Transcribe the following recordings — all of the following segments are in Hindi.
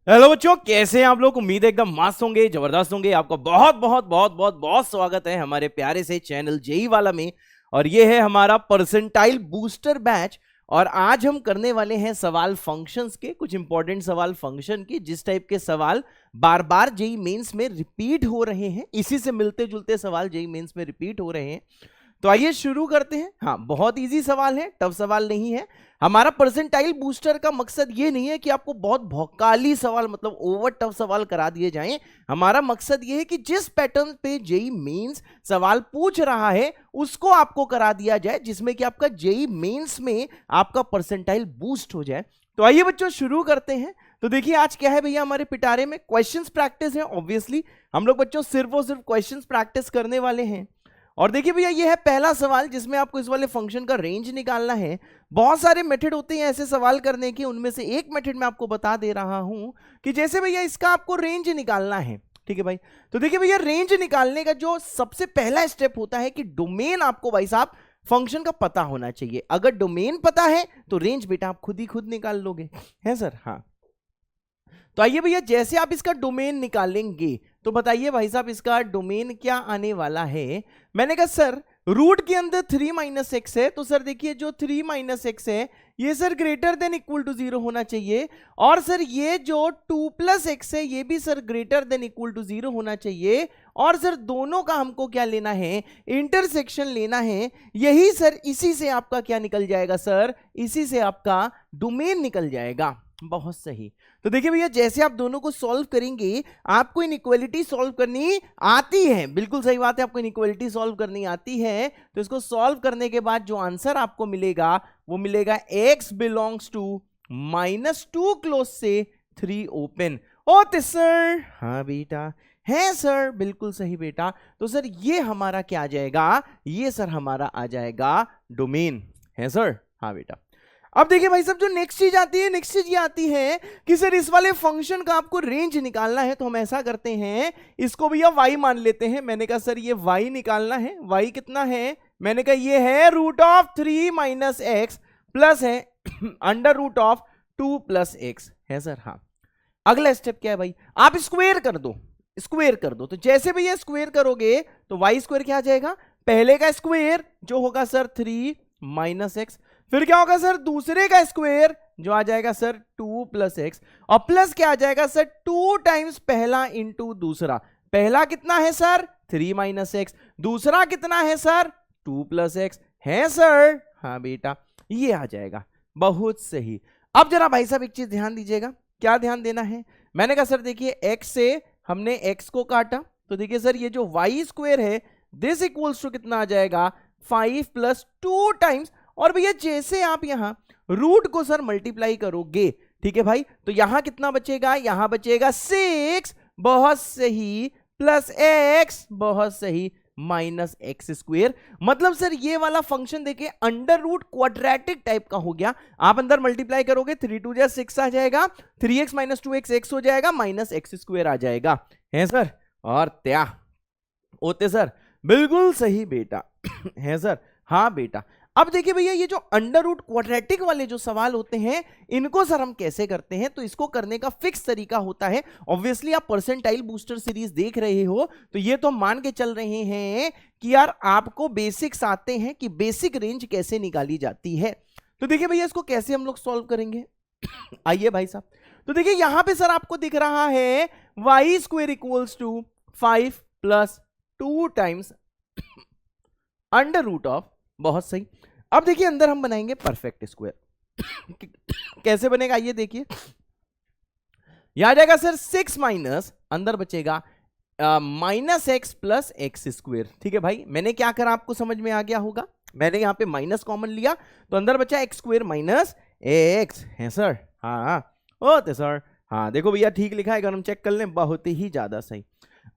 हेलो बच्चों, कैसे हैं आप लोग। उम्मीद है एकदम मस्त होंगे, जबरदस्त होंगे। आपका बहुत बहुत बहुत बहुत बहुत स्वागत है हमारे प्यारे से चैनल जेई वाला में। और ये है हमारा परसेंटाइल बूस्टर बैच। और आज हम करने वाले हैं सवाल फंक्शंस के, कुछ इंपॉर्टेंट सवाल फंक्शन के, जिस टाइप के सवाल बार बार जेई मेंस में रिपीट हो रहे हैं, इसी से मिलते जुलते सवाल जेई मेंस में रिपीट हो रहे हैं। तो आइए शुरू करते हैं। हाँ, बहुत इजी सवाल है, टफ सवाल नहीं है। हमारा परसेंटाइल बूस्टर का मकसद ये नहीं है कि आपको बहुत भौकाली सवाल, मतलब ओवर टफ सवाल करा दिए जाएं। हमारा मकसद ये है कि जिस पैटर्न पे जेई मेंस सवाल पूछ रहा है उसको आपको करा दिया जाए, जिसमें कि आपका जेई मेंस में आपका परसेंटाइल बूस्ट हो जाए। तो आइए बच्चों शुरू करते हैं। तो देखिए आज क्या है भैया, हमारे पिटारे में क्वेश्चंस प्रैक्टिस है। ऑब्वियसली हम लोग बच्चों सिर्फ और सिर्फ क्वेश्चंस प्रैक्टिस करने वाले हैं। और देखिए भैया, ये है पहला सवाल जिसमें आपको इस वाले फंक्शन का रेंज निकालना है। बहुत सारे मेथड होते हैं ऐसे सवाल करने के, उनमें से एक मेथड मैं आपको बता दे रहा हूं कि जैसे भैया इसका आपको रेंज निकालना है। ठीक है भाई, तो देखिए भैया रेंज निकालने का जो सबसे पहला स्टेप होता है कि डोमेन आपको भाई साहब फंक्शन का पता होना चाहिए। अगर डोमेन पता है तो रेंज बेटा आप खुद ही खुद निकाल लोगे, है सर। हाँ, तो आइए भैया जैसे आप इसका डोमेन निकालेंगे तो बताइए भाई साहब इसका डोमेन क्या आने वाला है। मैंने कहा सर रूट के अंदर 3 माइनस एक्स है, तो सर देखिए जो 3 माइनस एक्स है ये sir greater than equal to 0 होना चाहिए। और सर ये जो 2 प्लस एक्स है ये भी sir greater than equal to 0 होना चाहिए। और सर दोनों का हमको क्या लेना है, इंटरसेक्शन लेना है। यही सर इसी से आपका क्या निकल जाएगा सर, इसी से आपका डोमेन निकल जाएगा। बहुत सही। तो देखिए भैया जैसे आप दोनों को सॉल्व करेंगे, आपको इनइक्वालिटी सॉल्व करनी आती है, बिल्कुल सही बात है, आपको इनइक्वालिटी सॉल्व करनी आती है। तो इसको सॉल्व करने के बाद जो आंसर आपको मिलेगा वो मिलेगा x बिलोंग्स टू -2 क्लोज से 3 ओपन। ओते सर, हाँ बेटा है सर, बिल्कुल सही बेटा। तो सर ये हमारा क्या आ जाएगा, ये सर हमारा आ जाएगा डोमेन, है सर। हाँ बेटा। अब देखिए भाई साहब जो नेक्स्ट चीज आती है, नेक्स्ट चीज ये आती है कि सर इस वाले फंक्शन का आपको रेंज निकालना है। तो हम ऐसा करते हैं, इसको भैया y मान लेते हैं। मैंने कहा सर ये y निकालना है। y कितना है, मैंने कहा ये है root of 3 minus X plus है under root of 2 plus X, है सर। हाँ, अगला स्टेप क्या है भाई, आप स्क्वेयर कर दो, स्क्वेयर कर दो। तो जैसे भैया स्क्वेयर करोगे तो y स्क्वेयर क्या आ जाएगा, पहले का स्क्वेयर जो होगा सर 3 माइनस एक्स, फिर क्या होगा सर दूसरे का स्क्वायर जो आ जाएगा सर 2 प्लस एक्स, और प्लस क्या आ जाएगा सर 2 टाइम्स पहला इंटू दूसरा। पहला कितना है सर 3 माइनस एक्स, दूसरा कितना है सर 2 प्लस एक्स, है सर। हाँ बेटा, ये आ जाएगा। बहुत सही। अब जरा भाई साहब एक चीज ध्यान दीजिएगा, क्या ध्यान देना है। मैंने कहा सर देखिए x से हमने x को काटा, तो देखिए सर ये जो y स्क्वायर है दिस इक्वल्स टू कितना आ जाएगा 5 प्लस 2 टाइम्स। और भैया जैसे आप यहां रूट को सर मल्टीप्लाई करोगे, ठीक है भाई, तो यहां कितना बचेगा, यहां बचेगा 6, बहुत सही, प्लस x, बहुत सही, माइनस एक्स स्क्वेयर। मतलब सर ये वाला फंक्शन देखिए अंडर रूट क्वाड्रेटिक टाइप का हो गया। आप अंदर मल्टीप्लाई करोगे 3 2 जा 6 आ जाएगा, 3x माइनस 2x x हो जाएगा, माइनस एक्स स्क्वेयर आ जाएगा, है सर। और त्या होते सर, बिल्कुल सही बेटा है सर। हाँ बेटा। अब देखिए भैया ये जो अंडर रूट क्वाड्रेटिक वाले जो सवाल होते हैं इनको सर हम कैसे करते हैं, तो इसको करने का फिक्स तरीका होता है। ऑब्वियसली आप परसेंटाइल बूस्टर सीरीज देख रहे हो तो ये तो मान के चल रहे हैं कि यार आपको बेसिक्स आते हैं कि बेसिक रेंज कैसे निकाली जाती है। तो देखिए भैया इसको कैसे हम लोग सॉल्व करेंगे आइए भाई साहब। तो देखिए यहां पे सर आपको दिख रहा है y square equals to 5 plus 2 times under root of, बहुत सही। अब देखिए अंदर हम बनाएंगे परफेक्ट स्क्वायर कैसे बनेगा ये देखिए, यह आ जाएगा सर 6 माइनस, अंदर बचेगा minus X plus x square. ठीक है भाई, मैंने क्या करा आपको समझ में आ गया होगा, मैंने यहां पे माइनस कॉमन लिया तो अंदर बचा एक्स स्क्वायर माइनस एक्स, है सर। हाँ ओके सर। हाँ देखो भैया ठीक लिखा है, अगर हम चेक कर लें बहुत ही ज्यादा सही।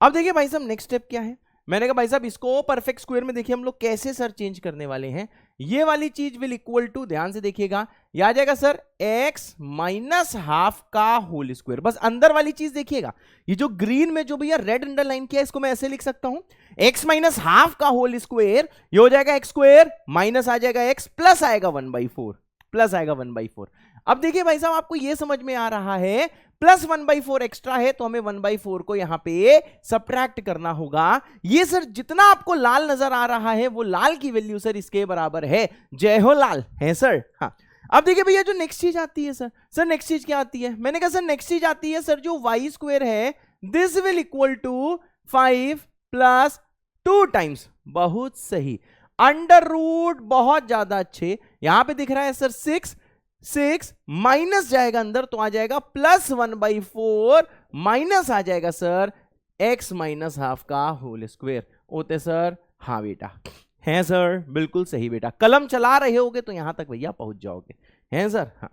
अब देखिए भाई साहब नेक्स्ट स्टेप क्या है, मैंने कहा भाई साहब इसको परफेक्ट स्क्वायर में देखिए हम लोग कैसे सर चेंज करने वाले हैं। ये वाली चीज विल इक्वल टू, ध्यान से देखिएगा, ये आ जाएगा सर x माइनस हाफ का होल स्क्वायर। बस अंदर वाली चीज देखिएगा, ये जो ग्रीन में जो भैया रेड अंडरलाइन किया इसको मैं ऐसे लिख सकता हूं x माइनस हाफ का होल स्क्वायर, ये हो जाएगा एक्स स्क्वायर माइनस आ जाएगा x प्लस आएगा 1/4, प्लस आएगा 1/4। अब देखिए भाई साहब, आपको ये समझ में आ रहा है प्लस 1/4 एक्स्ट्रा है तो हमें 1/4 को यहां पे सब्ट्रैक्ट करना होगा। ये सर जितना आपको लाल नजर आ रहा है वो लाल की वैल्यू सर इसके बराबर है। जय हो लाल, है सर। हाँ, अब देखिए भैया जो नेक्स्ट चीज आती है सर नेक्स्ट चीज क्या आती है? मैंने कहा सर नेक्स्ट चीज आती है सर जो y² है this will equal to 5 + 2 times. बहुत सही, अंडर रूट, बहुत ज्यादा अच्छे। यहां पे दिख रहा है सर 6 माइनस जाएगा अंदर तो आ जाएगा +1/4 माइनस आ जाएगा सर x - ½ का होल स्क्वायर। होते सर? हाँ बेटा, हैं सर, बिल्कुल सही बेटा। कलम चला रहे होगे तो यहां तक भैया पहुंच जाओगे, हैं सर। हाँ,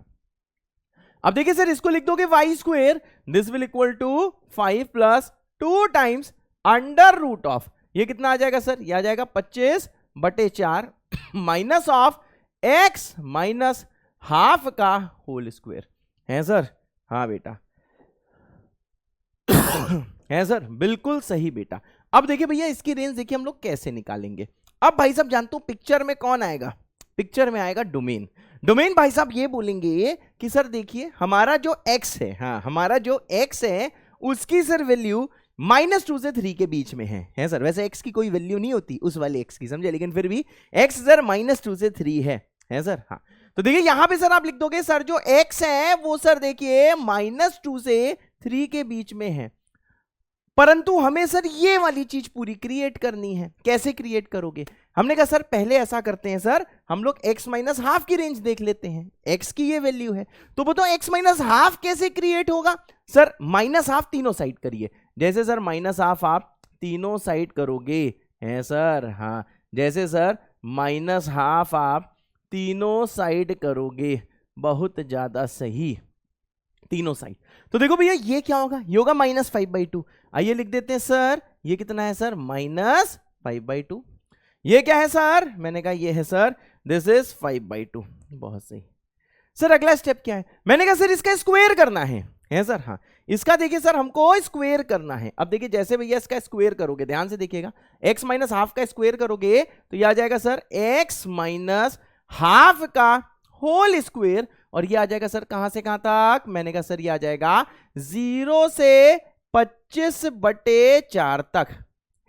अब देखिए सर इसको लिख दोगे y² this will equal to 5 + 2 times under root of, ये कितना आ जाएगा सर? ये आ जाएगा 25/4 माइनस ऑफ x - ½ का होल स्क्वायर, है सर? हाँ बेटा, है सर, बिल्कुल सही बेटा। अब देखिए भैया इसकी रेंज देखिए हम लोग कैसे निकालेंगे। अब भाई साहब जानते हो पिक्चर में कौन आएगा? पिक्चर में आएगा डोमेन। डोमेन भाई साहब ये बोलेंगे कि सर देखिए हमारा जो x है, हाँ हमारा जो x है उसकी सर वैल्यू -2 से 3 के बीच में है सर। वैसे x की कोई वैल्यू नहीं होती उस वाले x की, समझे, लेकिन फिर भी x सर -2 से 3 है सर। हाँ, तो देखिए यहां पे सर आप लिख दोगे सर जो x है वो सर देखिए -2 से 3 के बीच में है, परंतु हमें सर ये वाली चीज पूरी क्रिएट करनी है। कैसे क्रिएट करोगे? हमने कहा सर पहले ऐसा करते हैं सर, हम लोग x - ½ की रेंज देख लेते हैं। x की ये वैल्यू है तो बताओ x - ½ कैसे क्रिएट होगा? सर -½ तीनों साइड करिए। जैसे सर -½ आप तीनों साइड करोगे, है सर। हाँ, जैसे सर -½ आप तीनों साइड करोगे, बहुत ज्यादा सही, तीनों साइड। तो देखो भैया ये क्या होगा? ये होगा -5/2। आइए लिख देते हैं सर, ये कितना है सर? -5/2। ये क्या है सर? मैंने कहा ये है सर दिस इज 5/2। बहुत सही सर। अगला स्टेप क्या है? मैंने कहा सर इसका स्क्वायर करना है सर। हाँ, इसका देखिए सर हमको स्क्वायर करना है। अब देखिए जैसे भैया इसका स्क्वायर करोगे, ध्यान से देखिएगा, x - ½ का स्क्वायर करोगे तो ये आ जाएगा सर x - ½ का होल स्क्वायर, और ये आ जाएगा सर कहां से कहां तक? मैंने कहा सर ये आ जाएगा 0 से 25/4 तक,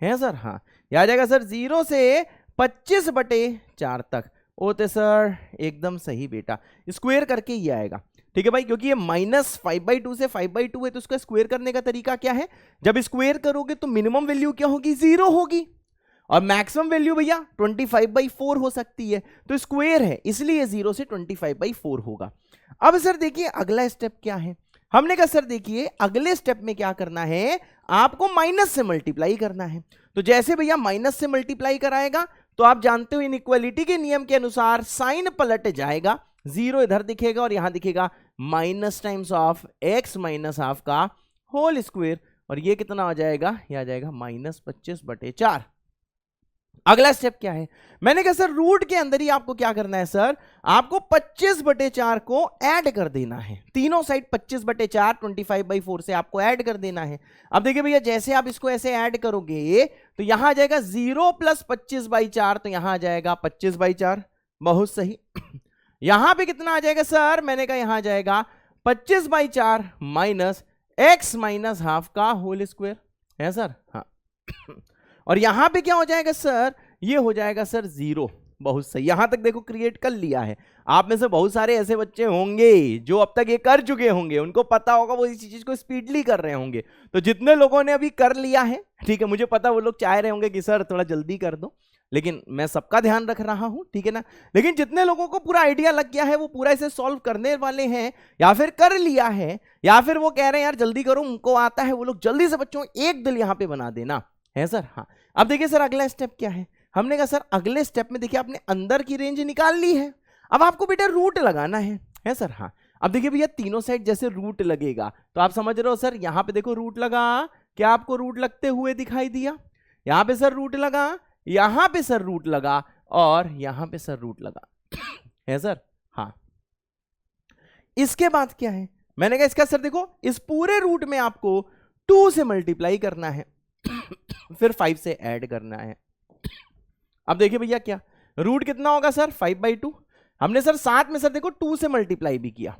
है सर। हाँ, ये आ जाएगा सर 0 से 25/4 तक। ओते सर एकदम सही बेटा, स्क्वायर करके ये आएगा, ठीक है भाई, क्योंकि ये -5/2 से 5/2 है तो इसका स्क्वायर करने का तरीका क्या है? जब स्क्वायर करोगे तो मिनिमम वैल्यू क्या होगी? 0 होगी, और मैक्सिमम वैल्यू भैया 25/4 हो सकती है, तो स्क्वायर है इसलिए 0 से 25/4 होगा। अब सर देखिए अगला स्टेप क्या है? हमने कहा सर देखिए अगले स्टेप में क्या करना है, आपको माइनस से मल्टीप्लाई करना है। तो जैसे भैया माइनस से मल्टीप्लाई कराएगा तो आप जानते हो इनइक्वालिटी के नियम के अनुसार साइन पलट जाएगा, 0 इधर दिखेगा और यहां दिखेगा माइनस टाइम्स ऑफ x - ½ का होल स्क्वायर, और ये कितना आ जाएगा? ये आ जाएगा -25/4। अगला स्टेप क्या है? मैंने कहा सर रूट के अंदर ही आपको क्या करना है सर? आपको 25/4 को ऐड कर देना है। तीनों साइड 25/4 25/4 से आपको ऐड कर देना है। अब देखिए भैया जैसे आप इसको ऐसे ऐड करोगे तो यहां आ जाएगा 0 + 25/4, तो यहां आ जाएगा 25/4। बहुत सही। यहां पे कितना आ जाएगा सर? मैंने कहा यहां आ जाएगा 25/4 माइनस x - ½ का होल स्क्वायर, है सर। हाँ, और यहां पे क्या हो जाएगा सर? ये हो जाएगा सर 0। बहुत सही, यहां तक देखो क्रिएट कर लिया है। आप में से बहुत सारे ऐसे बच्चे होंगे जो अब तक ये कर चुके होंगे, उनको पता होगा, वो इस चीज को स्पीडली कर रहे होंगे। तो जितने लोगों ने अभी कर लिया है, ठीक है, मुझे पता वो लोग चाह रहे होंगे कि सर थोड़ा जल्दी कर दो, लेकिन मैं सबका ध्यान रख रहा हूं, ठीक है ना। लेकिन जितने लोगों को पूरा आइडिया लग गया है वो पूरा इसे सॉल्व करने वाले हैं, या फिर कर लिया है, या फिर वो कह रहे हैं यार जल्दी करो, उनको आता है, वो लोग जल्दी से बच्चों एक दिल यहां पे बना देना, है सर। हाँ, अब देखिए सर अगला स्टेप क्या है? हमने कहा सर अगले स्टेप में देखिए आपने अंदर की रेंज निकाल ली है, अब आपको बेटा रूट लगाना है सर। हाँ, अब देखिए भैया तीनों साइड जैसे रूट लगेगा तो आप समझ रहे हो सर, यहां पे देखो रूट लगा, क्या आपको रूट लगते हुए दिखाई दिया? यहां पे सर रूट लगा, यहां पे सर रूट लगा, और यहां पे सर रूट लगा, है सर। हाँ, इसके बाद क्या है? मैंने कहा इसका सर देखो इस पूरे रूट में आपको 2 से मल्टीप्लाई करना है, फिर 5 से ऐड करना है। अब देखिए भैया क्या रूट कितना होगा सर? 5/2। हमने सर साथ में सर देखो 2 से मल्टीप्लाई भी किया,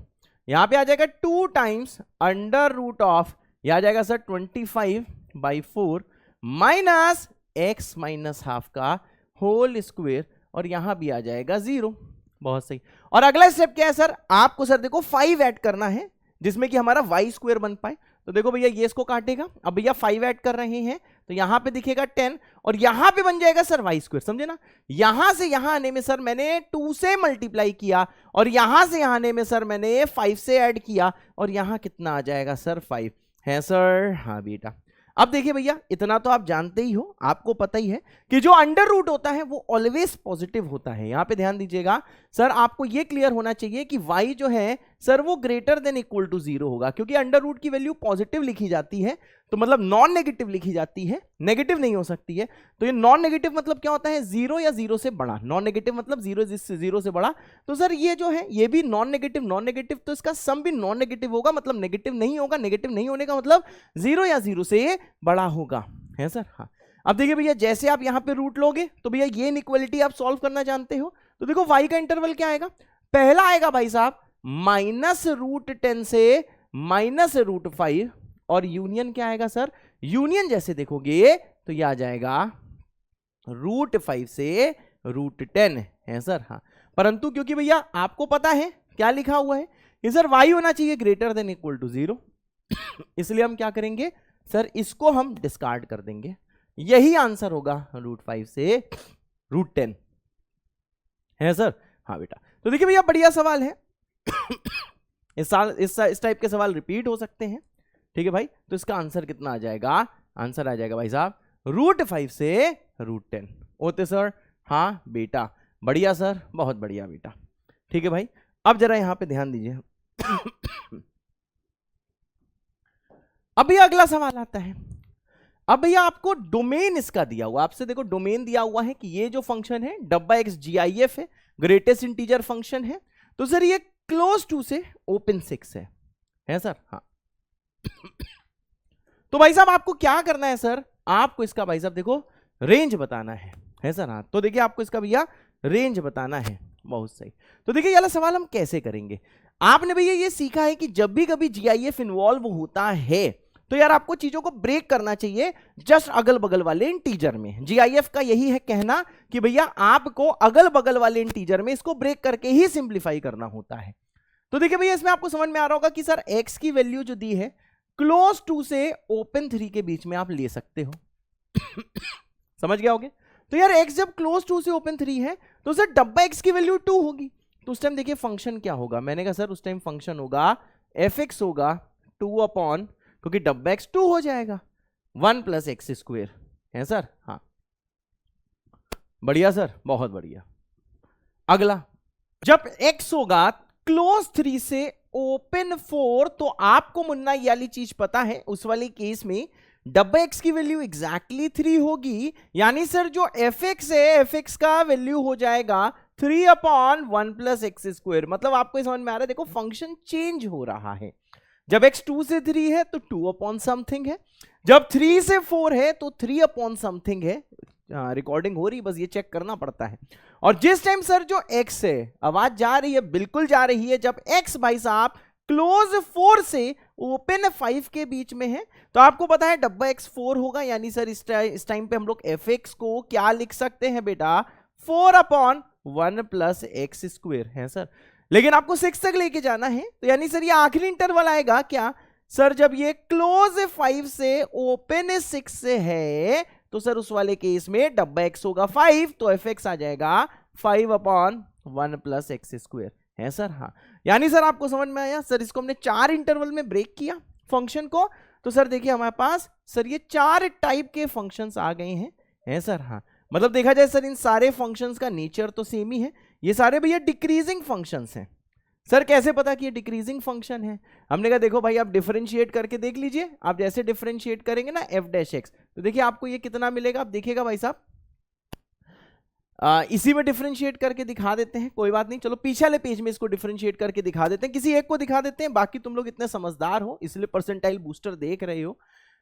यहां पे आ जाएगा 2 टाइम्स अंडर रूट ऑफ, यह आ जाएगा sir 25/4 minus x minus half का होल स्क्वायर, और यहां भी आ जाएगा 0। बहुत सही। और अगला स्टेप क्या है सर, आपको सर देखो 5 ऐड करना है जिसमें कि हमारा y स्क्वायर बन पाए। तो देखो भैया ये इसको काटेगा, अब भैया 5 ऐड कर रहे हैं तो यहां पे दिखेगा 10 और यहां पे बन जाएगा सर y स्क्वायर, समझे ना। यहां से यहां आने में सर मैंने 2 से मल्टीप्लाई किया और यहां से यहां आने में सर मैंने 5 से ऐड किया और यहां कितना आ जाएगा सर 5 है सर। हाँ बेटा, अब देखिए भैया इतना तो आप जानते ही हो, आपको पता ही है कि जो अंडर रूट होता है वो ऑलवेज पॉजिटिव होता है। यहां पे ध्यान दीजिएगा सर, आपको ये क्लियर होना चाहिए कि y जो है सर वो ग्रेटर देन इक्वल टू 0 होगा, क्योंकि अंडर रूट की वैल्यू पॉजिटिव लिखी जाती है तो मतलब नॉन नेगेटिव लिखी जाती है, नेगेटिव नहीं हो सकती है। तो ये नॉन नेगेटिव मतलब क्या होता है, 0 या 0 से बड़ा। नॉन नेगेटिव मतलब 0 से बड़ा। तो सर ये जो है ये भी नॉन नेगेटिव, तो इसका सम भी नॉन नेगेटिव होगा, मतलब नेगेटिव नहीं होगा। नेगेटिव नहीं होने का मतलब 0 या 0 से बड़ा होगा, है सर। हाँ, अब देखिए भैया जैसे आप यहां पे रूट लोगे तो भैया ये इनइक्वालिटी आप सॉल्व करना जानते हो। तो देखो y का इंटरवल क्या आएगा, पहला आएगा भाई साहब -√10 से -√5, और यूनियन क्या आएगा सर, यूनियन जैसे देखोगे तो ये आ जाएगा √5 से √10 है सर। हाँ, परंतु क्योंकि भैया आपको पता है क्या लिखा हुआ है कि सर y होना चाहिए ग्रेटर देन इक्वल टू 0, इसलिए हम क्या करेंगे सर, इसको हम डिस्कार्ड कर देंगे। यही आंसर होगा √5 से √10 है सर। हाँ बेटा, तो देखिए भैया बढ़िया सवाल है। इस टाइप के सवाल रिपीट हो सकते हैं, ठीक है भाई। तो इसका आंसर कितना आ जाएगा, आंसर आ जाएगा भाई साहब √5 से √10 होते सर। हाँ बेटा, बढ़िया सर, बहुत बढ़िया बेटा, ठीक है भाई। अब जरा यहां पे ध्यान दीजिए। अब भैया अगला सवाल आता है। अब भैया आपको डोमेन इसका दिया हुआ, आपसे देखो डोमेन दिया हुआ है कि ये जो फंक्शन है x GIF है, ग्रेटेस्ट इंटीजर फंक्शन है। तो सर ये क्लोज टू से ओपन 6 है सर। हाँ, तो भाई साहब आपको क्या करना है सर, आपको इसका भाई साहब देखो रेंज बताना है सर। हाँ, तो देखिए आपको इसका भैया रेंज बताना है। बहुत सही। तो देखिए ये वाला सवाल हम कैसे करेंगे, आपने भैया ये सीखा है कि जब भी कभी GIF इन्वॉल्व होता है तो यार आपको चीजों को ब्रेक करना चाहिए जस्ट अगल बगल वाले इंटीजर में। GIF का यही है कहना कि भैया आपको अगल बगल वाले इंटीजर में इसको ब्रेक करके ही सिंप्लीफाई करना होता है। तो देखिए भैया इसमें आपको समझ में आ रहा होगा कि सर x की वैल्यू जो दी है क्लोज टू से ओपन 3 के बीच में आप ले सकते हो। समझ गया होगे। तो यार x जब क्लोज टू से ओपन 3 है तो सर x की वैल्यू 2 होगी। तो उस टाइम देखिए फंक्शन क्या होगा, मैंने कहा सर उस टाइम फंक्शन होगा fx होगा 2 क्योंकि x 2 हो जाएगा 1 + x² है सर। हाँ, बढ़िया सर, बहुत बढ़िया। अगला, जब x होगा क्लोज 3 से ओपन 4 तो आपको मुन्ना ये वाली चीज पता है, उस वाले केस में x की वैल्यू एग्जैक्टली 3 होगी, यानी सर जो fx है fx का वैल्यू हो जाएगा 3/1 + x²। मतलब आपको समझ में आ रहा है, देखो फंक्शन चेंज हो रहा है। जब x 2 से 3 है तो 2/something है, जब 3 से 4 है तो 3/something है। रिकॉर्डिंग हो रही, बस ये चेक करना पड़ता है। और जिस टाइम सर जो x है, आवाज जा रही है, बिल्कुल जा रही है, जब x भाई साहब क्लोज 4 से ओपन 5 के बीच में है तो आपको पता है x 4 होगा, यानी सर इस टाइम पे हम लोग fx को क्या लिख सकते हैं बेटा, 4/1 + x² है सर। लेकिन आपको 6 तक लेके जाना है, तो यानी सर ये आखिरी इंटरवल आएगा क्या सर, जब ये क्लोज 5 से ओपन 6 से है तो सर उस वाले केस में x होगा 5, तो fx आ जाएगा 5/1 + x² है सर। हाँ, यानी सर आपको समझ में आया सर, इसको हमने 4 इंटरवल में ब्रेक किया फंक्शन को। तो सर देखिए हमारे पास सर ये 4 टाइप के फंक्शंस आ गए हैं सर। हाँ, मतलब देखा जाए सर इन सारे फंक्शंस का नेचर तो सेम ही है, ये सारे भैया डिक्रीजिंग फंक्शंस हैं। सर कैसे पता कि ये डिक्रीजिंग फंक्शन है, हमने कहा देखो भाई आप डिफरेंशिएट करके देख लीजिए। आप जैसे डिफरेंशिएट करेंगे ना f' तो देखिए आपको ये कितना मिलेगा, आप देखिएगा भाई साहब, इसी में डिफरेंशिएट करके दिखा देते हैं, कोई बात नहीं, चलो पीछे वाले पेज में इसको डिफरेंशिएट करके दिखा देते हैं, किसी एक को दिखा देते हैं, बाकी तुम लोग इतने समझदार हो इसलिए परसेंटाइल बूस्टर देख रहे हो।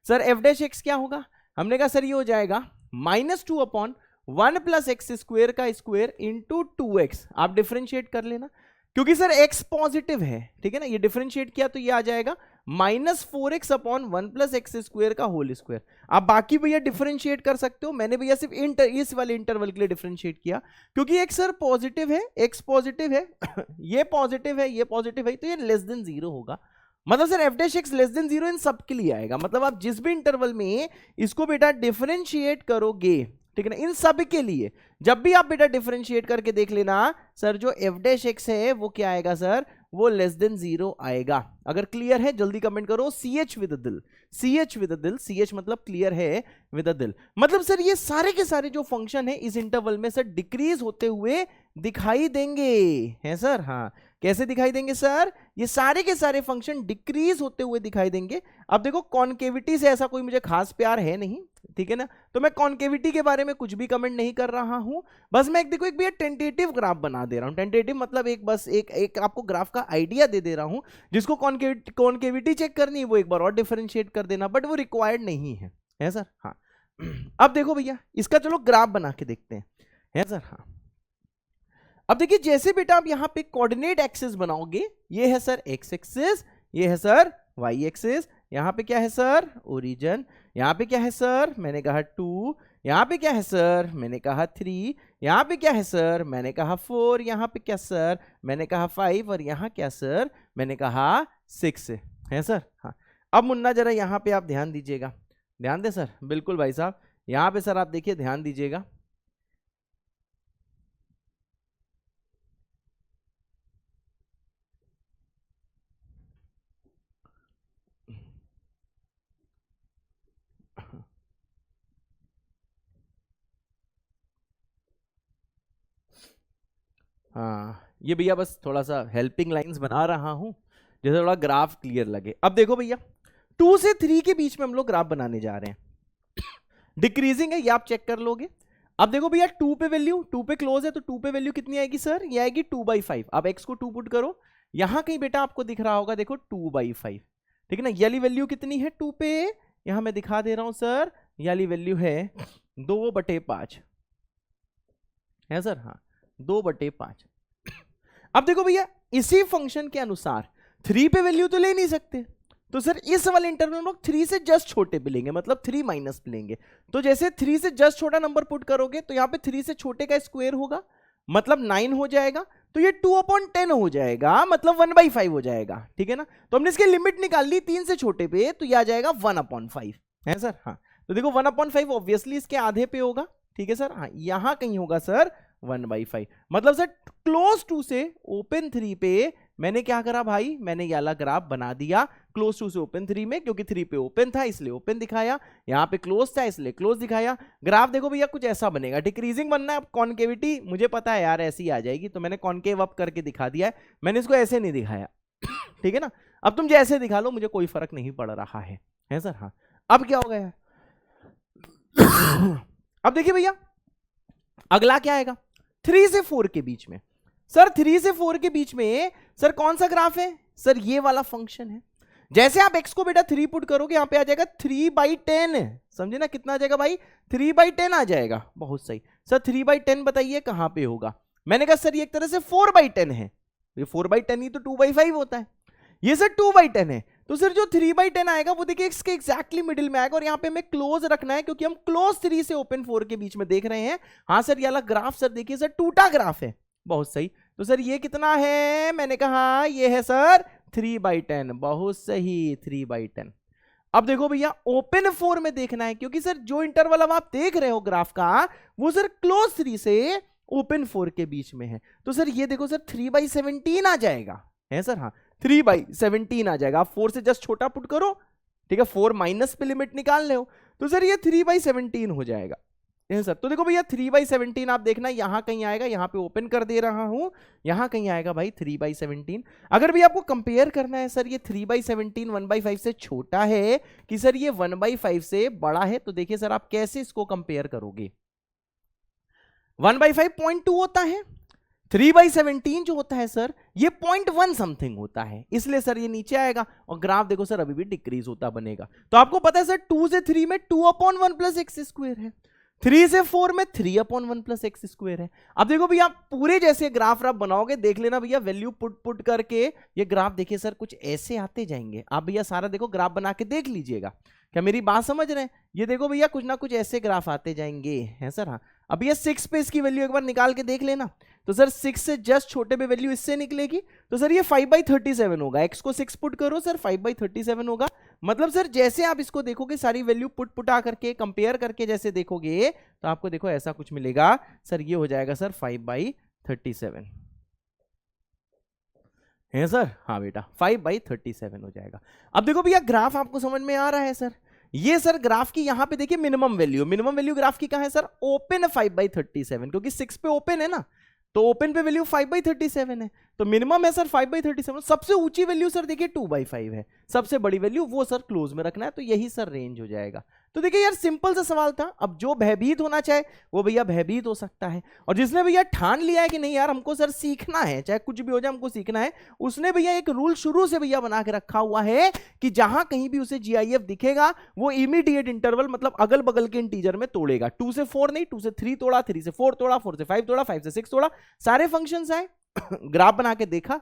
सर f' क्या होगा, हमने कहा सर ये हो जाएगा -2/1 + x² का स्क्वायर इंटू 2x। आप डिफरेंशिएट कर लेना, क्योंकि सर x पॉजिटिव है, ठीक है ना, ये डिफरेंशिएट किया तो ये आ जाएगा -4x upon 1 plus x square का होल स्क्वायर। आप बाकी भैया डिफरेंशिएट कर सकते हो, मैंने भैया सिर्फ इस वाले इंटरवल के लिए डिफरेंशिएट किया क्योंकि x सर पॉजिटिव है, x पॉजिटिव है ये पॉजिटिव है, ये पॉजिटिव है, तो ये लेस देन 0 होगा। मतलब sir F dash x less than 0 इन सब के लिए आएगा। मतलब आप जिस भी इंटरवल में इसको बेटा डिफरेंशिएट करोगे, ठीक है ना, इन सब के लिए जब भी आप बेटा डिफरेंशिएट करके देख लेना सर, जो एफ डैश एक्स है वो क्या आएगा सर, वो लेस देन 0 आएगा। अगर क्लियर है जल्दी कमेंट करो, CH विद दिल, CH विद दिल, CH मतलब क्लियर है विद दिल। मतलब सर ये सारे के सारे जो फंक्शन है इस इंटरवल में सर डिक्रीज होते हुए दिखाई देंगे, है सर। हाँ, कैसे दिखाई देंगे सर, ये सारे के सारे फंक्शन डिक्रीज होते हुए दिखाई देंगे। अब देखो कॉन्केविटी से ऐसा कोई मुझे खास प्यार है नहीं, ठीक है ना, तो मैं कॉन्केविटी के बारे में कुछ भी कमेंट नहीं कर रहा हूं, बस मैं एक देखो एक भी टेंटेटिव ग्राफ बना दे रहा हूं। टेंटेटिव मतलब एक बस एक आपको ग्राफ का आइडिया दे रहा हूं, जिसको कॉन्केविटी चेक करनी है वो एक बार और डिफरेंशिएट कर देना, बट वो रिक्वायर्ड नहीं है सर। हाँ अब देखो भैया इसका चलो ग्राफ बना के देखते हैं, है सर। हाँ अब देखिए जैसे बेटा आप यहाँ पे कोऑर्डिनेट एक्सिस बनाओगे, ये है सर एक्स एक्सिस, ये है सर वाई एक्सिस, यहाँ पे क्या है सर ओरिजिन, यहाँ पे क्या है सर मैंने कहा 2, यहाँ पे क्या है सर मैंने कहा 3, यहाँ पे क्या है सर मैंने कहा 4, यहाँ पे क्या सर मैंने कहा 5, और यहाँ क्या सर मैंने कहा 6 है सर। हाँ अब मुन्ना जरा यहाँ पे आप ध्यान दीजिएगा, ध्यान दे सर, बिल्कुल भाई साहब, यहाँ पे सर आप देखिए ध्यान दीजिएगा। हाँ ये भैया बस थोड़ा सा हेल्पिंग लाइंस बना रहा हूं जैसे थोड़ा ग्राफ क्लियर लगे। अब देखो भैया 2 से 3 के बीच में हम लोग ग्राफ बनाने जा रहे हैं, डिक्रीजिंग है, ये आप चेक कर लोगे। अब देखो भैया 2 पे वैल्यू, 2 पे क्लोज है तो 2 पे वैल्यू कितनी आएगी सर, ये आएगी 2/5। अब x को 2 पुट करो, यहां कहीं बेटा आपको दिख रहा होगा देखो 2/5, ठीक है ना। ये वैल्यू कितनी है 2 पे, यहां मैं दिखा दे रहा हूं सर, ये वैल्यू है 2/5 है सर। हाँ 2/5। अब देखो भैया इसी फंक्शन के अनुसार 3 पे वैल्यू तो ले नहीं सकते, तो सर इस वाले इंटरवल में लोग 3 से जस्ट छोटे पे लेंगे, मतलब 3 माइनस पे लेंगे। तो जैसे 3 से जस्ट छोटा नंबर पुट करोगे तो यहां पे 3 से छोटे का स्क्वायर होगा, मतलब 9 हो जाएगा, तो ये 2/10 हो जाएगा, मतलब 1/5 हो जाएगा, ठीक है ना। तो हमने इसकी लिमिट निकाल ली 3 से छोटे पे, तो ये आ जाएगा 1/5 है सर। हाँ तो देखो 1/5 ऑब्वियसली इसके आधे पे होगा, ठीक है सर। हाँ यहां कहीं होगा सर 1/5, मतलब सर क्लोज 2 से ओपन 3 पे मैंने क्या करा भाई, मैंने ये वाला ग्राफ बना दिया क्लोज 2 से ओपन 3 में, क्योंकि 3 पे ओपन था इसलिए ओपन दिखाया, यहाँ पे क्लोज था इसलिए क्लोज दिखाया। ग्राफ देखो भैया कुछ ऐसा बनेगा, डिक्रीजिंग बनना है। अब कॉन्केविटी मुझे पता है यार ऐसी आ जाएगी, तो मैंने कॉन्केव अप करके दिखा दिया है, मैंने इसको ऐसे नहीं दिखाया ठीक है ना। अब तुम जैसे दिखा लो मुझे कोई फर्क नहीं पड़ रहा है सर। हाँ अब क्या हो गया अब देखिए भैया अगला क्या आएगा 3 से 4 के बीच में। सर 3 से 4 के बीच में सर कौन सा ग्राफ है सर, ये वाला फंक्शन है। जैसे आप x को बेटा 3 पुट करोगे यहां पे आ जाएगा 3/10, समझे ना, कितना आ जाएगा भाई 3/10 आ जाएगा। बहुत सही सर, 3/10 बताइए कहां पे होगा। मैंने कहा सर ये एक तरह से 4/10 है, ये 4/10 ही तो 2/5 होता है, ये सर 2/10 है, तो सर जो 3/10 आएगा वो देखिए इसके एग्जैक्टली मिडिल में आएगा, और यहाँ पे हमें क्लोज रखना है क्योंकि हम क्लोज 3 से ओपन 4 के बीच में देख रहे हैं। हाँ सर ये वाला ग्राफ सर देखिए सर टूटा ग्राफ है, बहुत सही। तो सर ये कितना है, मैंने कहा ये है सर 3/10, बहुत सही 3/10। अब देखो भैया ओपन 4 में देखना है, क्योंकि सर जो इंटरवल अब आप देख रहे हो ग्राफ का वो सर क्लोज 3 से ओपन 4 के बीच में है, तो सर ये देखो सर 3/17 आ जाएगा, है सर। हाँ 3/17 आ जाएगा। आप 4 से जस्ट छोटा पुट करो, ठीक है, 4 माइनस पे लिमिट निकाल ले हो, तो सर ये 3/17 हो जाएगा, है सर। तो देखो भैया 3/17 आप देखना यहां कहीं आएगा, यहां पे ओपन कर दे रहा हूं, यहां कहीं आएगा भाई 3/17। अगर भी आपको कंपेयर करना है सर ये 3/17 1/5 से छोटा है कि सर ये 1/5 से बड़ा है, तो देखिए सर आप कैसे इसको कंपेयर करोगे। 1/5 0.2 होता है, 3/17 जो होता है सर ये 0.1 समथिंग होता है, इसलिए सर ये नीचे आएगा, और ग्राफ देखो सर अभी भी डिक्रीज होता बनेगा। तो आपको पता है सर 2 से 3 में 2/1 प्लस एक्स स्क्वायर है, 3 से 4 में 3/1 प्लस एक्स स्क्वायर है। अब देखो भैया आप पूरे जैसे ग्राफ आप बनाओगे, देख लेना भैया वैल्यू पुट करके ये ग्राफ देखिए सर कुछ ऐसे आते जाएंगे। आप भैया सारा देखो ग्राफ बना के देख लीजिएगा, क्या मेरी बात समझ रहे हैं? ये देखो भैया कुछ ना कुछ ऐसे ग्राफ आते जाएंगे, है सर। हाँ, अब ये 6 पे इसकी वैल्यू एक बार निकाल के देख लेना, तो सर 6 से जस्ट छोटे पे वैल्यू इससे निकलेगी, तो सर ये 5/37 होगा। x को 6 पुट करो सर 5/37 होगा। मतलब सर जैसे आप इसको देखोगे सारी वैल्यू पुटा करके कंपेयर करके जैसे देखोगे तो आपको देखो ऐसा कुछ मिलेगा सर, ये हो जाएगा सर 5/37, है सर। हाँ बेटा 5/37 हो जाएगा। अब देखो भैया ग्राफ आपको समझ में आ रहा है सर। ये सर ग्राफ की यहां पे देखिए मिनिमम वैल्यू ग्राफ की कहां है सर? ओपन 5/37, क्योंकि 6 पे ओपन है ना, तो ओपन पे वैल्यू 5/37 है, तो मिनिमम है सर 5/37। सबसे ऊंची वैल्यू सर देखिए 2/5 है, सबसे बड़ी वैल्यू वो सर क्लोज में रखना है, तो यही सर रेंज हो जाएगा। तो देखिए यार सिंपल सा सवाल था। अब जो भयभीत होना चाहे वो भैया भयभीत हो सकता है, और जिसने भैया ठान लिया है कि नहीं यार हमको सर सीखना है, चाहे कुछ भी हो जाए हमको सीखना है, उसने भैया एक रूल शुरू से भैया बना के रखा हुआ है कि जहां कहीं भी उसे GIF दिखेगा वो इमीडिएट इंटरवल मतलब अगल बगल के इंटीजर में तोड़ेगा। 2 से 4 नहीं, 2 से 3 तोड़ा, 3 से 4 तोड़ा, 4 से 5 तोड़ा, 5 से 6 तोड़ा, सारे फंक्शंस आए ग्राफ बना के देखा,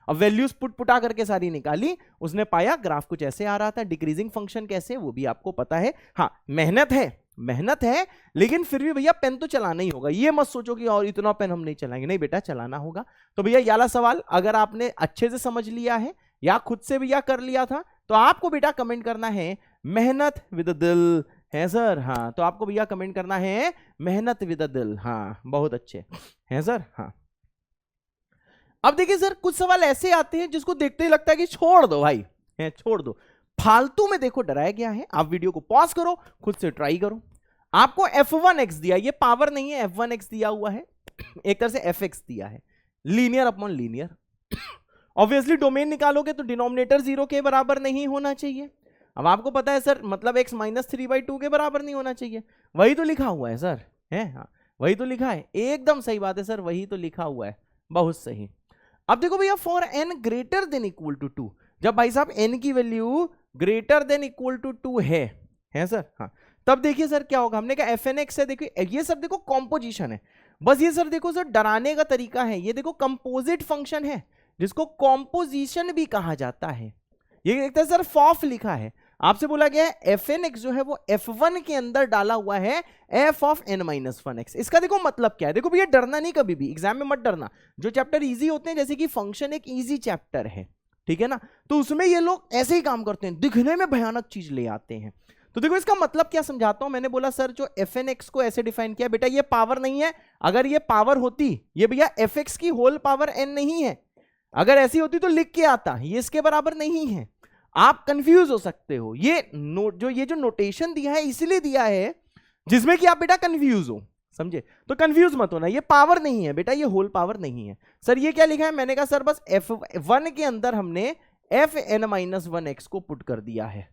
अब वैल्यूज पुटा करके सारी निकाली, उसने पाया ग्राफ कुछ ऐसे आ रहा था। डिक्रीजिंग फंक्शन कैसे वो भी आपको पता है। हाँ मेहनत है लेकिन फिर भी भैया पेन तो चलाना ही होगा। ये मत सोचो कि और इतना पेन हम नहीं चलाएंगे, नहीं बेटा चलाना होगा। तो भैया ये वाला सवाल अगर आपने अच्छे से समझ लिया है या खुद से भैया कर लिया था तो आपको बेटा कमेंट करना है मेहनत विद दिल, है सर। हाँ तो आपको भैया कमेंट करना है मेहनत विद दिल। हाँ बहुत अच्छे हैं सर। हाँ अब देखिए सर कुछ सवाल ऐसे आते हैं जिसको देखते ही लगता है कि छोड़ दो भाई, है छोड़ दो, फालतू में देखो डराया गया है। आप वीडियो को पॉज करो, खुद से ट्राई करो। आपको f1x दिया, ये पावर नहीं है, f1x दिया हुआ है, एक तरह से fx दिया है, linear upon linear. Obviously domain निकालोगे तो डिनोमिनेटर 0 के बराबर नहीं होना चाहिए। अब आपको पता है सर मतलब x -3/2 के बराबर नहीं होना चाहिए, वही तो लिखा हुआ है सर, है हाँ वही तो लिखा है, एकदम सही बात है सर, वही तो लिखा हुआ है, बहुत सही। अब देखो भैया for n greater than equal to 2, जब भाई साहब n की value greater than equal to 2 है सर। हाँ तब देखिए सर क्या होगा, हमने कहा fnx है, देखिए ये सब देखो कॉम्पोजिशन है, बस ये सर देखो सर डराने का तरीका है। ये देखो कंपोजिट फंक्शन है जिसको कॉम्पोजिशन भी कहा जाता है। ये एक तरह सर फॉफ लिखा है, आपसे बोला गया है fnx जो है वो f1 के अंदर डाला हुआ है f ऑफ n-1x। इसका देखो मतलब क्या है, देखो भैया डरना नहीं, कभी भी एग्जाम में मत डरना। जो चैप्टर इजी होते हैं जैसे कि फंक्शन एक इजी चैप्टर है, ठीक है ना, तो उसमें ये लोग ऐसे ही काम करते हैं, दिखने में भयानक चीज ले आते हैं। तो देखो इसका मतलब क्या समझाता हूं। मैंने बोला सर जो fnx को ऐसे डिफाइन किया, बेटा ये पावर नहीं है, अगर ये पावर होती, ये भैया fx की होल पावर n नहीं है, अगर ऐसी होती तो लिख के आता, ये इसके बराबर नहीं है। आप कंफ्यूज हो सकते हो, ये जो नोटेशन दिया है इसलिए दिया है जिसमें कि आप बेटा कंफ्यूज हो, समझे? तो कंफ्यूज मत होना, ये पावर नहीं है बेटा, ये होल पावर नहीं है। सर ये क्या लिखा है, मैंने कहा सर बस f1 के अंदर हमने fn-1x को पुट कर दिया है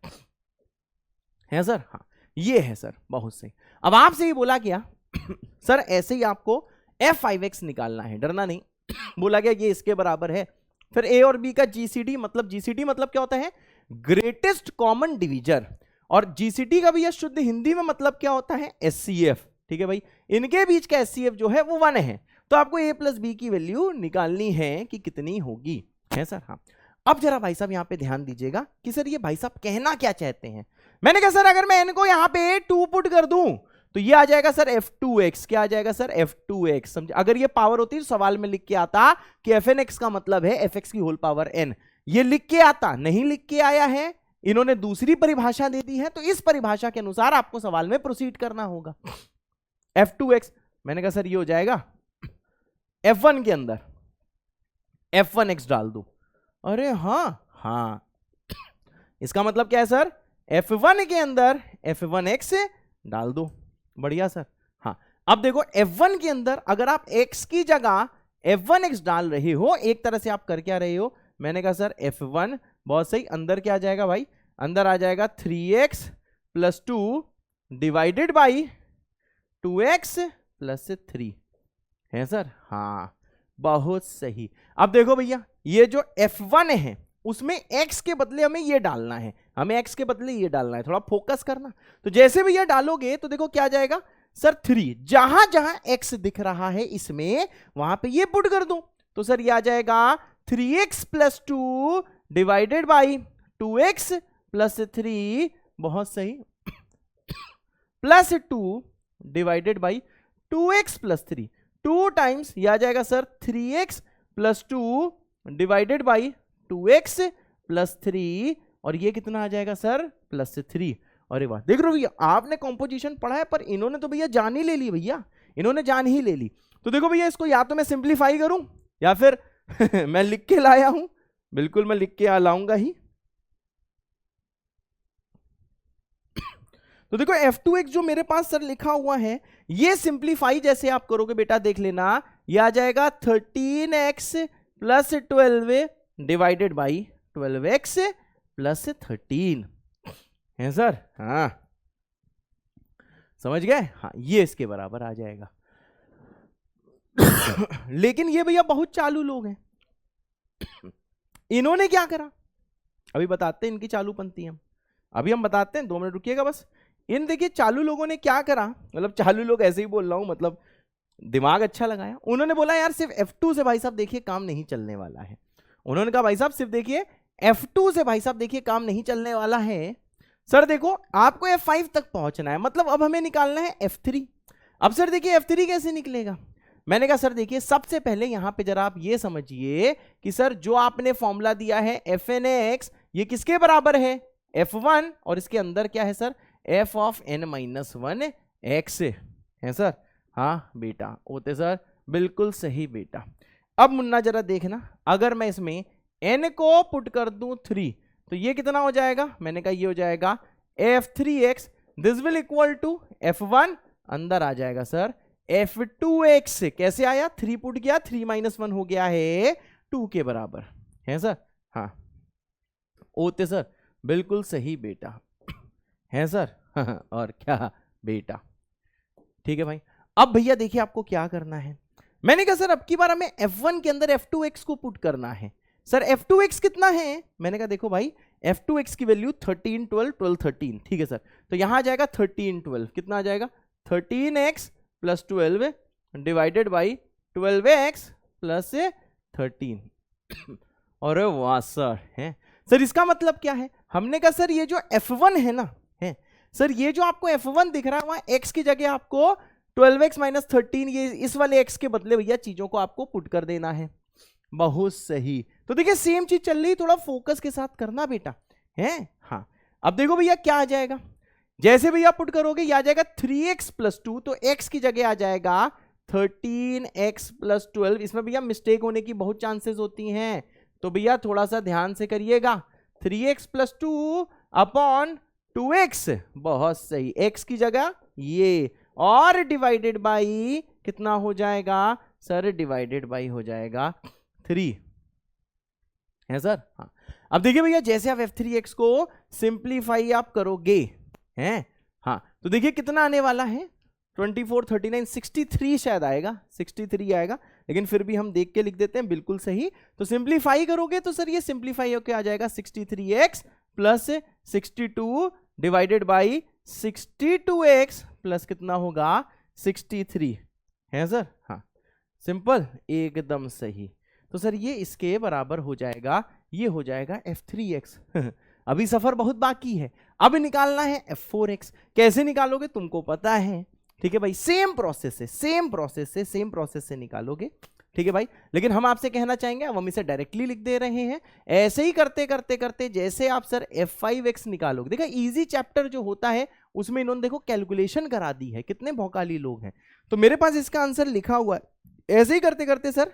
सर। हाँ ये है सर, बहुत सही। अब आपसे ही बोला गया सर ऐसे ही आपको f5x निकालना है, डरना नहीं। बोला गया ये इसके बराबर है, फिर a और b का GCD मतलब क्या होता है, ग्रेटेस्ट कॉमन डिवीजर, और GCD का भी यह शुद्ध हिंदी में मतलब क्या होता है, SCF। ठीक है भाई, इनके बीच का SCF जो है वो 1 है, तो आपको a प्लस b की वैल्यू निकालनी है कि कितनी होगी, है सर। हाँ अब जरा भाई साहब यहां पे ध्यान दीजिएगा कि सर ये भाई साहब कहना क्या चाहते हैं। मैंने कहा सर अगर मैं n को यहां पे 2 पुट कर दूं तो ये आ जाएगा सर f2x, क्या आ जाएगा सर f2x, समझे? अगर ये पावर होती तो सवाल में लिख के आता कि fnx का मतलब है fx की होल पावर n, ये लिख के आता, नहीं लिख के आया है, इन्होंने दूसरी परिभाषा दे दी है, तो इस परिभाषा के अनुसार आपको सवाल में प्रोसीड करना होगा। f2x, मैंने कहा सर ये हो जाएगा f1 के अंदर f1x डाल दो। अरे हाँ इसका मतलब क्या है सर, f1 के अंदर f1x डाल दो, बढ़िया सर। हाँ अब देखो f1 के अंदर अगर आप x की जगह f1x डाल रहे हो, एक तरह से आप कर क्या रहे हो, मैंने कहा सर f1, बहुत सही, अंदर क्या आ जाएगा भाई, अंदर आ जाएगा 3x plus 2 divided by 2x plus 3, है सर। हाँ बहुत सही। अब देखो भैया ये जो f1 है उसमें x के बदले हमें ये डालना है, हमें x के बदले ये डालना है, थोड़ा फोकस करना। तो जैसे भी ये डालोगे तो देखो क्या आ जाएगा, सर 3, जहां जहां x दिख रहा है इसमें वहां पे ये पुट कर दूं, तो सर ये आ जाएगा 3x plus 2 divided by 2x plus 3, बहुत सही, plus 2 divided by 2x plus 3, 2 times ये आ जाएगा sir 3x plus 2 divided by 2x plus 3, और ये कितना आ जाएगा सर प्लस 3। अरे वाह, देख रहे हो भैया, आपने कॉम्पोजिशन पढ़ा है पर इन्होंने तो भैया जान ही ले ली, भैया इन्होंने जान ही ले ली। तो देखो भैया, इसको या तो मैं सिंप्लीफाई करूं या फिर मैं लिख के लाया हूं, बिल्कुल मैं लिख के लाऊंगा ही। तो देखो f2x जो मेरे पास सर लिखा हुआ है, ये सिंप्लीफाई जैसे आप करोगे बेटा देख लेना, ये आ जाएगा 13x plus 12 divided by 12x plus 13 है सर। हाँ समझ गए, हाँ ये इसके बराबर आ जाएगा। लेकिन ये भैया बहुत चालू लोग हैं, इन्होंने क्या करा अभी बताते हैं, इनकी चालूपंथी हम अभी हम बताते हैं, 2 मिनट रुकिएगा बस। इन देखिए चालू लोगों ने क्या करा, मतलब चालू लोग ऐसे ही बोल रहा हूं, मतलब दिमाग अच्छा लगाया। उन्होंने बोला यार सिर्फ F2 से भाई साहब देखिए काम नहीं चलने वाला है। उन्होंने कहा भाई साहब सिर्फ देखिए F2 से भाई साहब देखिए काम नहीं चलने वाला है। सर देखो आपको F5 तक पहुंचना है, मतलब अब हमें निकालना है F3। अब सर देखिए F3 कैसे निकलेगा, मैंने कहा सर देखिए सबसे पहले यहां पे जरा आप ये समझिए कि सर जो आपने फॉर्मूला दिया है fnx, ये किसके बराबर है f1, और इसके अंदर क्या है sir f of n minus 1 x है सर। हाँ बेटा होते सर, बिल्कुल सही बेटा। अब मुन्ना जरा देखना, अगर मैं इसमें n को पुट कर दूं 3, तो ये कितना हो जाएगा, मैंने कहा ये हो जाएगा f3x, this will equal to f1, अंदर आ जाएगा सर f2x, कैसे आया 3 पुट किया, 3 माइनस 1 हो गया है 2 के बराबर है सर। हाँ ओते सर, बिल्कुल सही बेटा है सर। और क्या बेटा, ठीक है भाई। अब भैया देखिए आपको क्या करना है, मैंने कहा सर अब की बार हमें f1 के अंदर f2x को पुट करना है। सर f2x कितना है, मैंने कहा देखो भाई f2x की वैल्यू 13 12 12 13, ठीक है सर। तो यहां आ जाएगा 13 12, कितना आ जाएगा 13x plus 12 divided by 12x plus 13। और वाह सर है सर, इसका मतलब क्या है, हमने कहा सर ये जो f1 है ना, है सर ये जो आपको f1 दिख रहा है वहां x की जगह आपको 12x माइनस 13, ये इस वाले x के बदले भैया चीजों को आपको पुट कर देना है। बहुत सही, तो देखिए सेम चीज चल रही, थोड़ा फोकस के साथ करना बेटा है। हाँ अब देखो भैया क्या आ जाएगा, जैसे भैया पुट करोगे ये आ जाएगा 3x प्लस 2, तो x की जगह आ जाएगा 13x प्लस 12। इसमें भैया मिस्टेक होने की बहुत चांसेस होती हैं, तो भैया थोड़ा सा ध्यान से करिएगा। 3x प्लस 2 अपॉन 2x, बहुत सही, x की जगह ये, और डिवाइडेड बाई कितना हो जाएगा सर, डिवाइडेड बाई हो जाएगा 3 है सर। हाँ अब देखिए भैया जैसे आप f3x को सिंप्लीफाई आप करोगे हैं, हाँ तो देखिए कितना आने वाला है 24 39 63 शायद आएगा, 63 आएगा, लेकिन फिर भी हम देख के लिख देते हैं, बिल्कुल सही। तो सिंप्लीफाई करोगे तो सर ये सिंप्लीफाई होके आ जाएगा 63x plus 62 divided by 62x plus कितना होगा 63 है सर। हाँ सिंपल, एकदम सही। तो सर ये इसके बराबर हो जाएगा, ये हो जाएगा f3x। अभी सफर बहुत बाकी है, अब निकालना है f4x। कैसे निकालोगे तुमको पता है, ठीक है भाई, सेम प्रोसेस से सेम प्रोसेस से निकालोगे, ठीक है भाई। लेकिन हम आपसे कहना चाहेंगे, अब हम इसे डायरेक्टली लिख दे रहे हैं, ऐसे ही करते करते करते जैसे आप सर f5x निकालोगे, देखा इजी चैप्टर जो होता है उसमें इन्होंने देखो कैलकुलेशन करा दी है, कितने भौकाली लोग हैं। तो मेरे पास इसका आंसर लिखा हुआ है, ऐसे ही करते करते सर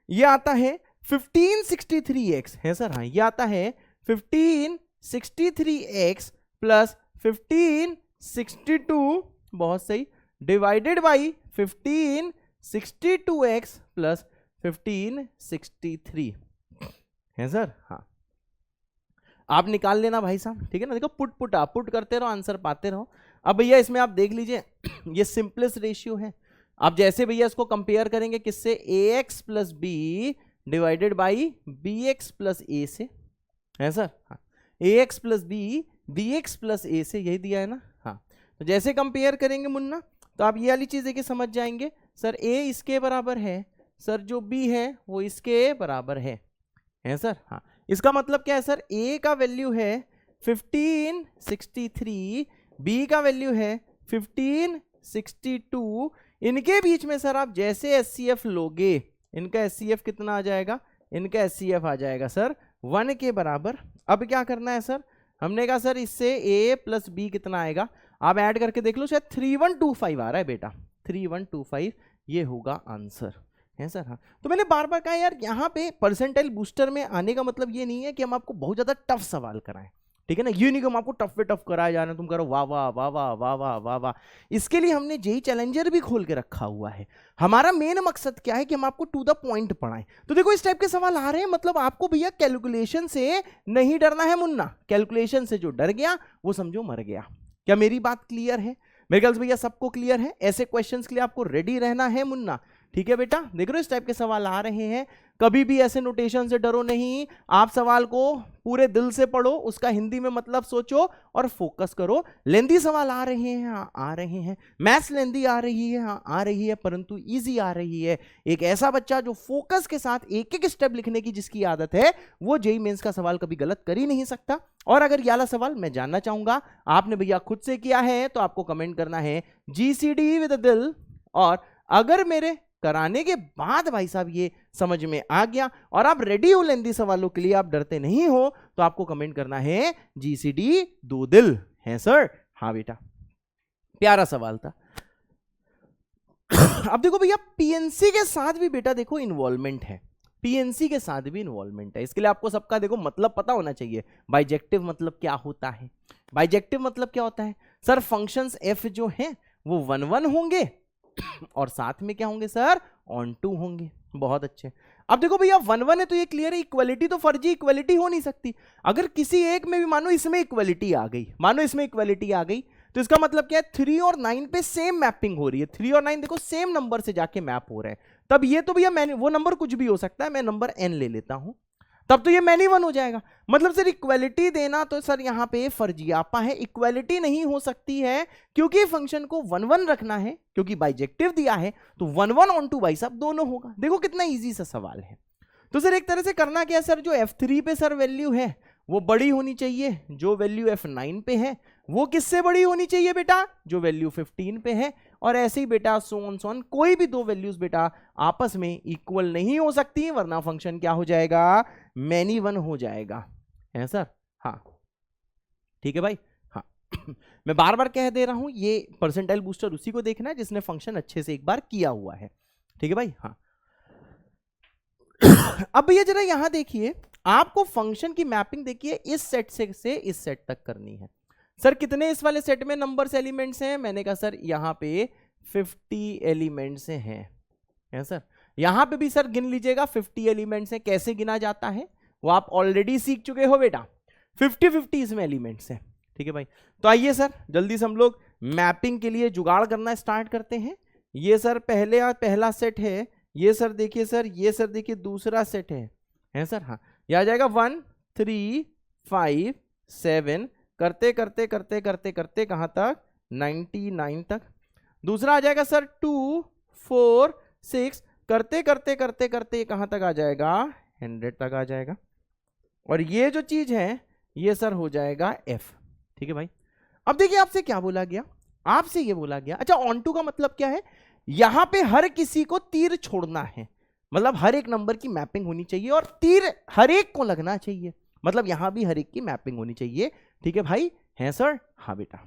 ये आता है 1563x है सर। हाँ ये आता है 1563x प्लस 1562, बहुत सही, डिवाइडेड बाई 1562x प्लस 1563 है सर। हाँ आप निकाल लेना भाई साहब, ठीक है ना। देखो पुट आप पुट करते रहो, आंसर पाते रहो। अब भैया इसमें आप देख लीजिए ये सिंपलेस्ट रेशियो है। आप जैसे भैया इसको कंपेयर करेंगे किससे, ax plus B divided by bx plus a से, है सर। हाँ ax plus B bx plus a से, यही दिया है ना। हाँ तो जैसे कंपेयर करेंगे मुन्ना, तो आप ये वाली चीज देखिए समझ जाएंगे सर, a इसके बराबर है सर, जो b है वो इसके बराबर है सर। हाँ, इसका मतलब क्या है सर, a का वैल्यू है 1563, b का वैल्यू है 1562, इनके बीच में सर आप जैसे SCF लोगे, इनका SCF कितना आ जाएगा, इनका SCF आ जाएगा सर 1 के बराबर। अब क्या करना है सर, हमने कहा सर इससे a प्लस b कितना आएगा, आप ऐड करके देख लो, शायद 3125 आ रहा है बेटा, 3125 ये होगा आंसर है सर। हाँ, तो मैंने बार बार कहा यार, यहाँ पे परसेंटाइल बूस्टर में आने का मतलब ये नहीं है कि हम आपको बहुत ज्यादा टफ सवाल कराएं, ठीक है ना, ये नहीं कि हम आपको टफ पे टफ कराए जा रहे हैं, तुम करो वाह वाह वाह वाह वाह वाह वाह वाह। इसके लिए हमने जेई चैलेंजर भी खोल के रखा हुआ है। हमारा मेन मकसद क्या है कि हम आपको टू द पॉइंट पढ़ाएं। तो देखो इस टाइप के सवाल आ रहे हैं, मतलब आपको भैया कैलकुलेशन से नहीं डरना है मुन्ना, कैलकुलेशन से जो डर गया वो समझो मर गया। क्या मेरी बात क्लियर है? मेरे ख्याल से भैया सबको क्लियर है। ऐसे क्वेश्चंस के लिए आपको रेडी रहना है मुन्ना, ठीक है बेटा। देख रहे हो इस टाइप के सवाल आ रहे हैं, कभी भी ऐसे नोटेशन से डरो नहीं, आप सवाल को पूरे दिल से पढ़ो, उसका हिंदी में मतलब सोचो और फोकस करो। लेंदी सवाल आ रहे हैं, हाँ आ रहे हैं, मैथ्स लेंदी आ रही है, हाँ आ रही है, परंतु इजी आ रही है। एक ऐसा बच्चा जो फोकस के साथ एक एक स्टेप लिखने की जिसकी आदत है, वो जेईई मेंस का सवाल कभी गलत कर ही नहीं सकता। और अगर ये वाला सवाल मैं जानना चाहूंगा, आपने भैया खुद से किया है तो आपको कमेंट करना है GCD विद दिल, और अगर मेरे कराने के बाद भाई साहब ये समझ में आ गया और आप रेडी हो लेंदी सवालों के लिए, आप डरते नहीं हो, तो आपको कमेंट करना है GCD 2 दिल है सर। हाँ बेटा, प्यारा सवाल था। अब देखो भैया पीएनसी के साथ भी बेटा देखो इन्वॉल्वमेंट है, पीएनसी के साथ भी इन्वॉल्वमेंट है। इसके लिए आपको सबका देखो मतलब पता होना चाहिए। बाइजेक्टिव मतलब क्या होता है? बाइजेक्टिव मतलब क्या होता है सर, फंक्शंस एफ जो हैं वो 1 1 होंगे और साथ में क्या होंगे सर, ऑन टू होंगे। बहुत अच्छे। अब देखो भैया 1 1 है तो ये क्लियर है, इक्वलिटी तो फर्जी इक्वलिटी हो नहीं सकती। अगर किसी एक में भी मानो इसमें इक्वलिटी आ गई, मानो इसमें इक्वलिटी आ गई, तो इसका मतलब क्या है, 3 और 9 पे सेम मैपिंग हो रही है। 3 और 9 देखो सेम नंबर से जाके मैप हो रहे हैं, तब ये तो भैया मैंने वो नंबर कुछ भी हो सकता है, मैं नंबर n ले लेता हूं, तब तो ये मैनी 1 हो जाएगा। मतलब सर इक्वलिटी देना तो सर यहां पे फर्जियापा है, इक्वलिटी नहीं हो सकती है क्योंकि फंक्शन को 1 1 रखना है, क्योंकि बाइजेक्टिव दिया है तो 1 1 ऑन टू भाई साहब दोनों होगा। देखो कितना इजी सा सवाल है। तो सर एक तरह से करना क्या है सर, जो F3 पे सर वैल्यू है वो बड़ी होनी चाहिए, जो वैल्यू F9 पे है वो किससे बड़ी होनी चाहिए बेटा, जो वैल्यू 15 पे है। और ऐसे ही बेटा सोन कोई भी दो वैल्यूज बेटा आपस में इक्वल नहीं हो सकती, वरना फंक्शन क्या हो जाएगा, मैनी 1 हो जाएगा, है सर। हाँ ठीक है भाई। हाँ मैं बार बार कह दे रहा हूं, ये परसेंटाइल बूस्टर उसी को देखना है जिसने फंक्शन अच्छे से एक बार किया हुआ है, ठीक है भाई। हाँ अब भैया जरा यहां देखिए, आपको फंक्शन की मैपिंग देखिए इस सेट से इस सेट तक करनी है। सर कितने इस वाले सेट में नंबर्स एलिमेंट्स हैं, मैंने कहा सर यहां पे 50 एलिमेंट्स हैं, है सर। यहां पे भी सर गिन लीजिएगा 50 एलिमेंट्स हैं। कैसे गिना जाता है वो आप ऑलरेडी सीख चुके हो बेटा, 50-50 इसमें एलिमेंट्स हैं, ठीक है भाई। तो आइए सर जल्दी से हम लोग मैपिंग के लिए जुगाड़ करना स्टार्ट करते हैं। ये सर पहला सेट है, ये सर देखिए सर, ये सर देखिए दूसरा सेट है सर। हाँ ये आ जाएगा 1 3 5 7, करते करते करते करते करते कहां तक, 99 तक। दूसरा आ जाएगा सर 2 4 6, करते करते करते करते कहां तक आ जाएगा, 100 तक आ जाएगा। और ये जो चीज है ये सर हो जाएगा F, ठीक है भाई। अब देखिए आपसे क्या बोला गया, आपसे ये बोला गया, अच्छा ऑन टू का मतलब क्या है, यहां पे हर किसी को तीर छोड़ना है, मतलब हर एक नंबर की मैपिंग होनी चाहिए और तीर हर एक को लगना चाहिए, मतलब यहां भी हर एक की मैपिंग होनी चाहिए, ठीक है भाई, है सर। हाँ बेटा।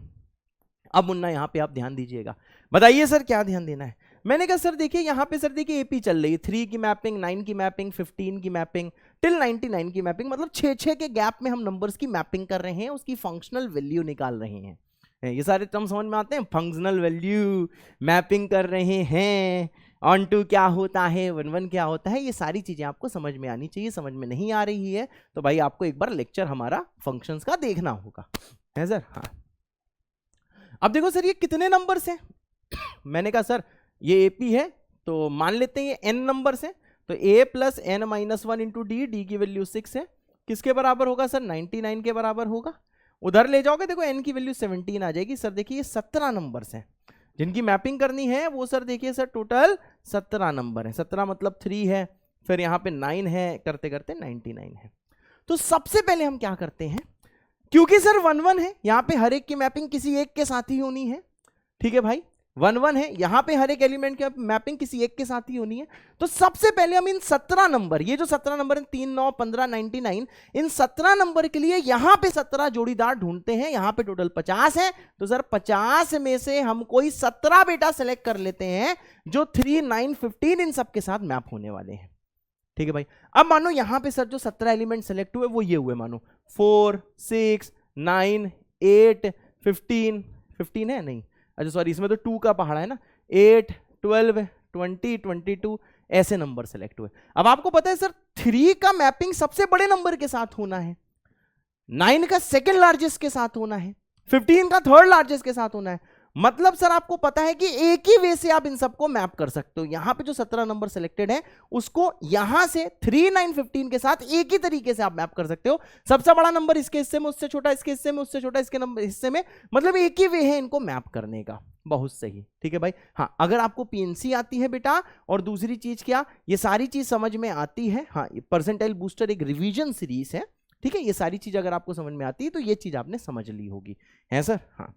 अब मुन्ना यहां पे आप ध्यान दीजिएगा, बताइए सर क्या ध्यान देना है। मैंने कहा सर देखिए यहां पे सर देखिए एपी चल रही है, 3 की मैपिंग, 9 की मैपिंग, 15 की मैपिंग, टिल 99 की मैपिंग, मतलब 6-6 के गैप में हम नंबर्स की मैपिंग कर रहे हैं, उसकी फंक्शनल वैल्यू निकाल रहे हैं। ये सारे टर्म समझ में आते हैं, फंक्शनल वैल्यू, मैपिंग कर रहे हैं, ऑन टू क्या होता है, 1 1 क्या होता है, ये सारी चीजें आपको समझ में आनी चाहिए। समझ में नहीं आ रही है तो भाई आपको एक बार लेक्चर हमारा फंक्शंस का देखना होगा, है सर। हाँ अब देखो सर ये कितने नंबर्स हैं, मैंने कहा सर ये एपी है तो मान लेते हैं ये n नंबर्स हैं, तो a plus n minus 1 into D की वैल्यू 6 है, किसके बराबर होगा सर, 99 के बराबर होगा। उधर ले जाओगे देखो n की वैल्यू 17 आ जाएगी। सर देखिए ये 17 नंबर्स हैं, जिनकी मैपिंग करनी है वो सर देखिए सर टोटल 17 नंबर है, 17 मतलब 3 है, फिर यहाँ पे 9 है, करते करते 99 है। तो सबसे पहले हम क्या करते हैं, क्योंकि सर 1 1 है, यहाँ पे हर एक की मैपिंग किसी एक के साथ ही होनी है, ठीक है भाई, 1 1 है, यहां पे हर एक एलिमेंट की मैपिंग किसी एक के साथ ही होनी है। तो सबसे पहले हम इन 17 नंबर, ये जो 17 नंबर है 3 9 15 99, इन 17 नंबर के लिए यहां पे 17 जोड़ीदार ढूंढते हैं। यहां पे टोटल 50 है, तो सर 50 में से हम कोई 17 बेटा सेलेक्ट कर लेते हैं जो 3 9 15 इन सब के साथ मैप होने वाले हैं, ठीक है भाई। अब मानो यहां पे सर जो 17 एलिमेंट सेलेक्ट हुए वो ये हुए, मानो 4 6 9 8 15 है नहीं, अच्छा सॉरी, इसमें तो 2 का पहाड़ा है ना, 8 12 20 22 ऐसे नंबर सेलेक्ट हुए। अब आपको पता है सर 3 का मैपिंग सबसे बड़े नंबर के साथ होना है, 9 का सेकेंड लार्जेस्ट के साथ होना है, 15 का थर्ड लार्जेस्ट के साथ होना है। मतलब सर आपको पता है कि एक ही वे से आप इन सबको मैप कर सकते हो। यहां पे जो 17 नंबर सेलेक्टेड है उसको यहां से 3 9 15 के साथ एक ही तरीके से आप मैप कर सकते हो। सबसे बड़ा नंबर इसके हिस्से में, उससे छोटा इसके हिस्से में, उससे छोटा इसके नंबर हिस्से में, मतलब एक ही वे है इनको मैप करने का। बहुत सही, ठीक है भाई। हाँ, अगर आपको पीएनसी आती है बेटा, और दूसरी चीज क्या, ये सारी चीज समझ में आती है, हाँ परसेंटाइल बूस्टर एक रिवीजन सीरीज है, ठीक है, ये सारी चीज अगर आपको समझ में आती है तो ये चीज आपने समझ ली होगी, है सर। हाँ,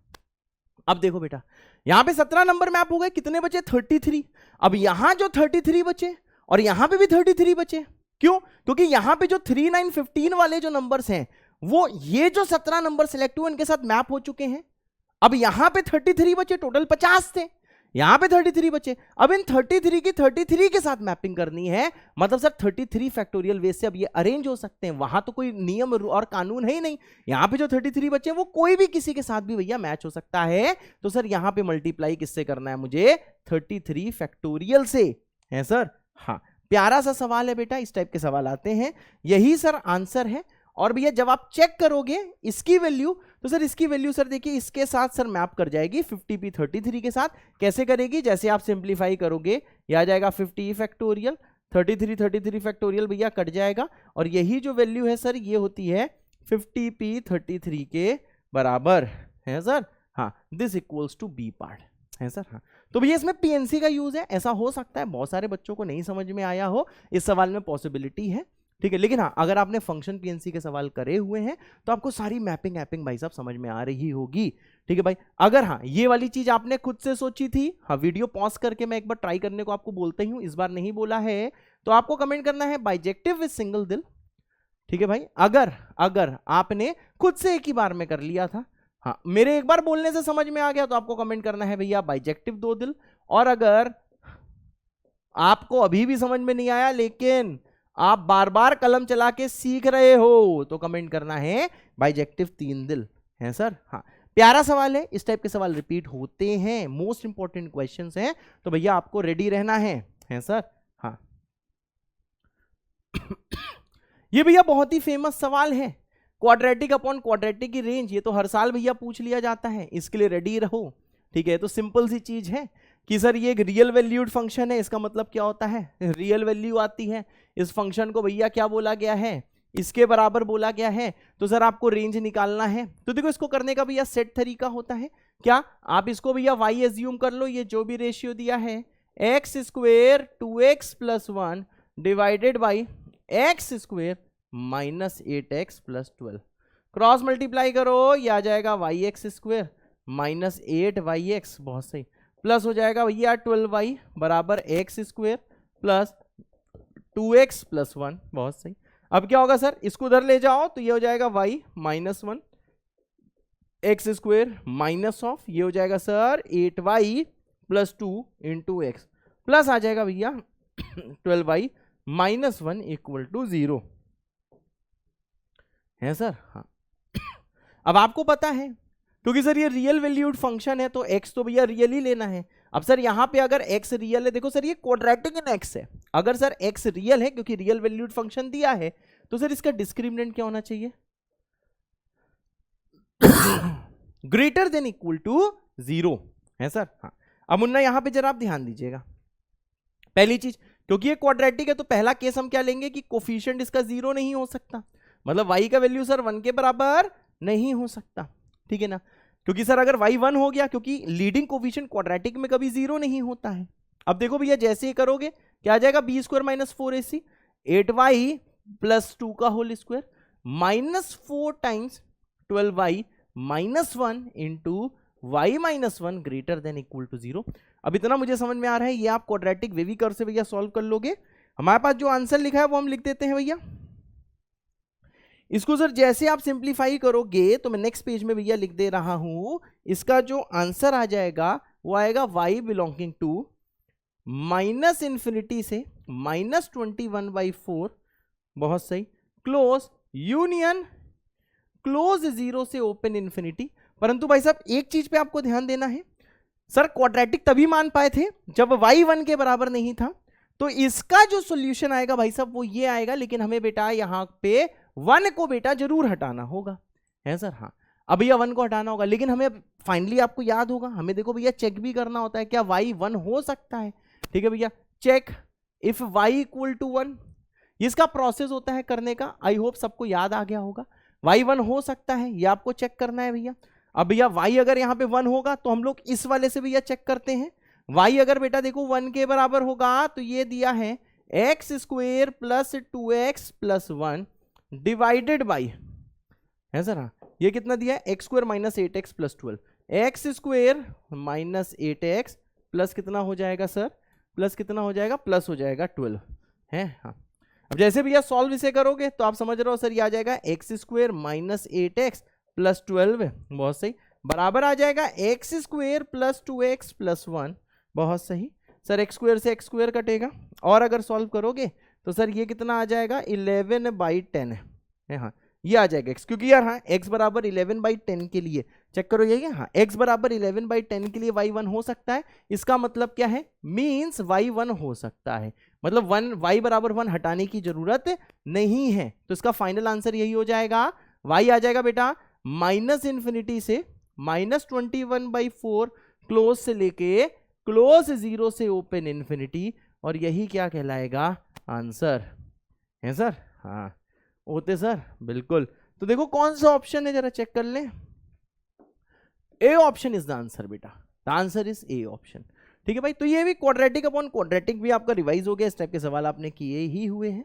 अब देखो बेटा, यहां पे 17 नंबर मैप हो गए, कितने बचे 33। अब यहां जो 33 बचे और यहां पे भी 33 बचे, क्यों, क्योंकि यहां पे जो 3 9 15 वाले जो नंबर्स हैं वो ये जो 17 नंबर सिलेक्ट हुए इनके साथ मैप हो चुके हैं। अब यहां पे 33 बचे, टोटल 50 थे, यहां पे 33 बचे। अब इन 33 की 33 के साथ मैपिंग करनी है, मतलब सर 33 फैक्टोरियल वे से अब ये अरेंज हो सकते हैं, वहां तो कोई नियम और कानून है ही नहीं। यहां पे जो 33 बचे वो कोई भी किसी के साथ भी भैया मैच हो सकता है। तो सर यहां पे मल्टीप्लाई किससे करना है मुझे, 33 फैक्टोरियल से, है सर। हाँ, प्यारा सा सवाल है बेटा, इस टाइप के सवाल आते हैं, यही सर आंसर है। और भैया जब आप चेक करोगे इसकी वैल्यू, तो सर इसकी वैल्यू सर देखिए इसके साथ सर मैप कर जाएगी 50p 33 के साथ। कैसे करेगी, जैसे आप सिंप्लीफाई करोगे ये आ जाएगा 50 फैक्टोरियल, 33 फैक्टोरियल भैया कट जाएगा, और यही जो वैल्यू है सर ये होती है 50p 33 के बराबर, है सर। हाँ, this equals to B part, है सर। हाँ, तो भैया इसमें पीएनसी का यूज है, ऐसा हो सकता है बहुत सारे बच्चों को नहीं समझ में आया हो, इस सवाल में पॉसिबिलिटी है, ठीक है। लेकिन हाँ, अगर आपने फंक्शन पीएनसी के सवाल करे हुए हैं तो आपको सारी मैपिंग भाई साहब समझ में आ रही होगी, ठीक है भाई। अगर हाँ ये वाली चीज आपने खुद से सोची थी, हाँ वीडियो पॉज करके मैं एक बार ट्राई करने को आपको बोलता ही हूं, इस बार नहीं बोला है तो आपको कमेंट करना है बाइजेक्टिव विद सिंगल दिल, ठीक है भाई। अगर आपने खुद से एक ही बार में कर लिया था, हाँ मेरे एक बार बोलने से समझ में आ गया, तो आपको कमेंट करना है भैया बाइजेक्टिव 2 दिल। और अगर आपको अभी भी समझ में नहीं आया लेकिन आप बार बार कलम चला के सीख रहे हो, तो कमेंट करना है बाइजेक्टिव 3 दिल, है सर। हाँ, प्यारा सवाल है, इस टाइप के सवाल रिपीट होते हैं, मोस्ट इंपॉर्टेंट क्वेश्चंस हैं, तो भैया आपको रेडी रहना है सर। हाँ ये भैया बहुत ही फेमस सवाल है, क्वाड्रेटिक अपॉन क्वाड्रेटिक की रेंज, ये तो हर साल भैया पूछ लिया जाता है, इसके लिए रेडी रहो, ठीक है। तो सिंपल सी चीज है कि सर ये एक रियल वैल्यूड फंक्शन है, इसका मतलब क्या होता है, रियल वैल्यू आती है, इस फंक्शन को भैया क्या बोला गया है, इसके बराबर बोला गया है, तो सर आपको रेंज निकालना है। तो देखो इसको करने का भैया सेट तरीका होता है, क्या आप इसको भैया y एज्यूम कर लो, ये जो भी रेशियो दिया है x square 2x + 1 divided by x square minus 8x + 12, cross multiply करो, ये आ जाएगा yx स्क्वेयर माइनस 8yx, बहुत सही, प्लस हो जाएगा भैया 12y बराबर x स्क्वेयर प्लस 2x + 1, बहुत सही। अब क्या होगा सर, इसको उधर ले जाओ तो ये हो जाएगा y - 1 x square minus of, ये हो जाएगा सर 8y + 2 × x, प्लस आ जाएगा भैया 12y - 1 = 0, है सर। हाँ, अब आपको पता है क्योंकि सर ये रियल वैल्यूड फंक्शन है तो x तो भैया रियल ही लेना है। अब सर यहां पे अगर x रियल है, देखो सर ये क्वाड्रेटिक इन x है, अगर सर x रियल है क्योंकि रियल वैल्यूड फंक्शन दिया है, तो सर इसका डिस्क्रिमिनेंट क्या होना चाहिए, ग्रेटर देन इक्वल टू 0, है सर। हाँ, अब मुन्ना यहां पे जरा आप ध्यान दीजिएगा, पहली चीज क्योंकि ये क्वाड्रेटिक है तो पहला केस हम क्या लेंगे कि कोफिशिएंट इसका 0 नहीं हो सकता, मतलब y का वैल्यू सर 1 के बराबर नहीं हो सकता, ठीक है ना। क्योंकि सर अगर y 1 हो गया, क्योंकि लीडिंग कोफिशिएंट क्वाड्रेटिक में कभी 0 नहीं होता है। अब देखो भैया जैसे ही करोगे क्या आ जाएगा, B square minus 4ac 8y plus 2 का whole square minus 4 times 12y minus 1 into y minus 1 greater than equal to 0। अब इतना मुझे समझ में आ रहा है, ये आप क्वाड्रेटिक वेवी कर्व से भैया सॉल्व कर लोगे। हमारे पास जो आंसर लिखा है वो हम लिख देते हैं भैया। इसको सर जैसे आप सिंप्लीफाई करोगे तो मैं नेक्स्ट पेज में भैया लिख दे रहा हूं, इसका जो आंसर आ जाएगा वो आएगा y belonging to minus infinity से माइनस 21/4, बहुत सही, क्लोज यूनियन क्लोज 0 से ओपन इंफिनिटी। परंतु भाई साहब एक चीज पे आपको ध्यान देना है, सर क्वाड्रेटिक तभी मान पाए थे जब y 1 के बराबर नहीं था, तो इसका जो सॉल्यूशन आएगा भाई साहब वो ये आएगा, लेकिन हमें बेटा यहां पे 1 को बेटा जरूर हटाना होगा, है सर। हाँ अब भैया 1 को हटाना होगा, लेकिन हमें फाइनली आपको याद होगा, हमें देखो भैया चेक भी करना होता है क्या y 1 हो सकता है। ठीक है भैया, check if y equal to 1, इसका प्रोसेस होता है करने का, आई होप सबको याद आ गया होगा। y 1 हो सकता है, ये आपको चेक करना है भैया। अब भैया y अगर यहाँ पे 1 होगा तो हम लोग इस वाले से भैया चेक करते हैं। y अगर बेटा देखो 1 के बराबर होगा तो ये दिया है x square plus 2x plus 1 divided by, है सर। हाँ ये कितना दिया है, x square minus 8x plus 12, x square minus 8x plus कितना हो जाएगा सर, प्लस कितना हो जाएगा, प्लस हो जाएगा 12 है। हाँ अब जैसे भैया सॉल्व इसे करोगे तो आप समझ रहे हो सर, ये आ जाएगा x square minus 8x plus 12, बहुत सही, बराबर आ जाएगा x square plus 2x plus 1, बहुत सही सर। एक्स स्क्वेयर से एक्स स्क्वेयर कटेगा, और अगर सॉल्व करोगे तो सर ये कितना आ जाएगा 11/10 है। हाँ ये आ जाएगा x, क्योंकि यार हाँ x बराबर 11/10 के लिए चेक करो ये, हाँ x बराबर 11/10 के लिए y 1 हो सकता है। इसका मतलब क्या है, मींस y 1 हो सकता है, मतलब y बराबर 1 हटाने की जरूरत नहीं है। तो इसका फाइनल आंसर यही हो जाएगा, y आ जाएगा बेटा माइनस इंफिनिटी से माइनस 21/4 क्लोज से लेके क्लोज 0 से ओपन इंफिनिटी, और यही क्या कहलाएगा आंसर, है सर। हाँ होते सर, बिल्कुल। तो देखो कौन सा ऑप्शन है जरा चेक कर लें, A option is the answer बेटा, the answer is A option. ठीक है भाई, तो ये भी क्वाड्रेटिक अपॉन क्वाड्रेटिक भी आपका रिवाइज हो गया, इस टाइप के सवाल आपने किए ही हुए हैं।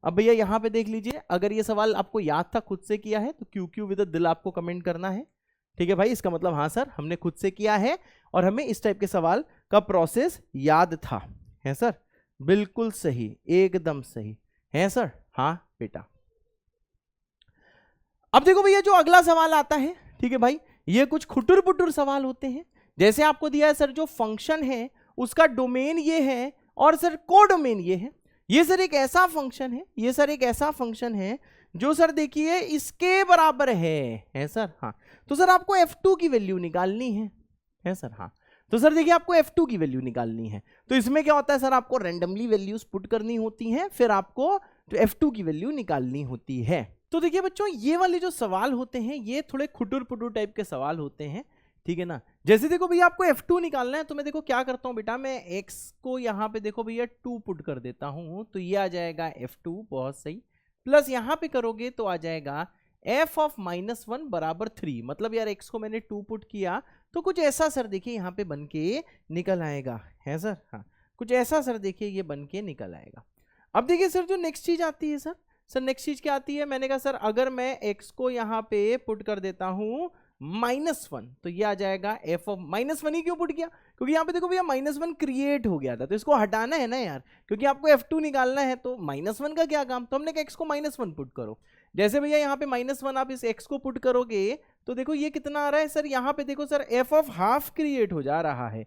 अब भैया यहाँ पे देख लीजिए, अगर ये सवाल आपको याद था, खुद से किया है, तो क्यू क्यू विद दिल आपको कमेंट करना है। ठीक है भाई, इसका मतलब हाँ सर हमने खुद से किया है और हमें इस टाइप के सवाल का प्रोसेस याद था, है सर, बिल्कुल सही, एकदम सही है सर। हाँ बेटा, अब देखो भैया जो अगला सवाल आता है, ठीक है भाई, ये कुछ खुटुर पुटुर सवाल होते हैं। जैसे आपको दिया है सर जो फंक्शन है उसका डोमेन ये है और सर कोडोमेन ये है। ये सर एक ऐसा फंक्शन है, ये सर एक ऐसा फंक्शन है जो सर देखिए इसके बराबर है सर। हाँ तो सर आपको f2 की वैल्यू निकालनी है सर। हाँ तो सर देखिए आपको f2 की वैल्यू निकालनी है, तो इसमें क्या होता है सर, आपको रैंडमली वैल्यूज पुट करनी होती हैं, फिर आपको f2 की वैल्यू निकालनी होती है। तो देखिए बच्चों ये वाले जो सवाल होते हैं ये थोड़े खुटुर पुटुर टाइप के सवाल होते हैं, ठीक है ना। जैसे देखो भैया आपको f2 निकालना है, तो मैं देखो क्या करता हूं बेटा, मैं x को यहाँ पे देखो भैया 2 पुट कर देता हूं, तो ये आ जाएगा f2, बहुत सही, प्लस यहाँ पे करोगे तो आ जाएगा f ऑफ -1 बराबर 3। मतलब यार x को मैंने 2 पुट किया तो कुछ ऐसा सर देखिए यहाँ पे बन के निकल आएगा, है सर। हाँ कुछ ऐसा सर देखिए ये बन के निकल आएगा। अब देखिए सर जो नेक्स्ट चीज आती है सर नेक्स्ट चीज क्या आती है, मैंने कहा सर अगर मैं x को यहाँ पे पुट कर देता हूँ -1, तो ये आ जाएगा f ऑफ -1 ही क्यों पुट किया, क्योंकि यहाँ पे देखो भैया -1 क्रिएट हो गया था, तो इसको हटाना है ना यार, क्योंकि आपको f2 निकालना है, तो -1 का क्या काम, तो हमने कहा x को -1 पुट करो। जैसे भैया यहाँ पे -1 आप इस x को पुट करोगे तो देखो ये कितना आ रहा है सर, यहाँ पे देखो sir f of half create हो जा रहा है।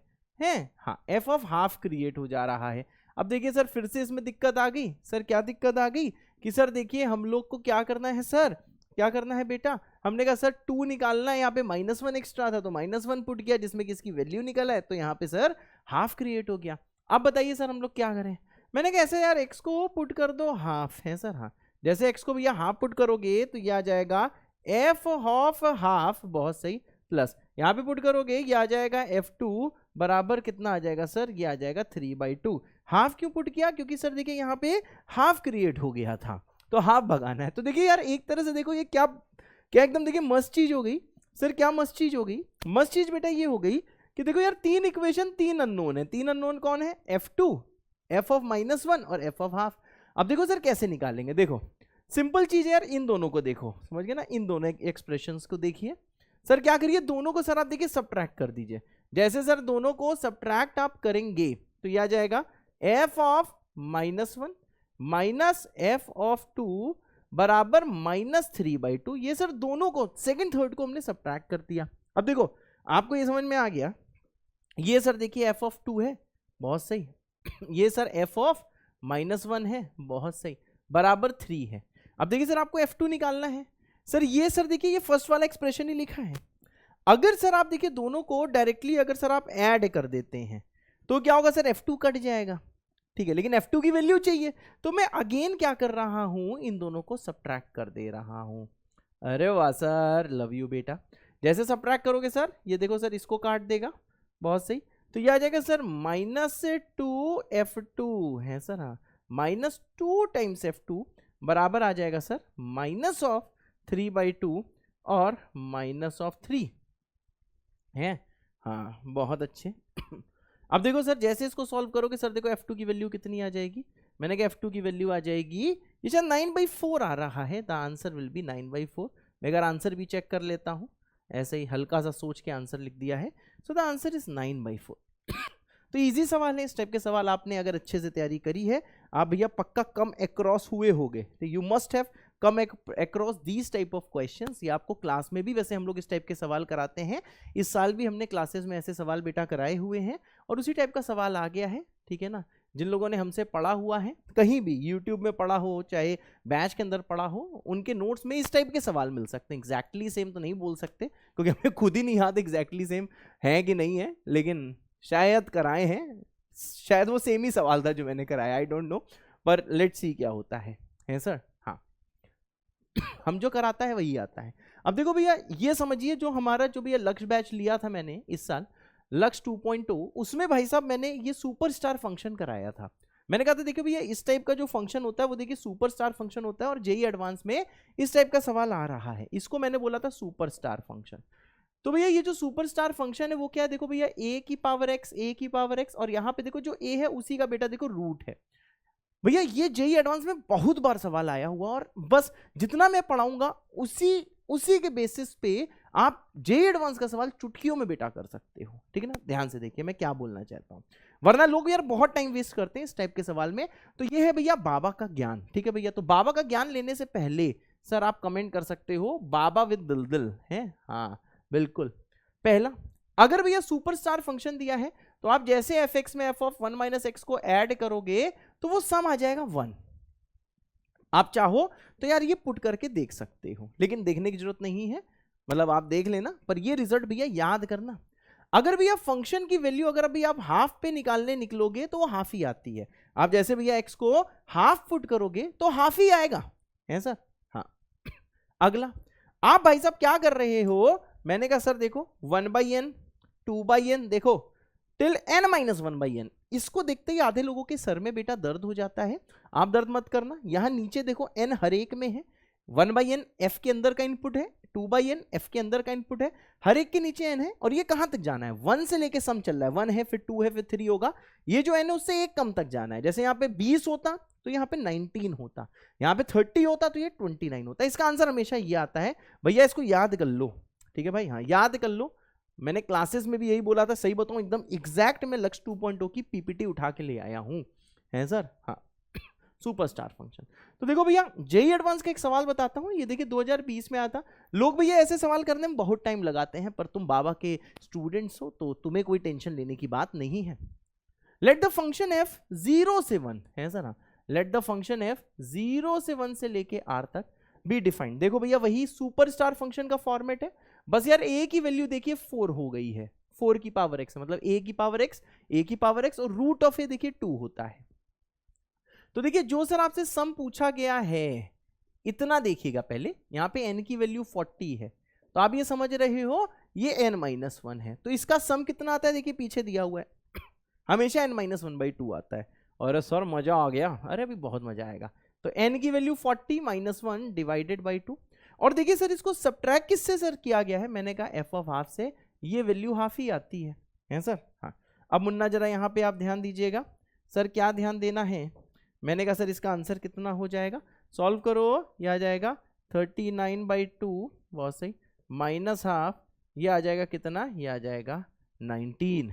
हाँ f ऑफ हाफ क्रिएट हो जा रहा है। अब देखिए सर फिर से इसमें दिक्कत आ गई सर, क्या दिक्कत आ गई कि सर देखिए हम लोग को क्या करना है सर, क्या करना है बेटा, हमने कहा सर 2 निकालना है, यहाँ पे -1 एक्स्ट्रा था तो -1 पुट किया जिसमें कि इसकी वैल्यू निकला है, तो यहाँ पे सर हाफ क्रिएट हो गया। अब बताइए सर हम लोग क्या करें, मैंने कहा ऐसे यार x को पुट कर दो हाफ, है सर। हाँ जैसे x को भैया हाफ पुट करोगे तो ये आ जाएगा f ऑफ हाफ, बहुत सही, प्लस यहाँ पे पुट करोगे ये आ जाएगा f2 बराबर कितना आ जाएगा सर, ये आ जाएगा 3/2। हाफ क्यों पुट किया, क्योंकि सर देखिए यहाँ पे हाफ क्रिएट हो गया था तो हाफ भगाना है। तो देखिए यार एक तरह से देखो ये क्या क्या एकदम देखिए मस्त चीज हो गई सर क्या मस्त चीज हो गई? मस्त चीज बेटा ये हो गई कि देखो यार 3 इक्वेशन 3 अननोन है। 3 अननोन कौन है? F2, f ऑफ -1 और f ऑफ हाफ। अब देखो सर कैसे निकालेंगे, देखो सिंपल चीज है यार, इन दोनों को देखो, समझ गए ना, इन दोनों एक्सप्रेशंस को देखिए। सर क्या करिए, दोनों को सर आप देखिए सबट्रैक्ट कर दीजिए। जैसे सर दोनों को सबट्रैक्ट आप करेंगे तो ये आ जाएगा f of -1 minus f of 2 बराबर -3/2। ये सर दोनों को सेकंड थर्ड को हमने सबट्रैक्ट कर दिया। अब देखो आपको ये समझ में आ गया, ये सर देखिए f ऑफ 2 है, बहुत सही। ये सर f ऑफ -1 है, बहुत सही, बराबर 3 है। अब देखिए सर आपको F2 निकालना है। सर ये सर देखिए ये फर्स्ट वाला एक्सप्रेशन ही लिखा है। अगर सर आप देखिए दोनों को डायरेक्टली अगर सर आप ऐड कर देते हैं तो क्या होगा सर, F2 कट जाएगा, ठीक है, लेकिन F2 की वैल्यू चाहिए तो मैं अगेन क्या कर रहा हूं, इन दोनों को सबट्रैक्ट कर दे रहा हूं। अरे वाह सर, लव यू बेटा। जैसे सबट्रैक्ट करोगे सर ये देखो सर इसको काट देगा, बहुत सही, तो ये आ जाएगा सर -2F2 है सर, हाँ, -2 टाइम्स F2 बराबर आ जाएगा सर -3/2 और -3 है, हाँ बहुत अच्छे। अब देखो सर जैसे इसको सॉल्व करोगे सर देखो F2 की वैल्यू कितनी आ जाएगी, मैंने कहा F2 की वैल्यू आ जाएगी, ये शायद 9/4 आ रहा है, द आंसर विल बी 9/4। मैं अगर आंसर भी चेक कर लेता हूँ, ऐसे ही हल्का सा सोच के आंसर लिख दिया है, सो द आंसर इज 9/4। तो इजी सवाल है, इस टाइप के सवाल आपने अगर अच्छे से तैयारी करी है, आप भैया पक्का कम अक्रॉस हुए होगे, तो you must have come across these type of questions. ये आपको क्लास में भी वैसे हम लोग इस टाइप के सवाल कराते हैं, इस साल भी हमने क्लासेस में ऐसे सवाल बेटा कराए हुए हैं और उसी टाइप का सवाल आ गया है, ठीक है ना। जिन लोगों ने हमसे पढ़ा हुआ है, कहीं भी यूट्यूब में पढ़ा हो चाहे बैच के अंदर पढ़ा हो, उनके नोट्स में इस टाइप के सवाल मिल सकते हैं। एग्जैक्टली सेम तो नहीं बोल सकते क्योंकि हमें खुद ही नहीं याद एग्जैक्टली सेम है कि नहीं है, लेकिन शायद कराए हैं, शायद वो सेम ही सवाल था जो मैंने कराया, आई डोंट नो, पर लेट्स सी क्या होता है सर। हाँ हम जो कराता है वही आता है। अब देखो भैया ये समझिए, जो हमारा जो भैया लक्ष्य बैच लिया था मैंने इस साल, लक्ष्य 2.0, उसमें भाई साहब मैंने ये सुपरस्टार फंक्शन कराया था। मैंने कहा था देखिए भैया इस टाइप का जो फंक्शन होता है वो देखिए सुपरस्टार फंक्शन होता है, और जेईई एडवांस में इस टाइप का सवाल आ रहा है, इसको मैंने बोला था सुपरस्टार फंक्शन। तो भैया ये जो सुपरस्टार फंक्शन है वो क्या है, देखो भैया a की पावर x, और यहाँ पे देखो जो a है उसी का बेटा देखो रूट है। भैया ये जेईई एडवांस में बहुत बार सवाल आया हुआ, और बस जितना मैं पढ़ाऊंगा उसी के बेसिस पे आप जेईई एडवांस का सवाल चुटकियों में बेटा कर सकते हो, ठीक है ना। ध्यान से देखिए मैं क्या बोलना चाहता हूँ, वरना लोग यार बहुत टाइम वेस्ट करते हैं इस टाइप के सवाल में। तो ये है भैया बाबा का ज्ञान, ठीक है भैया। तो बाबा का ज्ञान लेने से पहले सर आप कमेंट कर सकते हो बाबा विद दिल है, हाँ बिल्कुल। पहला, अगर भैया सुपरस्टार फंक्शन दिया है तो आप जैसे fx में f ऑफ 1 - x को ऐड करोगे तो वो सम आ जाएगा 1। आप चाहो तो यार ये पुट करके देख सकते हो, लेकिन देखने की जरूरत नहीं है, मतलब आप देख लेना, पर ये रिजल्ट भैया याद करना। अगर भैया फंक्शन की वैल्यू अगर अभी आप हाफ पे निकालने निकलोगे तो वो हाफ ही आती है। आप जैसे भैया x को हाफ पुट करोगे तो हाफ ही आएगा, है सर, हाँ। अगला, आप भाई साहब क्या कर रहे हो, मैंने कहा सर देखो 1/n 2/n देखो टिल n-1/n, इसको देखते ही आधे लोगों के सर में बेटा दर्द हो जाता है। आप दर्द मत करना, यहां नीचे देखो n हर एक में है, 1/n f के अंदर का इनपुट है, 2/n f के अंदर का इनपुट है, हर एक के नीचे n है, और ये कहां तक जाना है, 1 से लेके सम चल रहा है, 1 है फिर 2 है फिर 3 होगा, ये जो n है उससे एक कम तक जाना है। जैसे यहाँ पे 20 होता तो यहाँ पे 19 होता, यहाँ पे 30 होता तो ये 29 होता। इसका आंसर हमेशा ये आता है भैया, इसको याद कर लो, ठीक है भाई, हाँ याद कर लो। मैंने क्लासेस में भी यही बोला था, सही बताऊं एकदम एग्जैक्ट मैं लक्ष्य 2.0 की पीपीटी उठा के ले आया हूं, है सर, हाँ। सुपरस्टार फंक्शन, तो देखो भैया जेईई एडवांस का एक सवाल बताता हूं, ये देखिए 2020 में आया था। लोग भैया ऐसे सवाल करने में बहुत टाइम लगाते हैं, पर तुम बाबा के स्टूडेंट्स हो तो तुम्हें कोई टेंशन लेने की बात नहीं है। लेट द फंक्शन f 0 से 1 है सर, हाँ, लेट द फंक्शन f 0 से 1 से लेके r तक बी डिफाइंड। देखो भैया वही सुपरस्टार फंक्शन का फॉर्मेट है, बस यार a की वैल्यू देखिए 4 हो गई है, 4 की पावर x, मतलब a की पावर x और रूट ऑफ a देखिए 2 होता है। तो देखिए जो सर आपसे सम पूछा गया है इतना देखिएगा, पहले यहाँ पे n की वैल्यू 40 है, तो आप ये समझ रहे हो ये n-1 है, तो इसका सम कितना आता है देखिए पीछे दिया हुआ है, हमेशा n-1/2 आता है। और सर मजा आ गया, अरे अभी बहुत मजा आएगा। तो n की वैल्यू 40 -1 डिवाइडेड बाई 2, और देखिए सर इसको सब्ट्रैक्ट किससे सर किया गया है, मैंने कहा एफ ऑफ हाफ से, ये वैल्यू हाफ ही आती है सर। हाँ, अब मुन्ना जरा यहाँ पे आप ध्यान दीजिएगा सर, क्या ध्यान देना है, मैंने कहा सर इसका आंसर कितना हो जाएगा, सॉल्व करो, ये आ जाएगा 39/2, बहुत सही, माइनस हाफ, ये आ जाएगा कितना, ये आ जाएगा 19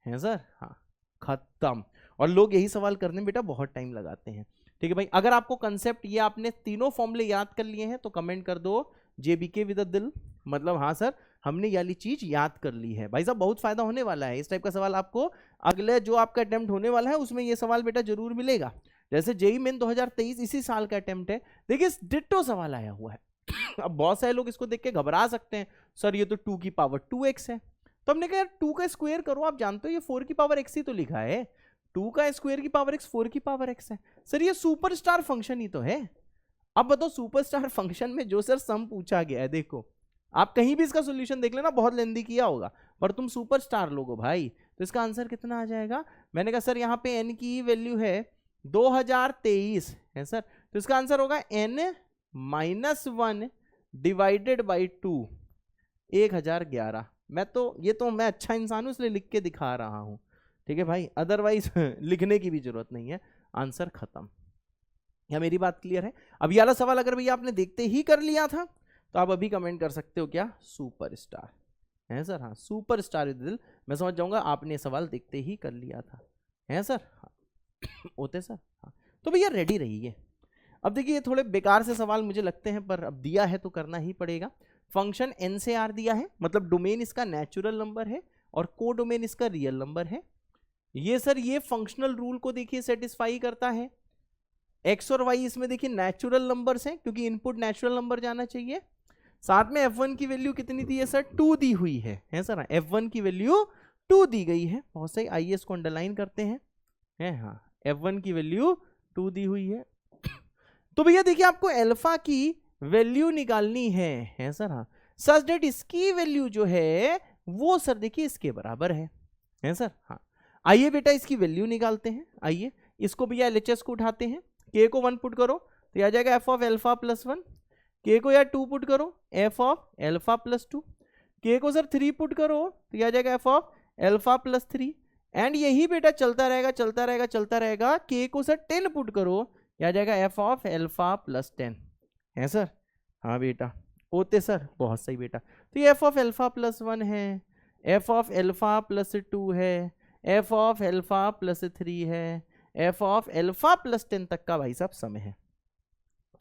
है सर। हाँ खत्म। और लोग यही सवाल करने में बेटा बहुत टाइम लगाते हैं। ठीक है भाई, अगर आपको कंसेप्ट ये आपने तीनों फॉर्मूले याद कर लिए हैं तो कमेंट कर दो जेबीके विद अ दिल, मतलब हाँ सर हमने ये वाली चीज याद कर ली है। भाई साहब बहुत फायदा होने वाला है, इस टाइप का सवाल आपको अगले जो आपका अटेम्प्ट होने वाला है उसमें ये सवाल बेटा जरूर मिलेगा। जैसे जेईई मेन 2023 इसी साल का अटेम्प्ट है, देखिए डिट्टो सवाल आया हुआ है। अब बहुत सारे लोग इसको देख के घबरा सकते हैं, सर ये तो 2 की पावर 2x है, तो हमने कहा यार 2 का स्क्वायर करो, आप जानते हो ये 4 की पावर x ही तो लिखा है, 2 का स्क्वायर की पावर x 4 की पावर x है सर, ये सुपरस्टार फंक्शन ही तो है। अब बताओ सुपरस्टार फंक्शन में जो सर सम पूछा गया है, देखो आप कहीं भी इसका सॉल्यूशन देख लेना, बहुत लेंदी किया होगा, पर तुम सुपरस्टार लोगो भाई, तो इसका आंसर कितना आ जाएगा, मैंने कहा सर यहाँ पे n की वैल्यू है 2023 है सर, तो इसका आंसर होगा n-1 डिवाइडेड बाई 2 1011। मैं अच्छा इंसान हूं इसलिए लिख के दिखा रहा हूं, ठीक है भाई, अदरवाइज लिखने की भी जरूरत नहीं है, आंसर खत्म। क्या मेरी बात क्लियर है? अब ये वाला सवाल अगर भैया आपने देखते ही कर लिया था तो आप अभी कमेंट कर सकते हो क्या, सुपरस्टार है सर। हाँ सुपरस्टार विद दिल, मैं समझ जाऊंगा आपने सवाल देखते ही कर लिया था, है सर। हाँ होते सर। हाँ तो भैया रेडी रहिए। अब देखिए ये थोड़े बेकार से सवाल मुझे लगते हैं, पर अब दिया है तो करना ही पड़ेगा। फंक्शन एन से आर दिया है, मतलब डोमेन इसका नेचुरल नंबर है और को डोमेन इसका रियल नंबर है। ये सर ये फंक्शनल रूल को देखिए सेटिस्फाई करता है। एक्स और वाई इसमें देखिए नेचुरल नंबर्स हैं, क्योंकि इनपुट नेचुरल नंबर जाना चाहिए। साथ में f1 की वैल्यू कितनी दी है सर, 2 दी हुई है सर, f1 की वैल्यू 2 दी गई है, बहुत सही, आइए इसको अंडरलाइन करते हैं। हाँ f1 की वैल्यू 2 दी हुई है। तो भैया देखिए आपको अल्फा की वैल्यू निकालनी है सर। हाँ सच डेट इसकी वैल्यू जो है वो सर देखिए इसके बराबर है सर। हाँ आइए बेटा इसकी वैल्यू निकालते हैं। आइए इसको भैया एलएचएस को उठाते हैं, के को 1 पुट करो तो आ जाएगा एफ ऑफ एल्फा प्लस 1, के को यार 2 पुट करो एफ ऑफ एल्फा प्लस 2, के को सर 3 पुट करो तो आ जाएगा F of alpha plus 3, and यही बेटा चलता रहेगा चलता रहेगा चलता रहेगा। के को सर 10 पुट करो, आ जाएगा एफ ऑफ एल्फा प्लस 10 है सर। हाँ बेटा होते सर, बहुत सही बेटा। तो ये एफ ऑफ एल्फा प्लस 1 है, एफ ऑफ एल्फा प्लस 2 है, एफ ऑफ एल्फा प्लस 3 है, एफ ऑफ एल्फा प्लस 10 तक का भाई साहब समय है।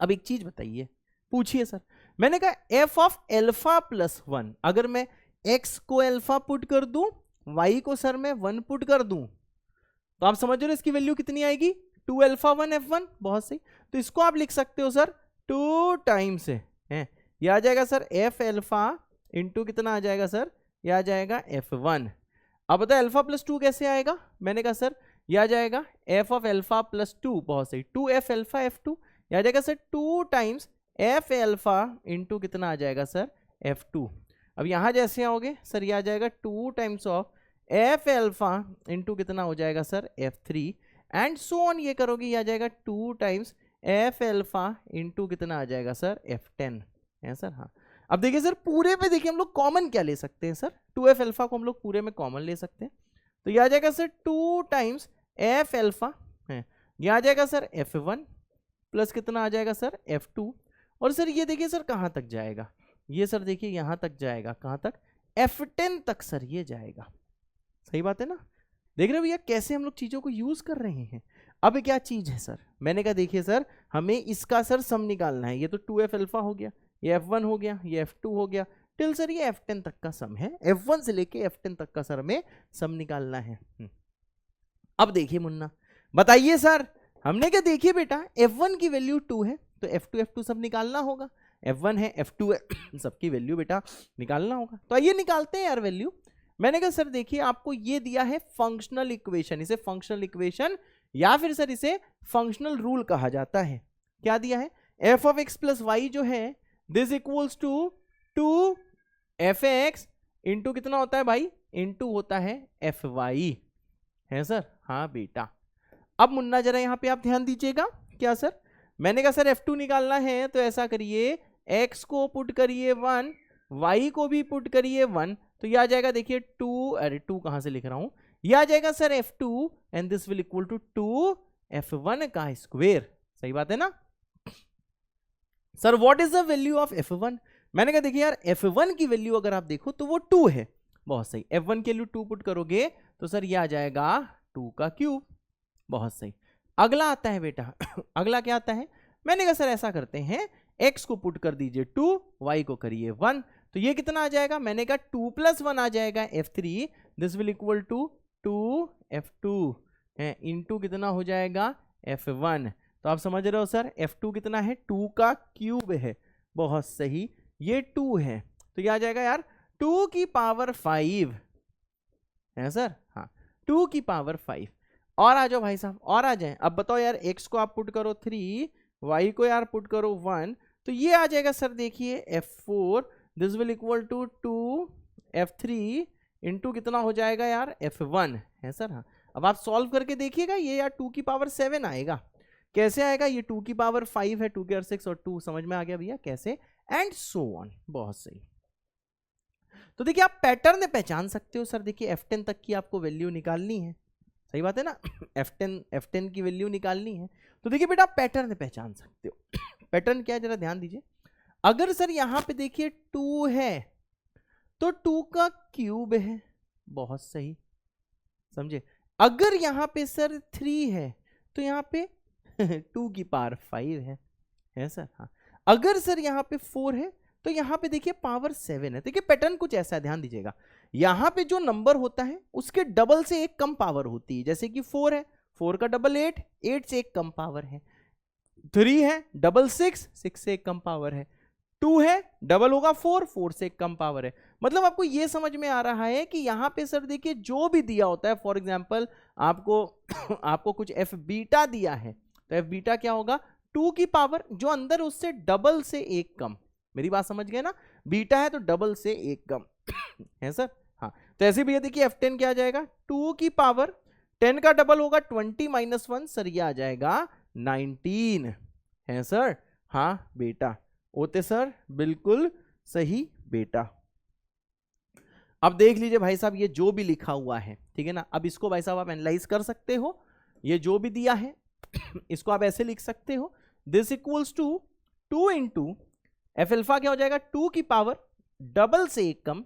अब एक चीज बताइए, पूछिए सर, मैंने कहा एफ ऑफ एल्फा प्लस 1, अगर मैं एक्स को एल्फा पुट कर दूं, वाई को सर मैं 1 पुट कर दूं, तो आप समझ रहे हो इसकी वैल्यू कितनी आएगी, 2 अल्फा 1 f1, बहुत सही। तो इसको आप लिख सकते हो सर 2 टाइम्स है, ये आ जाएगा सर एफ एल्फा इंटू कितना आ जाएगा सर, ये आ जाएगा f1। अब बताए अल्फा प्लस 2 कैसे आएगा, मैंने कहा सर ये आ जाएगा एफ ऑफ एल्फा प्लस 2, बहुत सही, 2 एफ एल्फा f2, ये आ जाएगा sir 2 times F alpha into कितना आ जाएगा सर f2। अब यहां जैसे आओगे सर ये आ जाएगा 2 times of F alpha into कितना हो जाएगा sir f3, and so on ये करोगे ये आ जाएगा 2 टाइम्स एफ एल्फा इंटू कितना आ जाएगा सर f10 है सर। हाँ अब देखिए सर पूरे में देखिए हम लोग कॉमन क्या ले सकते हैं सर, 2f एल्फा को हम लोग पूरे में कॉमन ले सकते हैं, तो ये आ जाएगा सर 2 टाइम्स एफ एल्फा है, ये आ जाएगा सर f1 प्लस कितना आ जाएगा सर f2, और सर ये देखिए सर कहाँ तक जाएगा, ये सर देखिए यहाँ तक जाएगा, कहाँ तक, f10 तक सर ये जाएगा। सही बात है ना, देख रहे हो भैया कैसे हम लोग चीजों को यूज कर रहे हैं। अब क्या चीज है सर, मैंने कहा देखिए सर हमें इसका सर सम निकालना है, ये तो 2f अल्फा हो गया, ये f1 हो गया, ये f2 हो गया, टिल सर ये f10 तक का सम है, f1 से लेके f10 तक का सर हमें सम निकालना है। अब देखिए मुन्ना बताइए सर, हमने क्या देखिए बेटा f1 की वैल्यू 2 है तो f2 सब निकालना होगा, f1 है f2 है सबकी वैल्यू बेटा निकालना होगा, तो आइए निकालते हैं यार वैल्यू। मैंने कहा सर देखिए आपको ये दिया है फंक्शनल इक्वेशन, इसे फंक्शनल इक्वेशन या फिर सर इसे फंक्शनल रूल कहा जाता है। क्या दिया है, F of X plus Y जो है this equals to 2 F X into कितना होता है भाई, इंटू होता है एफ वाई है सर। हाँ बेटा अब मुन्ना जरा यहाँ पे आप ध्यान दीजिएगा, क्या सर, मैंने कहा सर f2 निकालना है तो ऐसा करिए x को पुट करिए 1, y को भी पुट करिए 1, तो ये आ जाएगा देखिए 2, अरे 2 कहां से लिख रहा हूं, ये आ जाएगा sir f2 and this will equal to 2f1 का स्क्वायर। सही बात है ना sir? What is the value of f1? मैंने कहा देखिए यार f1 की वैल्यू अगर आप देखो तो वो 2 है। बहुत सही, f1 के लिए 2 पुट करोगे तो सर ये आ जाएगा 2 का क्यूब। बहुत सही। अगला आता है बेटा अगला क्या आता है? मैंने कहा सर ऐसा करते हैं, x को पुट कर दीजिए 2, y को करिए 1, तो ये कितना आ जाएगा? मैंने कहा 2 + 1 आ जाएगा f3, this will equal to 2f2 into कितना हो जाएगा? f1। तो आप समझ रहे हो सर f2 कितना है? 2 का क्यूब है। बहुत सही, ये 2 है तो ये आ जाएगा यार 2 की पावर 5 है सर। हाँ 2 की पावर 5। और आ जाओ भाई साहब, और आ जाए। अब बताओ यार x को आप पुट करो 3, y को यार पुट करो 1, तो ये आ जाएगा सर देखिए f4, this will equal to 2f3 into कितना हो जाएगा यार? f1 है सर। हाँ अब आप सॉल्व करके देखिएगा, ये यार 2 की पावर 7 आएगा। कैसे आएगा? ये 2 की पावर 5 है, 2 के और 6 और 2, समझ में आ गया भैया कैसे? And so on. बहुत सही। तो देखिए आप पैटर्न पहचान सकते हो सर। देखिए f10 तक की आपको वैल्यू निकालनी है, सही बात है ना f10 की वैल्यू निकालनी है। तो देखिए बेटा आप पैटर्न पहचान सकते हो। पैटर्न क्या है जरा ध्यान दीजिए। अगर सर यहां पे देखिए 2 है तो 2 का क्यूब है। बहुत सही, समझे? अगर यहां पे सर 3 है तो यहां पे 2 की पावर 5 है सर। हाँ अगर सर यहां पे 4 है तो यहां पे देखिए पावर 7 है। देखिए पैटर्न कुछ ऐसा है, ध्यान दीजिएगा। यहां पे जो नंबर होता है उसके डबल से एक कम पावर होती है। जैसे कि 4 है, 4 का डबल 8, 8 से एक कम पावर है। 3 है, डबल 6, 6 से एक कम पावर है। 2 है, डबल होगा 4, 4 से एक कम पावर है। मतलब आपको ये समझ में आ रहा है कि यहां पे सर देखिए जो भी दिया होता है, फॉर एग्जांपल आपको आपको कुछ f बीटा दिया है, तो f बीटा क्या होगा? 2 की पावर जो अंदर उससे डबल से एक कम। मेरी बात समझ गए ना? बीटा है तो डबल से एक कम है सर। हाँ तो ऐसे भी देखिए f10 क्या आ जाएगा? 2 की पावर 10 का डबल होगा 20 - 1, सर ये आ जाएगा 19 है सर। हाँ बेटा होते सर, बिल्कुल सही बेटा। अब देख लीजिए भाई साहब ये जो भी लिखा हुआ है, ठीक है ना, अब इसको भाई साहब आप एनालाइज कर सकते हो। ये जो भी दिया है इसको आप ऐसे लिख सकते हो, this equals to 2 into F alpha क्या हो जाएगा? 2 की पावर डबल से एक कम,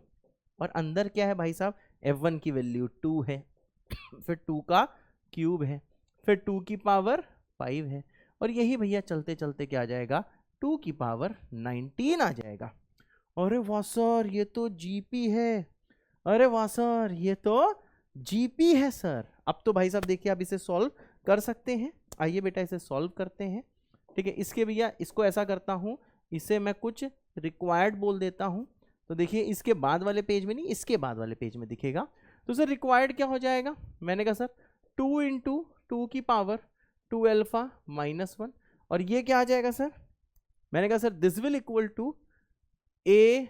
और अंदर क्या है भाई साहब? f1 की वैल्यू 2 है, फिर 2 का क्यूब है, फिर 2 की पावर 5 है, और यही भैया चलते चलते क्या आ जाएगा? 2 की पावर 19 आ जाएगा। अरे वाह सर ये तो जीपी है, अरे वाह सर ये तो जीपी है सर। अब तो भाई साहब देखिए आप इसे सॉल्व कर सकते हैं। आइए बेटा इसे सॉल्व करते हैं, ठीक है। इसके भैया इसको ऐसा करता हूं, इसे मैं कुछ रिक्वायर्ड बोल देता हूं, तो देखिए इसके बाद वाले पेज में नहीं, इसके बाद वाले पेज में दिखेगा। तो सर रिक्वायर्ड क्या हो जाएगा? मैंने कहा सर 2 इंटू 2 की पावर 2 अल्फा माइनस 1, और ये क्या आ जाएगा सर? मैंने कहा sir this will equal to a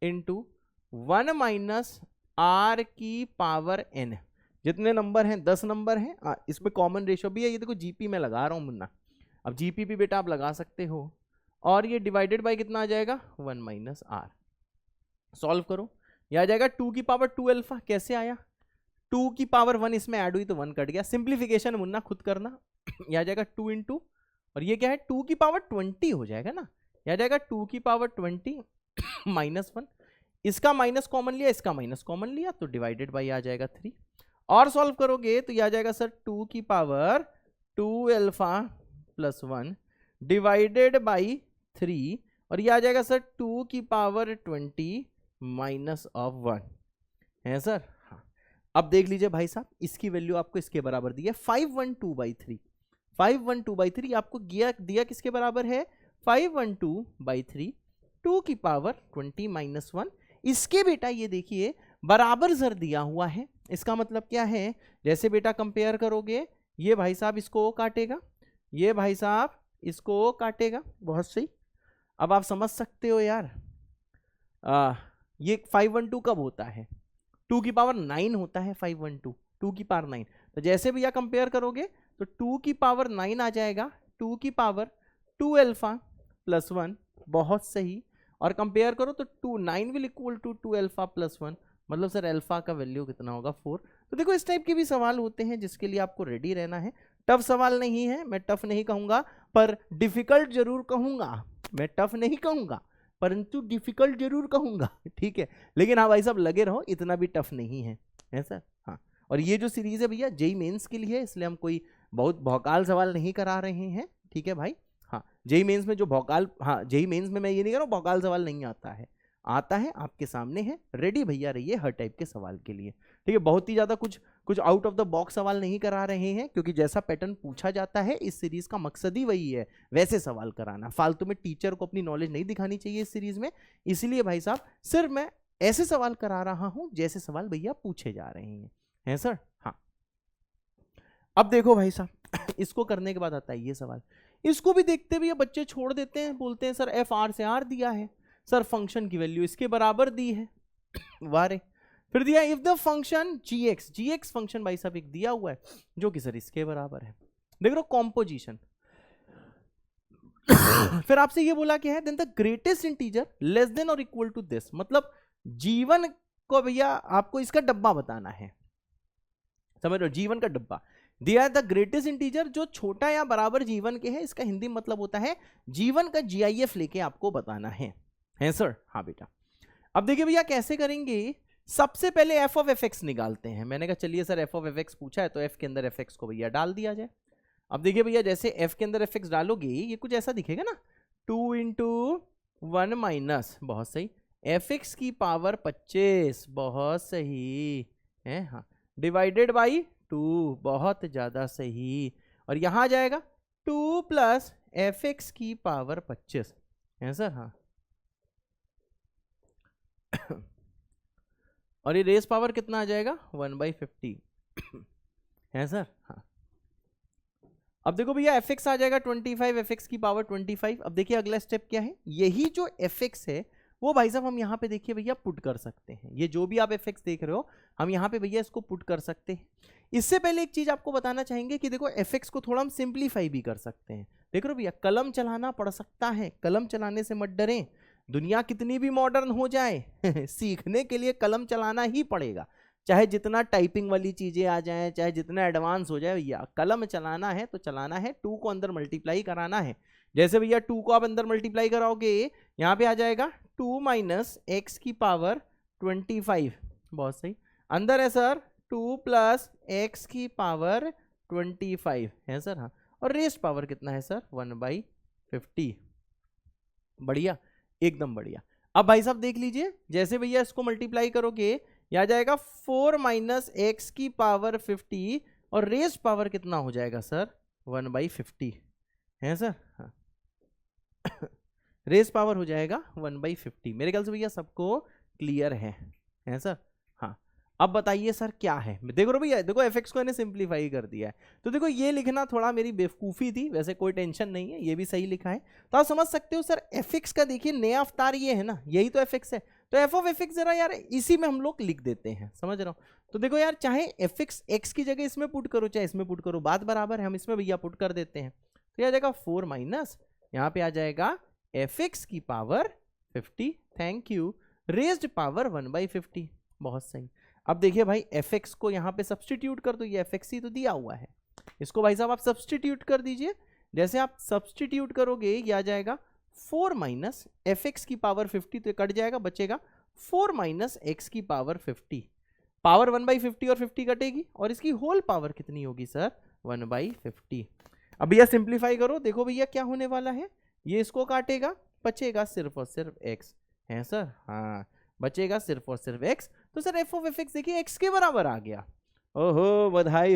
into 1 minus R की पावर n। जितने नंबर हैं 10 नंबर हैं, इसमें कॉमन रेशियो भी है। ये देखो जीपी में लगा रहा हूं मुन्ना, अब जीपी भी बेटा आप लगा सकते हो, और ये डिवाइडेड बाय कितना आ जाएगा? 1 माइनस आर। सॉल्व करो, ये आ जाएगा 2 की पावर 2 अल्फा। कैसे आया? 2 की पावर 1 इसमें ऐड हुई तो 1 कट गया। सिंप्लीफिकेशन मुन्ना खुद करना। ये आ जाएगा 2 इंटू, और ये क्या है? 2 की पावर 20 हो जाएगा ना, ये आ जाएगा 2 की पावर 20 माइनस 1। इसका माइनस कॉमन लिया, इसका माइनस कॉमन लिया, तो डिवाइडेड बाई आ जाएगा 3। और सॉल्व करोगे तो ये आ जाएगा सर 2 की power 2 alpha plus 1 divided by 3, और ये आ जाएगा सर 2 की पावर 20 माइनस ऑफ 1 है सर। हाँ अब देख लीजिए भाई साहब, इसकी वैल्यू आपको इसके बराबर दी है 512/3। 512/3 आपको दिया किसके बराबर है? 512/3, 2 की पावर 20 माइनस 1। इसके बेटा ये देखिए बराबर जर दिया हुआ है, इसका मतलब क्या है? जैसे बेटा कंपेयर करोगे, ये भाई साहब इसको काटेगा, ये भाई साहब इसको काटेगा। बहुत सही। अब आप समझ सकते हो यार, ये 512 कब होता है? 2 की पावर 9 होता है 512, 2 की पावर 9। तो जैसे भैया कंपेयर करोगे तो 2 की पावर 9 आ जाएगा, 2 की पावर 2 अल्फा प्लस 1 बहुत सही। और कंपेयर करो तो 2 9 will equal to 2 alpha plus 1, मतलब सर अल्फा का वैल्यू कितना होगा 4। तो देखो इस टाइप के भी सवाल होते हैं जिसके लिए आपको रेडी रहना है। टफ सवाल नहीं है, मैं टफ नहीं कहूंगा, पर डिफिकल्ट जरूर कहूंगा। मैं टफ नहीं कहूंगा परंतु डिफिकल्ट जरूर कहूंगा, ठीक है। लेकिन हाँ भाई साहब लगे रहो, इतना भी टफ नहीं है सर। हाँ, और ये जो सीरीज है भैया जेई मेंस के लिए है, इसलिए हम कोई बहुत भौकाल सवाल नहीं करा रहे हैं, ठीक है भाई। हाँ, जेई मेंस में जो भौकाल, हाँ जेई मेंस में मैं ये नहीं कह रहा हूँ भौकाल सवाल नहीं आता है, आता है, आपके सामने है, रेडी भैया रहिए हर टाइप के सवाल के लिए, ठीक है। बहुत ही ज्यादा कुछ आउट ऑफ द बॉक्स सवाल नहीं करा रहे हैं, क्योंकि जैसा पैटर्न पूछा जाता है इस सीरीज का मकसद ही वही है, वैसे सवाल कराना। फालतू में टीचर को अपनी नॉलेज नहीं दिखानी चाहिए इस सीरीज में, इसलिए भाई साहब सिर्फ मैं ऐसे सवाल करा रहा हूं जैसे सवाल भैया पूछे जा रहे हैं सर। हाँ, अब देखो भाई साहब इसको करने के बाद आता है ये सवाल, इसको भी देखते हुए बच्चे छोड़ देते हैं, बोलते हैं सर एफ आर से आर दिया है, सर फंक्शन की वैल्यू इसके बराबर दी है, वारे। फिर दिया if the function GX function भाई साहब एक दिया हुआ है जो कि सर इसके बराबर है, देख लो कॉम्पोजिशन। फिर आपसे ये बोला क्या है, then the greatest integer less than और इक्वल टू दिस, मतलब जीवन को भैया आपको इसका डब्बा बताना है, समझ लो, जीवन का डब्बा दिया है। द ग्रेटेस्ट इंटीजर जो छोटा या बराबर जीवन के है, इसका हिंदी मतलब होता है जीवन का जीआईएफ लेके आपको बताना है सर। हाँ बेटा, अब देखिए भैया कैसे करेंगे, सबसे पहले एफ ऑफ एफ एक्स निकालते हैं। मैंने कहा चलिए sir F of F x पूछा है तो एफ के अंदर एफ एक्स को भैया डाल दिया जाए। अब देखिए भैया जैसे एफ के अंदर एफ एक्स डालोगे ये कुछ ऐसा दिखेगा ना, 2 इंटू 1 माइनस, बहुत सही, एफ एक्स की पावर 25, बहुत सही है, हाँ, डिवाइडेड बाई 2, बहुत ज्यादा सही, और यहां आ जाएगा 2 प्लस एफ एक्स की पावर 25 है सर। हाँ, और ये रेस पावर कितना आ जाएगा 1/50 है सर। हाँ, अब देखो भैया एफ एक्स आ जाएगा 25, एफ एक्स की पावर 25। अब देखिए अगला स्टेप क्या है, यही जो एफ एक्स है वो भाई साहब हम यहाँ पे देखिए भैया पुट कर सकते हैं, ये जो भी आप एफ एक्स देख रहे हो हम यहाँ पे भैया इसको पुट कर सकते हैं। इससे पहले एक चीज आपको बताना चाहेंगे कि देखो एफ एक्स को थोड़ा हम सिंप्लीफाई भी कर सकते हैं। देख रहे हो भैया कलम चलाना पड़ सकता है, कलम चलाने से मत डरें, दुनिया कितनी भी मॉडर्न हो जाए सीखने के लिए कलम चलाना ही पड़ेगा, चाहे जितना टाइपिंग वाली चीजें आ जाएं, चाहे जितना एडवांस हो जाए, भैया कलम चलाना है तो चलाना है, 2 को अंदर मल्टीप्लाई कराना है। जैसे भैया 2 को आप अंदर मल्टीप्लाई कराओगे यहाँ पे आ जाएगा 2 माइनस एक्स की पावर 25, बहुत सही, अंदर है सर 2 प्लस एक्स की पावर 25 है सर। हाँ, और रेस्ट पावर कितना है सर 1/50, बढ़िया, एकदम बढ़िया। अब भाई साहब देख लीजिए जैसे भैया इसको मल्टीप्लाई करोगे यह आ जाएगा 4 माइनस एक्स की पावर 50, और रेस्ट पावर कितना हो जाएगा सर 1/50 है सर। हाँ रेस पावर हो जाएगा 1/50। मेरे ख्याल से भैया सबको क्लियर है सर। हाँ, अब बताइए सर क्या है, देखो भैया देखो एफ को इन्हें सिंप्लीफाई कर दिया है, तो देखो ये लिखना थोड़ा मेरी बेवकूफ़ी थी, वैसे कोई टेंशन नहीं है, ये भी सही लिखा है। तो आप समझ सकते हो सर एफ का देखिए नया अवतार ये है ना, यही तो एफ है, तो एफ ऑफ एफ जरा यार इसी में हम लोग लिख देते हैं, समझ रहा हूँ। तो देखो यार चाहे एफ एक्स की जगह इसमें पुट करो चाहे इसमें पुट करो, बात बराबर है, हम इसमें भैया पुट कर देते हैं। तो यह आ जाएगा 4 माइनस, यहाँ पे आ जाएगा एफ की power 50, thank you, raised power 1/50, बहुत सही। अब देखिए भाई एफ को यहाँ पे सब्सटीट्यूट कर दो, ये एफ ही तो दिया हुआ है, इसको भाई साहब आप सब्सटीट्यूट कर दीजिए। जैसे आप सब्सटीट्यूट करोगे ये आ जाएगा 4 माइनस एफ की पावर 50, तो ये कट जाएगा, बचेगा 4 माइनस एक्स की पावर 50, पावर 1/50 और 50 कटेगी, और इसकी होल पावर कितनी होगी सर 1/50। अब भैया सिंप्लीफाई करो, देखो भैया क्या होने वाला है, ये इसको काटेगा, बचेगा सिर्फ और सिर्फ एक्स है सर। हाँ, बचेगा सिर्फ और सिर्फ एक्स, तो sir F of F x देखिए एक्स के बराबर आ गया। ओहो बधाई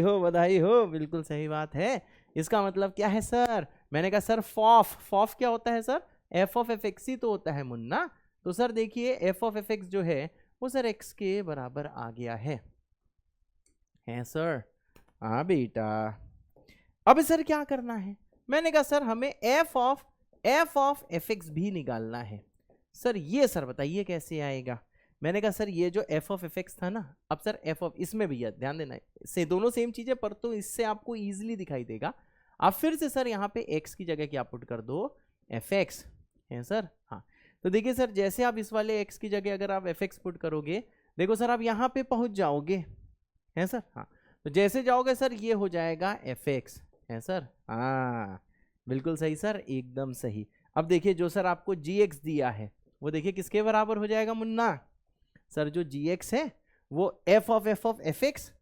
हो, बिल्कुल सही बात है। इसका मतलब क्या है सर, मैंने कहा सर फॉफ क्या होता है sir, F of F X ही तो होता है मुन्ना। तो सर देखिए एफ ऑफ एफ एक्स जो है वो सर एक्स के बराबर आ गया है सर। हाँ बेटा, अब सर क्या करना है, मैंने कहा सर हमें एफ ऑफ एफ एक्स भी निकालना है। सर ये सर बताइए कैसे आएगा, मैंने कहा सर ये जो एफ ऑफ एफ एक्स था ना, अब सर एफ ऑफ, इसमें भैया ध्यान देना से दोनों सेम चीजें, पर तो इससे आपको इजीली दिखाई देगा। आप फिर से सर यहाँ पे एक्स की जगह क्या पुट कर दो, एफ एक्स है सर। हाँ, तो देखिए सर, जैसे आप इस वाले x की जगह अगर आप fx पुट करोगे, देखो सर आप यहाँ पे पहुंच जाओगे, है सर। हाँ, तो जैसे जाओगे सर ये हो जाएगा fx, है सर। हाँ बिल्कुल सही सर, एकदम सही। अब देखिए जो सर आपको gx दिया है वो देखिए किसके बराबर हो जाएगा मुन्ना? सर जो gx है वो f ऑफ fx,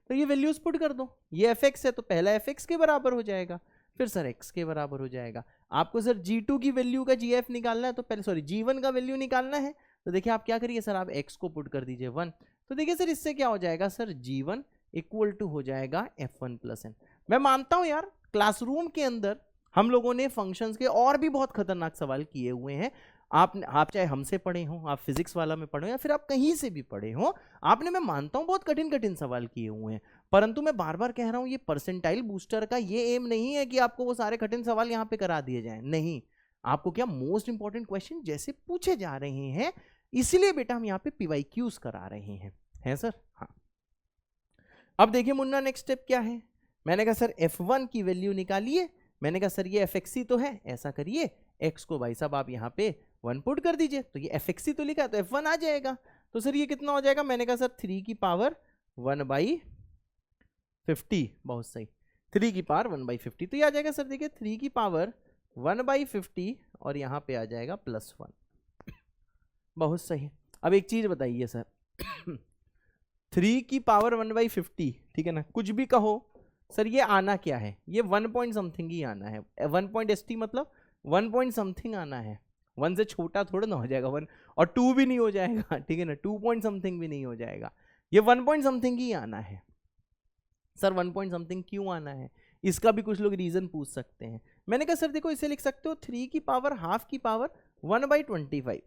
तो ये वैल्यूज पुट कर दो। ये fx है तो पहला fx के बराबर हो जाएगा, फिर सर x के बराबर हो जाएगा। आपको सर g2 की वैल्यू का gf निकालना है, तो पहले सॉरी g1 का वैल्यू निकालना है, तो देखिए आप क्या करिए सर, आप x को पुट कर दीजिए 1, तो देखिए सर इससे क्या हो जाएगा सर, g1 इक्वल टू हो जाएगा f1 प्लस n। मैं मानता हूं यार क्लासरूम के अंदर हम लोगों ने फंक्शंस के और भी बहुत खतरनाक सवाल किए हुए हैं। आप चाहे हमसे पढ़े हो, आप फिजिक्स वाला में पढ़े हो, या फिर आप कहीं से भी पढ़े हो, आपने मैं मानता हूं बहुत कठिन कठिन सवाल किए हुए हैं। परंतु मैं बार बार कह रहा हूं ये परसेंटाइल बूस्टर का ये एम नहीं है कि आपको वो सारे कठिन सवाल यहां पे करा दिए जाएं, नहीं। आपको क्या मोस्ट इंपॉर्टेंट क्वेश्चन जैसे पूछे जा रहे हैं, इसलिए बेटा हम यहाँ पे PYQs करा रहे हैं सर। हाँ, अब देखिए मुन्ना नेक्स्ट स्टेप क्या है। मैंने कहा सर f1 की वैल्यू निकालिए। मैंने कहा सर ये fxc तो है, ऐसा करिए x को भाई साहब आप यहाँ पे 1 पुट कर दीजिए, तो ये fxc तो लिखा है तो f1 आ जाएगा। तो सर ये कितना हो जाएगा? मैंने कहा सर 3 की पावर 1/50, बहुत सही, 3 की पावर 1/50, तो ये आ जाएगा सर देखिए 3 की पावर 1/50 और यहाँ पे आ जाएगा +1, बहुत सही। अब एक चीज बताइए सर 3 की पावर 1/50, ठीक है ना, कुछ भी कहो सर, ये आना क्या है? ये 1 पॉइंट समथिंग ही आना है। 1 पॉइंट st मतलब 1 पॉइंट समथिंग आना है, 1 से छोटा थोड़ा ना हो जाएगा 1, और 2 भी नहीं हो जाएगा, ठीक है ना, 2 पॉइंट समथिंग भी नहीं हो जाएगा, ये 1 पॉइंट समथिंग ही आना है। सर 1 पॉइंट समथिंग क्यों आना है? इसका भी कुछ लोग रीजन पूछ सकते हैं। मैंने कहा सर देखो इसे लिख सकते हो 3 की पावर हाफ की पावर 1/25,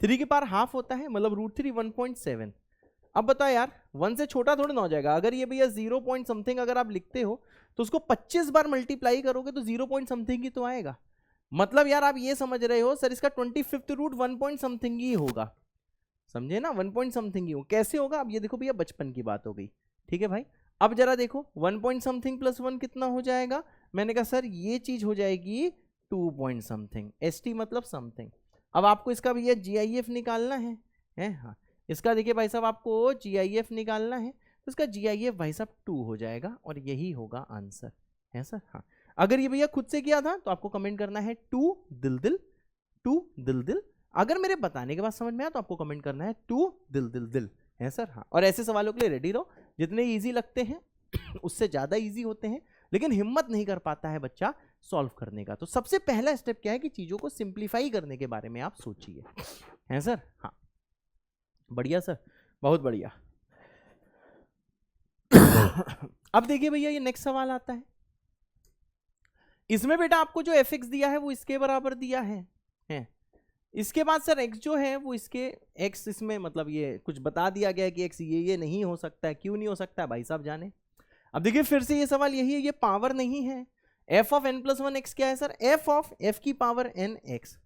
3 की पावर हाफ होता है मतलब √3 1.7। अब बताओ यार 1 से छोटा थोड़ा ना हो जाएगा। अगर ये भैया 0 पॉइंट समथिंग अगर आप लिखते हो तो उसको 25 बार मल्टीप्लाई करोगे तो 0 पॉइंट समथिंग ही तो आएगा। मतलब यार आप ये समझ रहे हो सर इसका 25th रूट 1 पॉइंट समथिंग ही होगा, समझे ना, 1 पॉइंट समथिंग ही हो। कैसे होगा? अब ये देखो भैया बचपन की बात हो गई, ठीक है भाई। अब जरा देखो 1 पॉइंट समथिंग प्लस 1 कितना हो जाएगा? मैंने कहा सर ये चीज हो जाएगी 2 पॉइंट समथिंग, st मतलब समथिंग। अब आपको इसका भैया GIF निकालना है हाँ, इसका देखिए भाई साहब आपको GIF निकालना है, तो इसका GIF भाई साहब 2 हो जाएगा और यही होगा आंसर, है सर। हाँ, अगर ये भैया खुद से किया था तो आपको कमेंट करना है 2 दिल दिल, 2 दिल दिल। अगर मेरे बताने के बाद समझ में आया तो आपको कमेंट करना है 2 दिल दिल दिल, है सर। हाँ, और ऐसे सवालों के लिए रेडी रहो, जितने ईजी लगते हैं उससे ज़्यादा ईजी होते हैं, लेकिन हिम्मत नहीं कर पाता है बच्चा सॉल्व करने का। तो सबसे पहला स्टेप क्या है कि चीज़ों को सिंप्लीफाई करने के बारे में आप सोचिए, है सर। हाँ, बढ़िया सर, बहुत बढ़िया। अब देखिए भैया ये नेक्स्ट सवाल आता है, इसमें बेटा आपको जो fx दिया है वो इसके बराबर दिया है। इसके बाद सर x जो है वो इसके x, इसमें मतलब ये कुछ बता दिया गया है कि x ये नहीं हो सकता है। क्यों नहीं हो सकता है भाई साहब जाने। अब देखिए फिर से ये सवाल यही है, ये पावर नहीं है। f of n plus 1 x क्या है सर? f ऑफ f की पावर n x,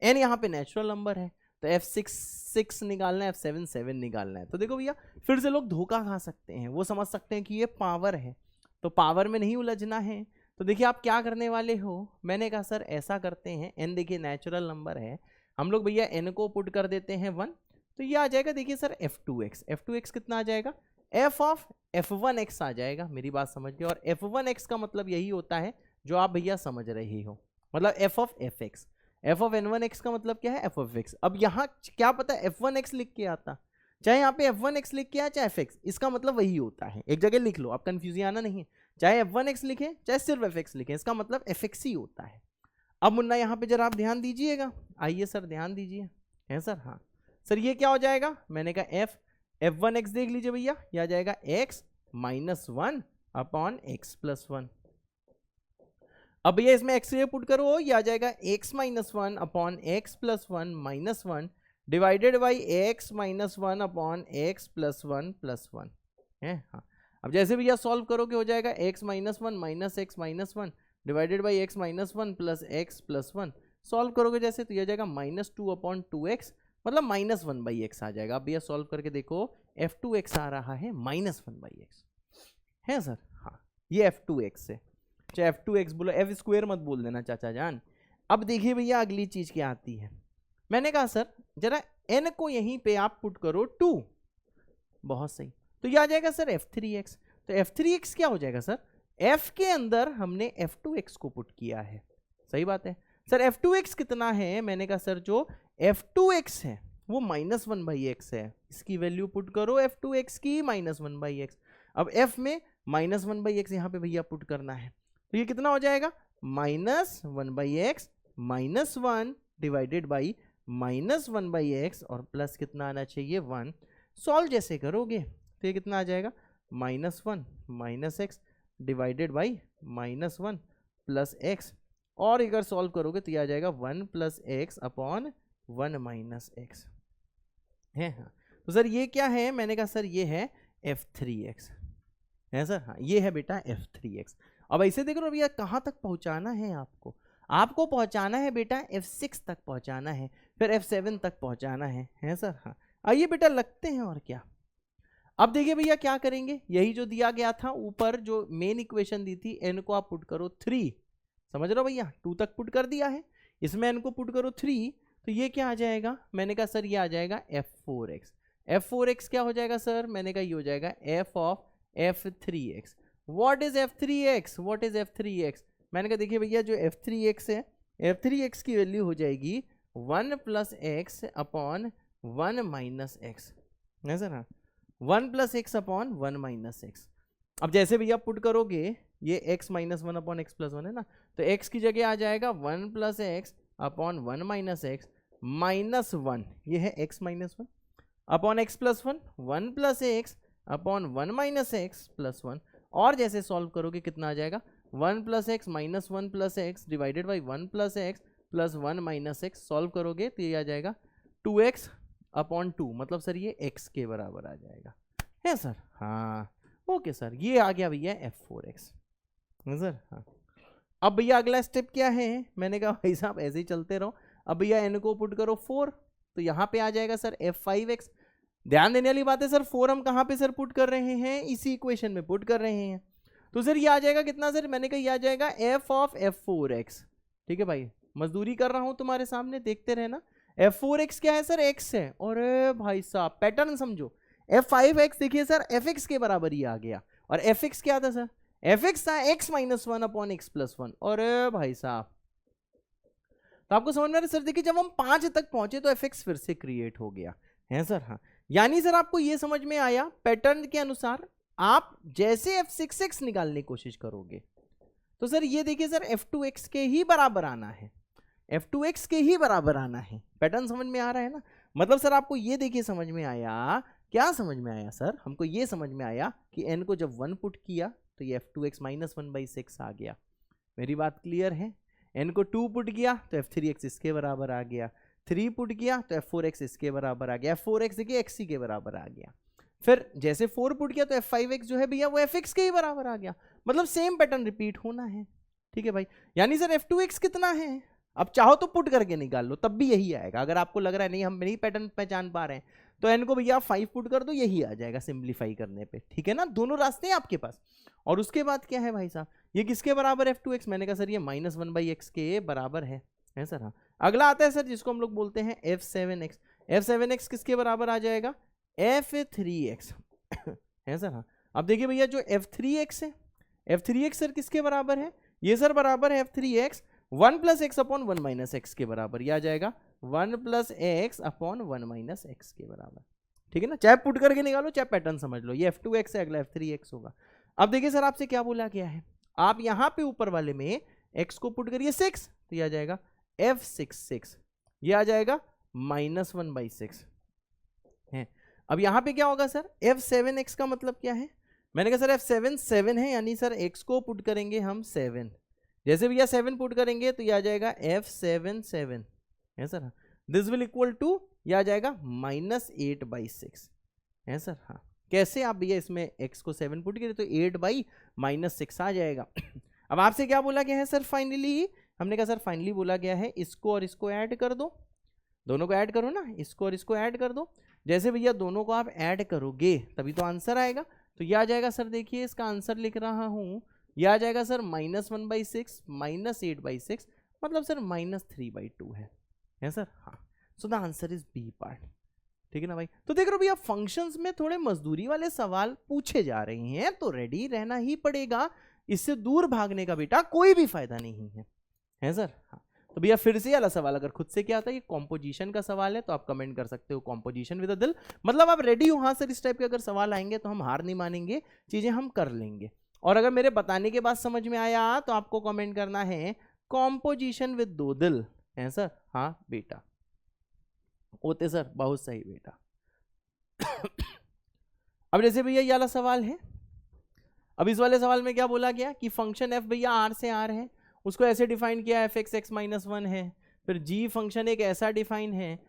n यहाँ पे नेचुरल नंबर है तो f6 निकालना है, f7 निकालना है। तो देखो भैया फिर से लोग धोखा खा सकते हैं, वो समझ सकते हैं कि ये पावर है तो पावर में नहीं उलझना है। तो देखिए आप क्या करने वाले हो, मैंने कहा सर ऐसा करते हैं, n देखिए नेचुरल नंबर है, हम लोग भैया n को पुट कर देते हैं 1, तो ये आ जाएगा देखिए सर f2x कितना आ जाएगा? f ऑफ f1x आ जाएगा। मेरी बात समझ गए? और f1x का मतलब यही होता है जो आप भैया समझ रहे हो, मतलब f of fx। f of n1x का मतलब क्या है? f of x। अब यहाँ क्या पता f1x लिख के आता, चाहे यहाँ पे f1x लिख के आया चाहे fx, इसका मतलब वही होता है। एक जगह लिख लो, आप कंफ्यूजन आना नहीं है, चाहे f1x लिखे चाहे सिर्फ fx लिखे, इसका मतलब fx ही होता है। अब मुन्ना यहाँ पे जरा आप ध्यान दीजिएगा, आइए सर ध्यान दीजिए, है सर। हाँ सर ये क्या हो जाएगा? मैंने कहा f1x देख लीजिए भैया, यह आ जाएगा x minus 1 upon x plus 1। अब भैया इसमें x ये पुट करो, ये आ जाएगा x minus 1 upon x plus 1 minus 1 divided by x minus 1 upon x plus 1 है। हाँ, अब जैसे भैया सॉल्व करोगे हो जाएगा x minus 1 minus x minus 1 divided by x minus 1 plus x plus 1। Solve करोगे जैसे तो यह जाएगा -2/2x मतलब -1/x आ जाएगा। अब भैया सॉल्व करके देखो f2x आ रहा है -1/x, है सर। हाँ, ये f2x है, चाहे f2x बोलो, f स्क्वायर मत बोल देना चाचा जान, अब देखिए भैया अगली चीज क्या आती है, मैंने कहा सर जरा n को यहीं पे आप पुट करो 2, बहुत सही, तो ये आ जाएगा सर f3x। तो f3x क्या हो जाएगा सर, f के अंदर हमने f2x को पुट किया है, सही बात है सर। f2x कितना है, मैंने कहा सर जो f2x है वो -1/x है, इसकी वैल्यू पुट करो f2x की -1/x। अब f में -1/x यहाँ पे भैया पुट करना है, तो ये कितना हो जाएगा -1/x -1 डिवाइडेड बाई -1/x और प्लस कितना आना चाहिए 1। सॉल्व जैसे करोगे तो ये कितना आ जाएगा -1 -x divided by -1 plus x, और अगर सॉल्व करोगे तो ये आ जाएगा 1 + x अपॉन 1 - x है। हाँ तो सर ये क्या है, मैंने कहा सर ये है f3x है सर। हाँ ये है बेटा f3x। अब ऐसे देख रहे हो भैया कहाँ तक पहुंचाना है आपको, आपको पहुंचाना है बेटा f6 तक पहुंचाना है, फिर f7 तक पहुंचाना है सर। हाँ आइए बेटा लगते हैं, और क्या। अब देखिए भैया क्या करेंगे, यही जो दिया गया था ऊपर जो मेन इक्वेशन दी थी, n को आप पुट करो 3, समझ रहे हो भैया, 2 तक पुट कर दिया है, इसमें n को पुट करो 3, तो ये क्या आ जाएगा, मैंने कहा सर ये आ जाएगा f4x। f4x क्या हो जाएगा सर, मैंने कहा ये हो जाएगा f of f3x। What is f3x, what is f3x, मैंने कहा देखिए भैया जो f3x है, f3x की वैल्यू हो जाएगी 1 + x अपॉन 1 - x है सर। हाँ 1 + x अपॉन 1 - x। अब जैसे भैया पुट करोगे ये x - 1 अपॉन x + 1 है ना, तो x की जगह आ जाएगा 1 + x अपॉन 1 - x -1, ये है x - 1 upon x + 1 1 + x upon 1 - x + 1, और जैसे सॉल्व करोगे कितना आ जाएगा 1 + x -1 + x divided by 1 + x plus 1 - x। Solve करोगे तो ये आ जाएगा 2x अपॉन 2, मतलब सर ये x के बराबर आ जाएगा है सर। हाँ ओके सर, ये आ गया भैया f4x है सर। हाँ अब भैया अगला स्टेप क्या है, मैंने कहा भाई साहब ऐसे ही चलते रहो। अब भैया n को पुट करो 4, तो यहाँ पे आ जाएगा सर f5x। ध्यान देने वाली बात है सर, 4 हम कहाँ पे सर पुट कर रहे हैं, इसी इक्वेशन में पुट कर रहे हैं, तो सर ये आ जाएगा कितना सर, मैंने कहा ये आ जाएगा f ऑफ f4x। ठीक है भाई, मजदूरी कर रहा हूं तुम्हारे सामने, देखते रहना। f4x क्या है सर, x है, और भाई साहब पैटर्न समझो, f5x देखिए सर fx के बराबर ही आ गया, और fx क्या था सर, fx था x - 1 अपॉन x + 1, और भाई साहब तो आपको समझ में आ रहा है सर। देखिए जब हम 5 तक पहुंचे तो fx फिर से क्रिएट हो गया है सर। हाँ यानी सर आपको ये समझ में आया, पैटर्न के अनुसार आप जैसे f6x निकालने की कोशिश करोगे तो सर ये देखिए सर f2x के ही बराबर आना है, f2x के ही बराबर आना है। पैटर्न समझ में आ रहा है ना, मतलब सर आपको ये देखिए समझ में आया, क्या समझ में आया सर, हमको ये समझ में आया कि n को जब 1 पुट किया तो ये f2x -1/6 आ गया। मेरी बात क्लियर है, n को 2 पुट किया तो f3x इसके बराबर आ गया, 3 पुट किया तो f4x इसके बराबर आ गया, f4x देखिए x के बराबर आ गया, फिर जैसे 4 पुट किया तो f5x जो है भैया वो fx के ही बराबर आ गया, मतलब सेम पैटर्न रिपीट होना है। ठीक है भाई, यानी सर f2x कितना है, अब चाहो तो पुट करके निकाल लो तब भी यही आएगा। अगर आपको लग रहा है नहीं हम नहीं पैटर्न पहचान पा रहे हैं तो n को भैया 5 पुट कर दो, यही आ जाएगा सिंप्लीफाई करने पे। ठीक है ना, दोनों रास्ते हैं आपके पास। और उसके बाद क्या है भाई साहब, ये किसके बराबर f2x, मैंने कहा सर ये -1/x के बराबर है सर। हाँ अगला आता है सर जिसको हम लोग बोलते हैं f7x। f7x किसके बराबर आ जाएगा, f3x है सर। हाँ अब देखिए भैया जो f3x है, f3x सर किसके बराबर है, ये सर बराबर है f3x 1 + x अपॉन 1 - x के बराबर, यह आ जाएगा 1 + x अपॉन 1 - x के बराबर। ठीक है ना, चाहे पुट करके निकालो चाहे पैटर्न समझ लो, ये f2x है, अगला f3x होगा। अब देखिए सर आपसे क्या बोला गया है, आप यहां पे ऊपर वाले में x को पुट करिए 6, तो ये आ जाएगा f66, ये आ जाएगा -1/6 है। अब यहां पे क्या होगा सर, f7x का मतलब क्या है, मैंने कहा सर f7 7 है, यानी सर x को पुट करेंगे हम 7, जैसे भैया 7 पुट करेंगे तो ये आ जाएगा f7 है sir. This will equal to ये आ जाएगा -8/6 है सर। हाँ कैसे, आप भैया इसमें x को 7 पुट करें तो 8/-6 आ जाएगा। अब आपसे क्या बोला गया है सर, फाइनली हमने कहा सर फाइनली बोला गया है इसको और इसको ऐड कर दो, दोनों को ऐड करो ना, इसको और इसको ऐड कर दो। जैसे भैया दोनों को आप ऐड करोगे तभी तो आंसर आएगा, तो यह आ जाएगा सर, देखिए इसका आंसर लिख रहा हूं, यह आ जाएगा सर -1/6 -8/6 मतलब सर -3/2 है सर। हाँ, so the answer is B part. ठीक है ना भाई। तो देख रहे हो भैया फंक्शंस में थोड़े मजदूरी वाले सवाल पूछे जा रहे हैं, तो रेडी रहना ही पड़ेगा, इससे दूर भागने का बेटा कोई भी फायदा नहीं है सर। हाँ, तो भैया फिर से वाला सवाल अगर खुद से क्या आता है, ये कॉम्पोजिशन का सवाल है, तो आप कमेंट कर सकते हो कॉम्पोजिशन विद अ दिल, मतलब आप रेडी हो। हाँ सर, इस टाइप के अगर सवाल आएंगे तो हम हार नहीं मानेंगे, चीजें हम कर लेंगे। और अगर मेरे बताने के बाद समझ में आया तो आपको कमेंट करना है कॉम्पोजिशन विद 2 दिल, है सर। हाँ बेटा, होते सर, बहुत सही बेटा। अब जैसे भैया ये वाला सवाल है, अब इस वाले सवाल में क्या बोला गया कि फंक्शन एफ भैया आर से आर है, उसको ऐसे डिफाइन किया एफ एक्स एक्स माइनस 1 है, फिर जी फंक्शन एक ऐसा डिफाइन है,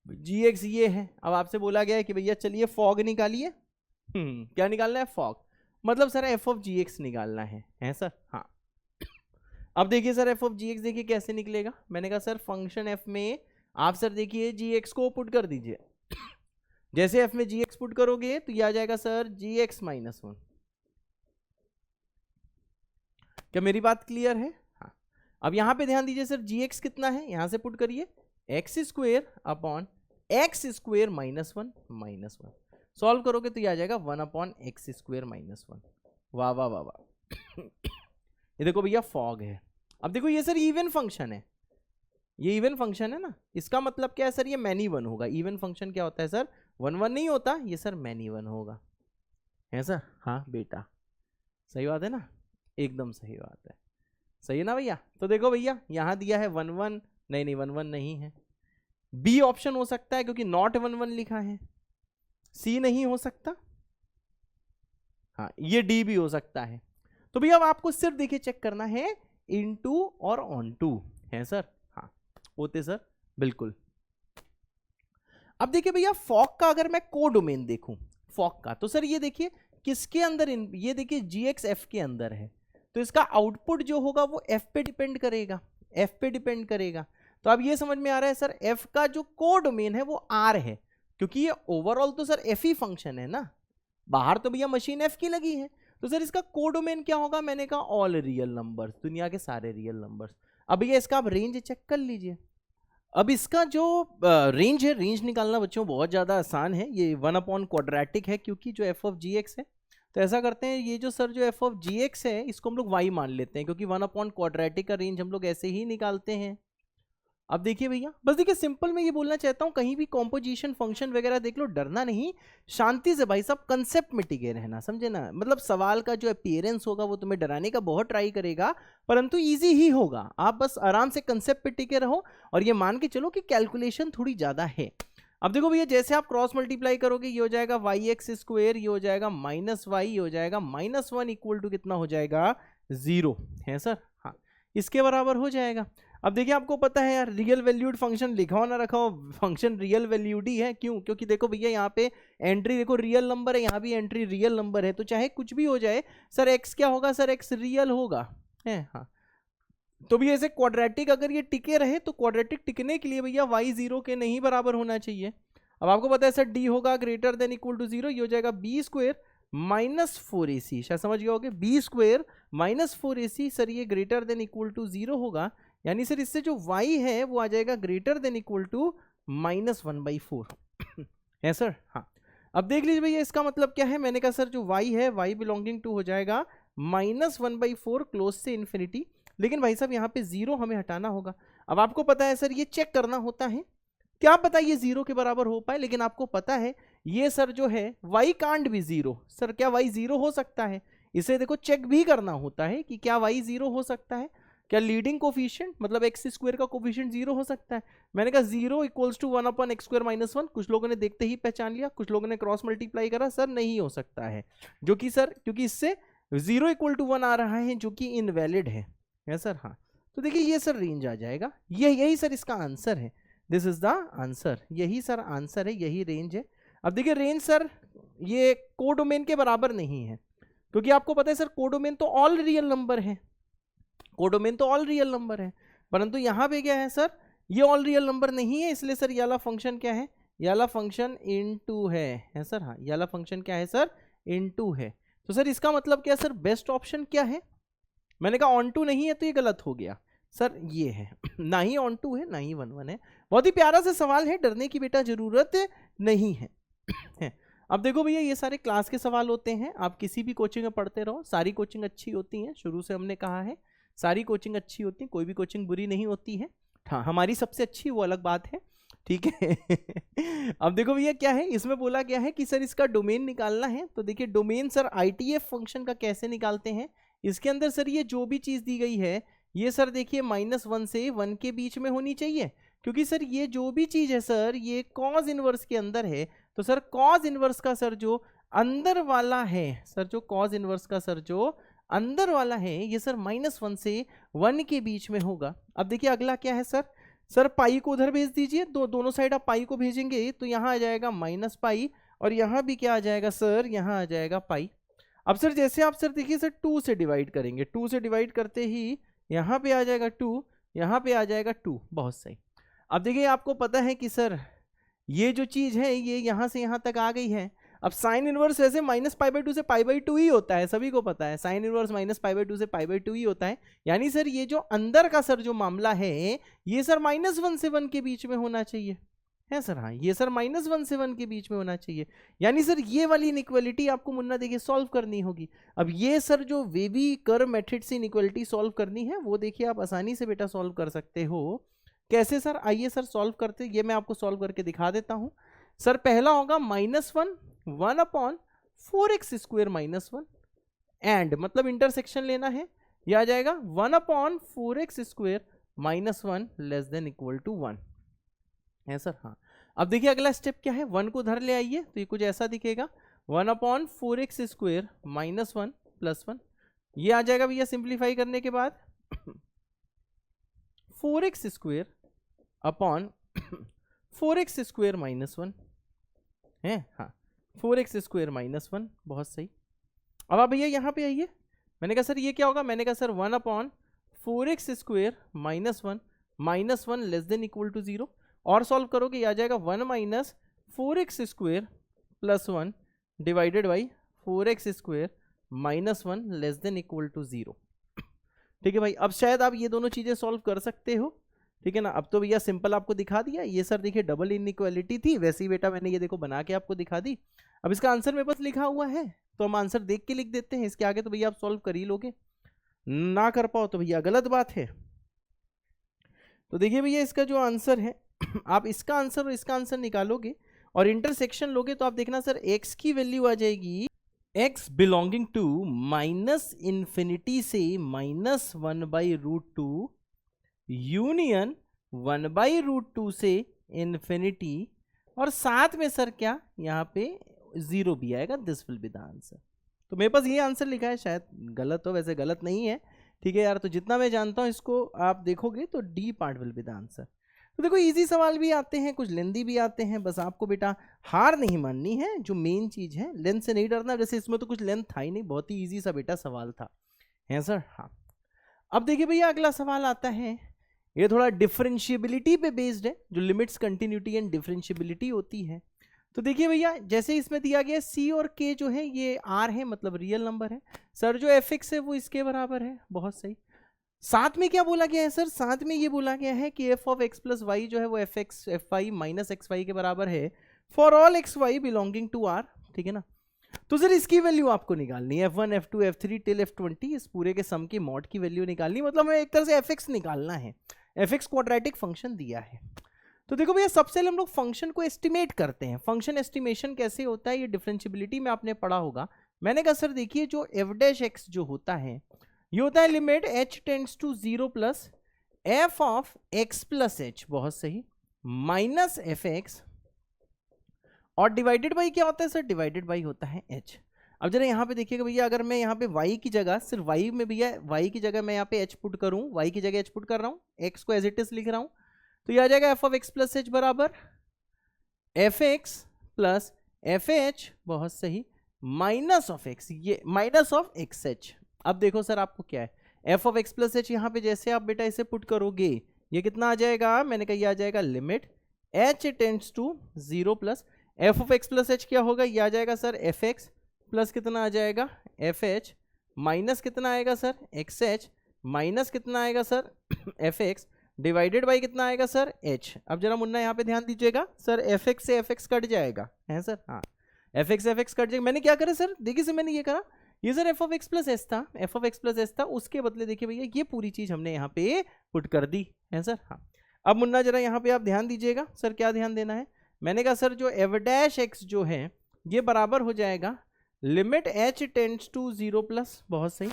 जी एक्स ये है। अब आपसे बोला गया है कि भैया चलिए फॉग निकालिए। क्या निकालना है, फॉग, मतलब sir F of G X निकालना है सर। हाँ, अब देखिए sir F of G X देखिए कैसे निकलेगा। मैंने कहा सर फंक्शन एफ में आप सर देखिए जी एक्स को पुट कर दीजिए। जैसे एफ में जी एक्स पुट करोगे तो ये आ जाएगा सर जी एक्स माइनस 1। क्या मेरी बात क्लियर है? हाँ, अब यहां पे ध्यान दीजिए सर जी एक्स कितना है, यहां से पुट करिए x square upon x square minus 1। Solve करोगे तो ये आ जाएगा 1 अपॉन एक्स स्क्वेयर माइनस 1। वाह वाह वाह वाह। ये देखो भैया फॉग है। अब देखो ये सर इवन फंक्शन है, ये इवन फंक्शन है ना, इसका मतलब क्या है सर, ये मैनी वन होगा। इवन फंक्शन क्या होता है सर, 1 1 नहीं होता, ये सर मैनी वन होगा, है सर। हाँ बेटा, सही बात है ना, एकदम सही बात है, सही है ना भैया। तो देखो भैया यहां दिया है 1 1, नहीं 1 1 नहीं है, बी ऑप्शन हो सकता है क्योंकि नॉट 1 1 लिखा है, सी नहीं हो सकता, हाँ ये डी भी हो सकता है। तो भैया अब आपको सिर्फ देखिए चेक करना है इनटू और ऑन टू, है सर। हाँ होते सर, बिल्कुल। अब देखिए भैया फॉग का अगर मैं कोडोमेन देखूं फॉग का, तो सर ये देखिए किसके अंदर, ये देखिए जी एक्स एफ के अंदर है, तो इसका आउटपुट जो होगा वो एफ पे डिपेंड करेगा, एफ पे डिपेंड करेगा। तो अब ये समझ में आ रहा है सर एफ का जो कोडोमेन है वो आर है, क्योंकि ये ओवरऑल तो सर एफ ही फंक्शन है ना, बाहर तो भैया मशीन एफ की लगी है, तो सर इसका कोडोमेन क्या होगा, मैंने कहा ऑल रियल नंबर्स, दुनिया के सारे रियल नंबर्स। अब भैया इसका आप रेंज चेक कर लीजिए। अब इसका जो रेंज है, रेंज निकालना बच्चों बहुत ज़्यादा आसान है, ये 1 अपॉन क्वाड्रेटिक है क्योंकि जो एफ ऑफ जी एक्स है, तो ऐसा करते हैं ये जो सर जो एफ ऑफ जी एक्स है इसको हम लोग वाई मान लेते हैं, क्योंकि 1 अपॉन क्वाड्रेटिक का रेंज हम लोग ऐसे ही निकालते हैं। अब देखिए भैया, बस देखिए सिंपल मैं ये बोलना चाहता हूँ, कहीं भी कॉम्पोजिशन फंक्शन वगैरह देख लो, डरना नहीं, शांति से भाई साहब कंसेप्ट में टिके रहना, समझे ना। मतलब सवाल का जो अपीयरेंस होगा वो तुम्हें डराने का बहुत ट्राई करेगा, परंतु इजी ही होगा, आप बस आराम से कंसेप्ट पे टिके रहो और ये मान के चलो कि कैलकुलेशन थोड़ी ज़्यादा है। अब देखो भैया जैसे आप क्रॉस मल्टीप्लाई करोगे ये हो जाएगा वाई एक्स स्क्वेयर, ये हो जाएगा माइनस वाई, हो जाएगा -1 इक्वल टू कितना हो जाएगा 0, है सर। हाँ इसके बराबर हो जाएगा। अब देखिए आपको पता है यार रियल वैल्यूड फंक्शन लिखा हो ना रखा हो, फंक्शन रियल वैल्यूड ही है, क्यों, क्योंकि देखो भैया यहाँ पे एंट्री देखो रियल नंबर है, यहाँ भी एंट्री रियल नंबर है, तो चाहे कुछ भी हो जाए सर एक्स क्या होगा, सर एक्स रियल होगा, है। हाँ तो भी ऐसे क्वाड्रेटिक अगर ये टिके रहे तो क्वाड्रेटिक टिकने के लिए भैया y 0 के नहीं बराबर होना चाहिए। अब आपको पता है सर d होगा ग्रेटर देन इक्वल टू 0, ये हो जाएगा बी स्क्वेयर -4ac, शायद समझ गए होगे, बी स्क्वेयर -4ac सर ये ग्रेटर देन इक्वल टू 0 होगा, यानी सर इससे जो y है वो आ जाएगा ग्रेटर देन इक्वल टू -1/4 है सर। हाँ अब देख लीजिए भैया इसका मतलब क्या है, मैंने कहा सर जो y है y बिलोंगिंग टू हो जाएगा -1/4 क्लोज से इन्फिनिटी, लेकिन भाई साहब यहाँ पे 0 हमें हटाना होगा। अब आपको पता है सर ये चेक करना होता है, क्या पता ये 0 के बराबर हो पाए, लेकिन आपको पता है ये सर जो है y कांट भी 0, सर क्या y 0 हो सकता है, इसे देखो चेक भी करना होता है कि क्या y 0 हो सकता है, क्या लीडिंग कोफिशिएंट मतलब एक्स स्क्वायर का कोफिशिएंट 0 हो सकता है। मैंने कहा 0 equals to 1 upon X square minus 1, कुछ लोगों ने देखते ही पहचान लिया, कुछ लोगों ने क्रॉस मल्टीप्लाई करा, सर नहीं हो सकता है, जो कि सर क्योंकि इससे 0 इक्वल टू 1 आ रहा है जो कि इनवैलिड है सर। हाँ तो देखिए ये सर रेंज आ जाएगा, यही सर इसका आंसर है, दिस इज द आंसर, यही सर आंसर है, यही रेंज है। अब देखिए रेंज सर ये कोडोमेन के बराबर नहीं है, क्योंकि आपको पता है सर कोडोमेन तो ऑल रियल नंबर है, कोडोमेन तो ऑल रियल नंबर है, परंतु यहाँ पे क्या है सर ये ऑल रियल नंबर नहीं है, इसलिए सर ये वाला फंक्शन क्या है, ये वाला फंक्शन इनटू है सर। हाँ ये वाला फंक्शन क्या है सर, इनटू है। तो सर इसका मतलब क्या सर बेस्ट ऑप्शन क्या है, मैंने कहा ऑन टू नहीं है तो ये गलत हो गया, सर ये है ना ही ऑन टू है ना ही 1 1 है। बहुत ही प्यारा सा सवाल है, डरने की बेटा जरूरत नहीं है। अब देखो भैया ये सारे क्लास के सवाल होते हैं, आप किसी भी कोचिंग में पढ़ते रहो, सारी कोचिंग अच्छी होती है, शुरू से हमने कहा है सारी कोचिंग अच्छी होती है, कोई भी कोचिंग बुरी नहीं होती है। हाँ हमारी सबसे अच्छी वो अलग बात है, ठीक है। अब देखो भैया क्या है, इसमें बोला गया है कि सर इसका डोमेन निकालना है। तो देखिए डोमेन सर ITF फंक्शन का कैसे निकालते हैं, इसके अंदर सर ये जो भी चीज दी गई है ये सर देखिए -1 से 1 के बीच में होनी चाहिए, क्योंकि सर ये जो भी चीज है सर ये कॉज इनवर्स के अंदर है। तो सर कॉज इनवर्स का सर जो अंदर वाला है, सर जो कॉज इनवर्स का सर जो अंदर वाला है ये सर -1 से 1 के बीच में होगा। अब देखिए अगला क्या है सर, सर पाई को उधर भेज दीजिए, दोनों साइड आप पाई को भेजेंगे तो यहाँ आ जाएगा -पाई, और यहाँ भी क्या आ जाएगा सर, यहाँ आ जाएगा पाई। अब सर जैसे आप सर देखिए सर 2 से डिवाइड करेंगे, 2 से डिवाइड करते ही यहाँ पे आ जाएगा 2, यहाँ पे आ जाएगा 2, बहुत सही। अब देखिए आपको पता है कि सर ये जो चीज है ये यहाँ से यहाँ तक आ गई है। अब साइन इनवर्स वैसे -π/2 से π/2 ही होता है, सभी को पता है साइन इनवर्स -π/2 से π/2 ही होता है। यानी सर ये जो अंदर का सर जो मामला है ये सर -1 से 1 के बीच में होना चाहिए, है सर। हाँ ये सर -1 से 1 के बीच में होना चाहिए। यानी सर ये वाली इनइक्वालिटी आपको मुन्ना देखिए सॉल्व करनी होगी। अब ये सर जो वेवी कर्व मेथड से इनइक्वालिटी सॉल्व करनी है वो देखिए आप आसानी से बेटा सॉल्व कर सकते हो। कैसे सर, आइए सर सॉल्व करते, ये मैं आपको सॉल्व करके दिखा देता हूं। सर पहला होगा -1/4x² -1, एंड मतलब इंटरसेक्शन लेना है, यह आ जाएगा 1/4x² -1 ≤ 1, है सर। हाँ अब देखिए अगला स्टेप क्या है, 1 को उधर ले आइए तो ये कुछ ऐसा दिखेगा 1/4x² -1 + 1, ये आ जाएगा भैया सिंप्लीफाई करने के बाद 4x² अपॉन 4x² -1 है। हाँ 4x² -1, बहुत सही। अब आप भैया यहाँ पे आइए, मैंने कहा सर ये क्या होगा, मैंने कहा सर 1/4x² -1 -1 ≤ 0, और सॉल्व करोगे आ जाएगा 1 - 4x² + 1 डिवाइडेड बाई 4x² -1 ≤ 0। ठीक है भाई, अब शायद आप ये दोनों चीजें सॉल्व कर सकते हो, ठीक है ना। अब तो भैया सिंपल आपको दिखा दिया, ये सर देखिए डबल इनइक्वालिटी थी, वैसे ही बेटा मैंने ये देखो बना के आपको दिखा दी। अब इसका आंसर मेरे पास लिखा हुआ है तो हम आंसर देख के लिख देते हैं, इसके आगे तो भैया आप सॉल्व कर ही लोगे, ना कर पाओ तो भैया गलत बात है। तो देखिए भैया इसका जो आंसर है आप इसका आंसर और इसका आंसर निकालोगे और इंटरसेक्शन लोगे तो आप देखना सर x की वैल्यू आ जाएगी x बिलोंगिंग टू -∞ से -1/√2 यूनियन 1/√2 से इन्फिनिटी, और साथ में सर क्या यहाँ पे 0 भी आएगा, this will be the answer. तो मेरे पास ये आंसर लिखा है, शायद गलत हो, वैसे गलत नहीं है, ठीक है यार। तो जितना मैं जानता हूँ इसको आप देखोगे तो D part will be the answer. तो देखो इजी सवाल भी आते हैं, कुछ लेंदी भी आते हैं, बस आपको बेटा हार नहीं माननी है, जो मेन चीज है लेंथ से नहीं डरना। वैसे इसमें तो कुछ लेंथ था ही नहीं, बहुत ही इजी सा बेटा सवाल था, है सर। हाँ अब देखिए भैया अगला सवाल आता है, ये थोड़ा डिफरेंशिएबिलिटी पे बेस्ड है, जो लिमिट्स कंटिन्यूटी एंड डिफरेंशिएबिलिटी होती है। तो देखिए भैया जैसे इसमें दिया गया c और k जो है ये r है, मतलब रियल नंबर है सर, जो fx है वो इसके बराबर है, बहुत सही। साथ में क्या बोला गया है सर, साथ में ये बोला गया है कि f of x + y जो है वो fy - xy के बराबर है for all xy belonging to r, ठीक है ना। तो सर इसकी वैल्यू आपको निकालनी है, f1 f2 f3 till f20, इस पूरे के सम की मॉड की वैल्यू निकालनी, मतलब हमें एक तरह से fx निकालना है, fx क्वाड्रेटिक फंक्शन दिया है। तो देखो भैया सबसे पहले हम लोग फंक्शन को एस्टिमेट करते हैं। फंक्शन एस्टिमेशन कैसे होता है, ये डिफरेंशिएबिलिटी में आपने पढ़ा होगा। मैंने कहा सर देखिए जो f' जो होता है ये होता है limit h tends to 0 plus f of x plus h, बहुत सही, माइनस fx, और डिवाइडेड बाई क्या होता है सर, डिवाइडेड बाई होता है h। अब जरा यहाँ पे देखिएगा भैया, अगर मैं यहाँ पे y की जगह सिर्फ y में भैया y की जगह मैं यहाँ पे h पुट करूँ, y की जगह h पुट कर रहा हूँ, x को एज इट इज लिख रहा हूँ, तो ये आ जाएगा f of x plus h बराबर fx प्लस fh, बहुत सही, माइनस ऑफ x, ये माइनस ऑफ xh। अब देखो सर आपको क्या है, f of x plus h, यहाँ पे जैसे आप बेटा इसे पुट करोगे ये कितना आ जाएगा, मैंने कहा ये आ जाएगा limit h tends to 0 plus f of x plus h क्या होगा, ये आ जाएगा सर fx प्लस कितना आ जाएगा fh, माइनस कितना आएगा सर xh, माइनस कितना आएगा sir F x divided by कितना आएगा सर एच। अब जरा मुन्ना यहाँ पे ध्यान दीजिएगा सर, एफ एक्स से एफ एक्स कट जाएगा है सर, हाँ एफ एक्स कट जाएगा। मैंने क्या करा सर, देखिए सर मैंने ये करा, ये sir F of X plus S था, F of X plus S था, उसके बदले देखिए भैया ये पूरी चीज हमने यहाँ पे पुट कर दी है सर, हाँ। अब मुन्ना जरा यहाँ पे आप ध्यान दीजिएगा सर, क्या ध्यान देना है, मैंने कहा सर जो एफ डैश एक्स जो है ये बराबर हो जाएगा limit H tends to 0 plus, बहुत सही।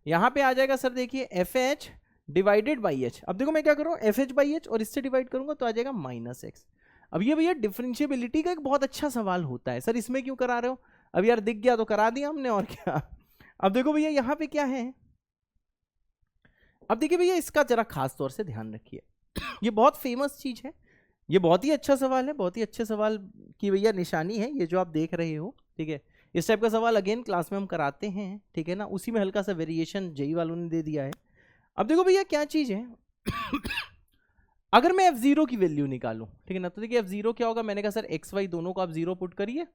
यहाँ पे आ जाएगा सर देखिए F H divided by H. अब देखो मैं क्या करूँ, एफ एच बाई एच और इससे डिवाइड करूंगा तो आ जाएगा माइनस एक्स। अब ये भैया डिफरेंशिएबिलिटी का एक बहुत अच्छा सवाल होता है, सर इसमें क्यों करा रहे हो, अब यार दिख गया तो करा दिया हमने और क्या। अब देखो भैया यहाँ पे क्या है, अब देखिए भैया इसका जरा खास तौर से ध्यान रखिए, ये बहुत फेमस चीज है, ये बहुत ही अच्छा सवाल है, बहुत ही अच्छे सवाल की भैया निशानी है ये जो आप देख रहे हो, ठीक है। इस टाइप का सवाल अगेन क्लास में हम कराते हैं, ठीक है ना, उसी में हल्का सा वेरिएशन जेई वालों ने दे दिया है। अब देखो भैया क्या चीज है अगर मैं f0 की वैल्यू निकालूं, ठीक है ना, तो देखिए f0 क्या होगा, मैंने कहा सर x y दोनों को आप 0 पुट करिए,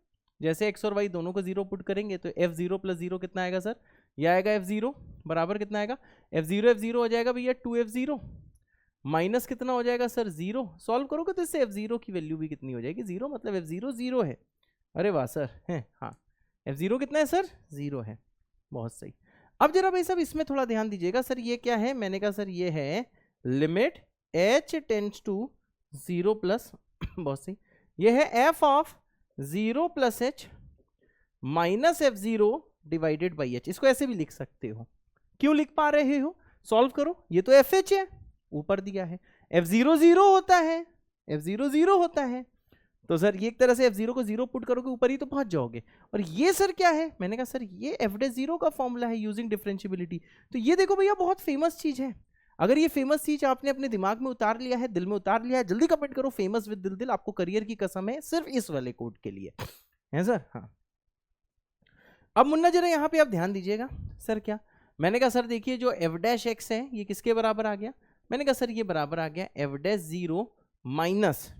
जैसे x और y दोनों को 0 पुट करेंगे तो f0 प्लस 0 कितना आएगा सर, यह आएगा f0 बराबर कितना आएगा, f0 हो जाएगा भैया 2f0 माइनस कितना हो जाएगा सर 0, सॉल्व करोगे तो इससे f0 की वैल्यू भी कितनी हो जाएगी 0, मतलब f0 0 है। अरे वाह सर है, हाँ f0 कितना है सर 0 है, बहुत सही। अब जरा भाई साहब इसमें थोड़ा ध्यान दीजिएगा सर, ये क्या है, मैंने कहा सर ये है limit h tends to 0 plus, बहुत सही, ये है f of 0 plus h minus f0 divided by h। इसको ऐसे भी लिख सकते हो, क्यों लिख पा रहे हो, सॉल्व करो, ये तो fh है ऊपर दिया है, f0 0 होता है, f0 0 होता है, तो सर ये एक तरह से f0 को 0 पुट करोगे ऊपर ही तो पहुंच जाओगे। और ये सर क्या है, मैंने कहा सर ये f0 का फॉर्मूला है यूजिंग डिफरेंशिएबिलिटी। तो ये देखो भैया बहुत फेमस चीज है, अगर ये फेमस चीज आपने अपने दिमाग में उतार लिया है, दिल में उतार लिया है, जल्दी कमेंट करो फेमस विद दिल दिल, आपको करियर की कसम है सिर्फ इस वाले कोड के लिए है सर, हाँ। अब मुन्ना जरा यहाँ पे आप ध्यान दीजिएगा सर, क्या मैंने कहा सर देखिए जो एफ डैश एक्स है ये किसके बराबर आ गया, मैंने कहा सर ये बराबर आ गया F dash 0 minus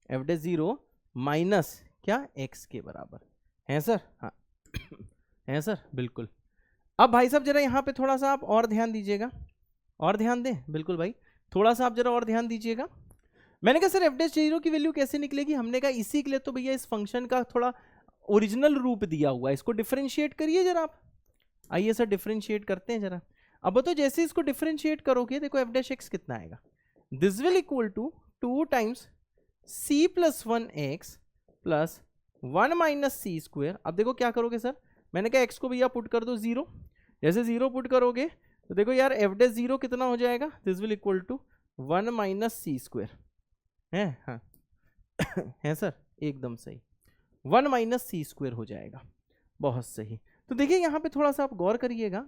F dash 0 minus क्या एक्स के बराबर है सर, हाँ है सर बिल्कुल। अब भाई साहब जरा यहाँ पे थोड़ा सा आप और ध्यान दीजिएगा, और ध्यान दें, बिल्कुल भाई थोड़ा सा आप जरा और ध्यान दीजिएगा। मैंने कहा सर एफ डैश 0 की वैल्यू कैसे निकलेगी, हमने कहा इसी के लिए तो भैया इस फंक्शन का थोड़ा ओरिजिनल रूप दिया हुआ है, इसको डिफरेंशिएट करिए जरा आप, आइए सर डिफरेंशिएट करते हैं जरा। अब तो जैसे इसको डिफरेंशिएट करोगे देखो एफ डैश एक्स कितना आएगा, this will equal to 2 times c plus 1x plus 1 minus C square. अब देखो क्या करोगे सर, मैंने कहा x को भैया पुट कर दो 0, जैसे 0 पुट करोगे तो देखो यार एफ डैश 0 कितना हो जाएगा, this will equal to 1 minus C square है, हाँ है सर एकदम सही, 1 माइनस सी स्क्वेयर हो जाएगा, बहुत सही। तो देखिए यहाँ पे थोड़ा सा आप गौर करिएगा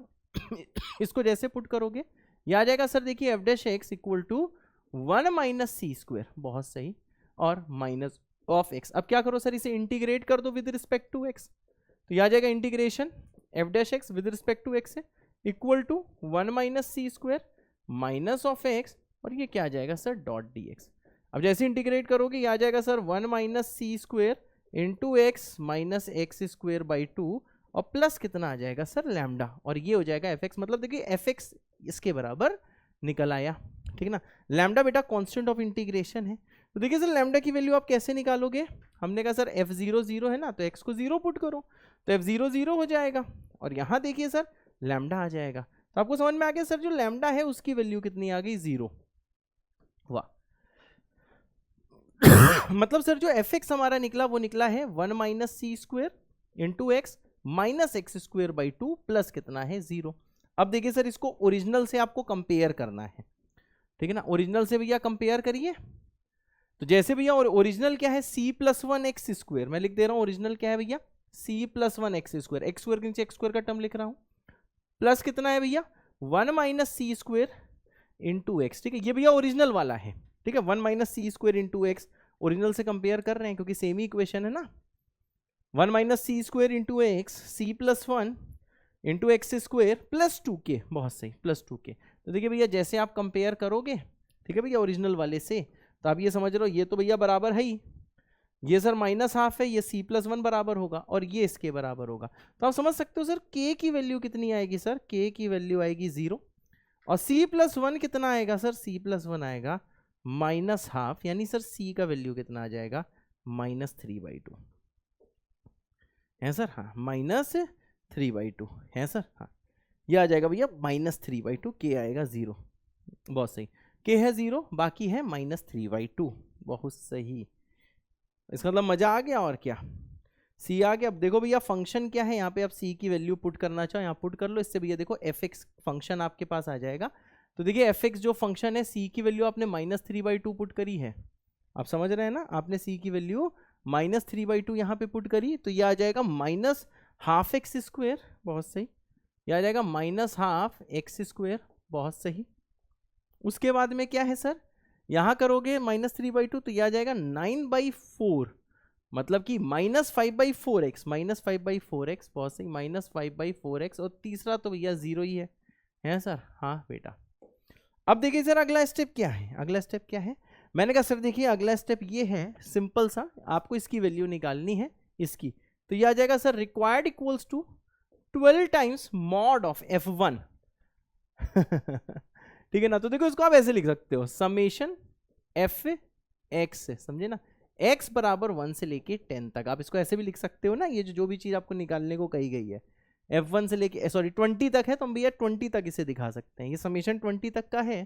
इसको जैसे पुट करोगे ये आ जाएगा सर देखिए F dash X equal to 1 minus C square, बहुत सही, और माइनस ऑफ एक्स। अब क्या करो सर इसे इंटीग्रेट कर दो विद रिस्पेक्ट टू एक्स, तो ये आ जाएगा integration F dash X with respect to X है equal to 1 minus C square minus of X, और ये क्या आ जाएगा सर डॉट डी एक्स। अब जैसे इंटीग्रेट करोगे ये आ जाएगा sir 1 minus C square into X minus X square by 2 और प्लस कितना आ जाएगा सर लैम्डा, और ये हो जाएगा एफ एक्स, मतलब देखिए एफ एक्स इसके बराबर निकल आया, ठीक है ना। लैम्डा बेटा कांस्टेंट ऑफ इंटीग्रेशन है, तो देखिए सर लैम्डा की वैल्यू आप कैसे निकालोगे, हमने कहा सर f0 0 है ना, तो x को 0 पुट करो तो f0 0 हो जाएगा, और यहाँ देखिए सर लैम्डा आ जाएगा, तो आपको समझ में आ गया सर जो लैम्डा है उसकी वैल्यू कितनी आ गई 0, वाह मतलब सर जो fx हमारा निकला वो निकला है 1 minus C square into X minus X square by 2 plus कितना है 0। अब देखिए सर इसको ओरिजिनल से आपको कंपेयर करना है, ठीक है ना, ओरिजिनल से भैया कंपेयर करिए, तो जैसे भैया और ओरिजिनल क्या है c प्लस 1 एक्स स्क्वेयर, मैं लिख दे रहा हूं ओरिजिनल क्या है भैया c plus 1 x square, x square के नीचे एक्स स्क्वेयर का टर्म लिख रहा हूं, प्लस कितना है भैया 1 minus C square into x, ठीक है, ये भैया ओरिजिनल वाला है, ठीक है, 1 minus C square into x original से कंपेयर कर रहे हैं क्योंकि सेम ही इक्वेशन है ना, 1 minus C square into X C plus 1 into X square plus 2k, बहुत सही प्लस 2k। तो देखिए भैया जैसे आप कंपेयर करोगे, ठीक है भैया ओरिजिनल वाले से, तो आप ये समझ रहे हो ये तो भैया बराबर है ही, ये सर माइनस हाफ है, ये c प्लस 1 बराबर होगा और ये इसके बराबर होगा, तो आप समझ सकते हो सर k की वैल्यू कितनी आएगी सर, k की वैल्यू आएगी 0, और c+1 कितना आएगा सर, c+1 आएगा -½ यानी सर c का वैल्यू कितना आ जाएगा -3/2 है सर। हाँ -3/2 है सर। हाँ ये आ जाएगा भैया -3/2, k आएगा 0। बहुत सही, k है 0, बाकी है -3/2। बहुत सही, इसका मतलब मजा आ गया और क्या, c आ गया। अब देखो भैया फंक्शन क्या है, यहाँ पे आप c की वैल्यू पुट करना चाहो यहाँ पुट कर लो, इससे भैया देखो fx फंक्शन आपके पास आ जाएगा। तो देखिए fx जो फंक्शन है, c की वैल्यू आपने -3/2 पुट करी है, आप समझ रहे हैं ना, आपने c की वैल्यू -3/2 यहाँ पे पुट करी, तो ये आ जाएगा -½x²। बहुत सही, ये आ जाएगा -½x²। बहुत सही। उसके बाद में क्या है सर, यहाँ करोगे -3/2 तो ये आ जाएगा 9/4, मतलब कि -5/4x, -5/4x। बहुत सही, -5/4x। और तीसरा तो भैया 0 ही है सर। हाँ बेटा, अब देखिए सर अगला स्टेप क्या है, अगला स्टेप क्या है। मैंने कहा सर देखिए अगला स्टेप ये है सिंपल सा, आपको इसकी वैल्यू निकालनी है इसकी, तो ये आ जाएगा sir required equals to 12 times mod of f1 ठीक है ना। तो देखो इसको आप ऐसे लिख सकते हो, समेशन f(x) से, समझे ना, x बराबर 1 से लेके 10 तक, आप इसको ऐसे भी लिख सकते हो ना। ये जो भी चीज आपको निकालने को कही गई है f1 से लेके 20 तक है, तो हम भैया 20 तक इसे दिखा सकते हैं, ये समेशन 20 तक का है।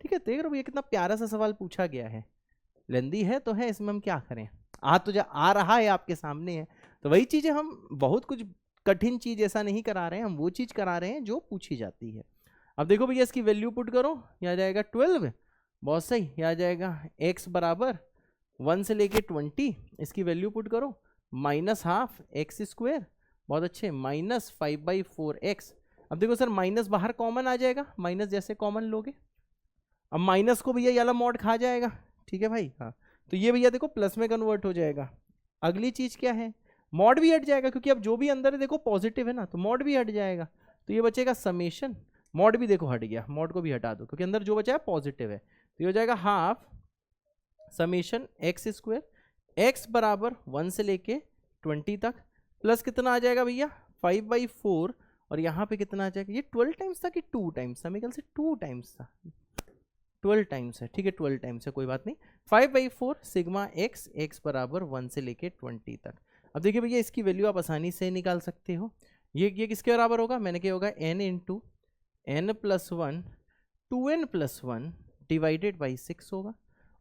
ठीक है, देख रहे हो भैया कितना प्यारा सा सवाल पूछा गया है, लेंदी है तो है, इसमें हम क्या करें, आ रहा है आपके सामने है, तो वही चीजें हम बहुत कुछ कठिन चीज ऐसा नहीं करा रहे हैं, हम वो चीज करा रहे हैं जो पूछी जाती है। अब देखो भैया इसकी वैल्यू पुट करो, यह आ जाएगा 12। बहुत सही, यह आ जाएगा x बराबर 1 से लेके 20, इसकी वैल्यू पुट करो -½ x²। बहुत अच्छे, -5/4x। अब देखो सर माइनस बाहर कॉमन आ जाएगा, माइनस जैसे कॉमन लोगे, अब माइनस को भैया ये वाला मॉड खा जाएगा। ठीक है भाई, हाँ, तो ये भैया देखो प्लस में कन्वर्ट हो जाएगा। अगली चीज क्या है, मॉड भी हट जाएगा, क्योंकि अब जो भी अंदर है देखो पॉजिटिव है ना, तो मॉड भी हट जाएगा, तो ये बचेगा समेशन, मॉड भी देखो हट गया, मॉड को भी हटा दो क्योंकि अंदर जो बचा है पॉजिटिव है, तो ये हो जाएगा हाफ समेशन x², x बराबर 1 से लेके 20 तक, प्लस कितना आ जाएगा भैया 5/4, और यहाँ पे कितना आ जाएगा, ये 12 टाइम्स था कि 2 टाइम्स था, मेरे ख्याल से 2 टाइम्स था, 12 टाइम्स है। ठीक है 12 टाइम्स है, कोई बात नहीं। 5/4 सिग्मा x बराबर 1 से लेके 20 तक। अब देखिए भैया इसकी वैल्यू आप आसानी से निकाल सकते हो, ये किसके बराबर होगा, मैंने क्या होगा n × n+1 2n+1 divided by 6 होगा,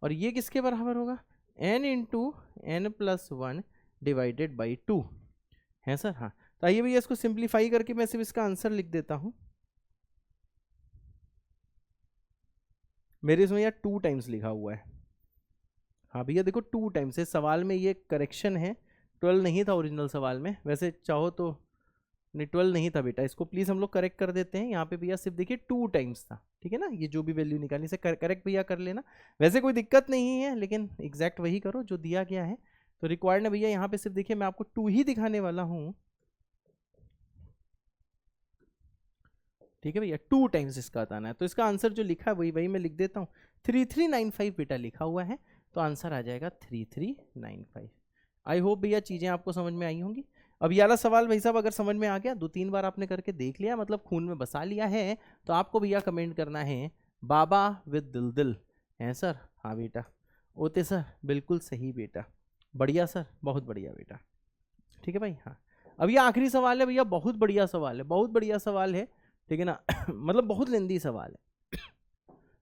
और ये किसके बराबर होगा n × n+1 डिवाइडेड बाई 2 है सर। हाँ, तो आइए भैया इसको सिंप्लीफाई करके मैं सिर्फ इसका आंसर लिख देता हूँ। मेरे इसमें यार 2 टाइम्स लिखा हुआ है। हाँ भैया देखो 2 टाइम्स है, सवाल में ये करेक्शन है, 12 नहीं था ओरिजिनल सवाल में, वैसे चाहो तो नहीं 12 नहीं था बेटा, इसको प्लीज़ हम लोग करेक्ट कर देते हैं। यहाँ पे भैया सिर्फ देखिए 2 टाइम्स था, ठीक है ना, ये जो भी वैल्यू निकालनी से करेक्ट भैया कर लेना, वैसे कोई दिक्कत नहीं है, लेकिन एग्जैक्ट वही करो जो दिया गया है। तो रिक्वायर्ड है भैया यहाँ पे सिर्फ देखिए मैं आपको 2 ही दिखाने वाला हूँ। ठीक है भैया 2 टाइम्स इसका बताना है, तो इसका आंसर जो लिखा है वही मैं लिख देता हूँ, 3395 बेटा लिखा हुआ है, तो आंसर आ जाएगा 3395। आई होप भैया चीज़ें आपको समझ में आई होंगी। अब ये वाला सवाल भाई साहब अगर समझ में आ गया, 2-3 बार आपने करके देख लिया, मतलब खून में बसा लिया है, तो आपको भैया कमेंट करना है बाबा विद दिल है सर। हाँ बेटा, ओते सर बिल्कुल सही बेटा, बढ़िया सर, बहुत बढ़िया बेटा। ठीक है भाई, हाँ, अब ये आखिरी सवाल है भैया, बहुत बढ़िया सवाल है, बहुत बढ़िया सवाल है, ठीक है ना मतलब बहुत लेंदी सवाल है।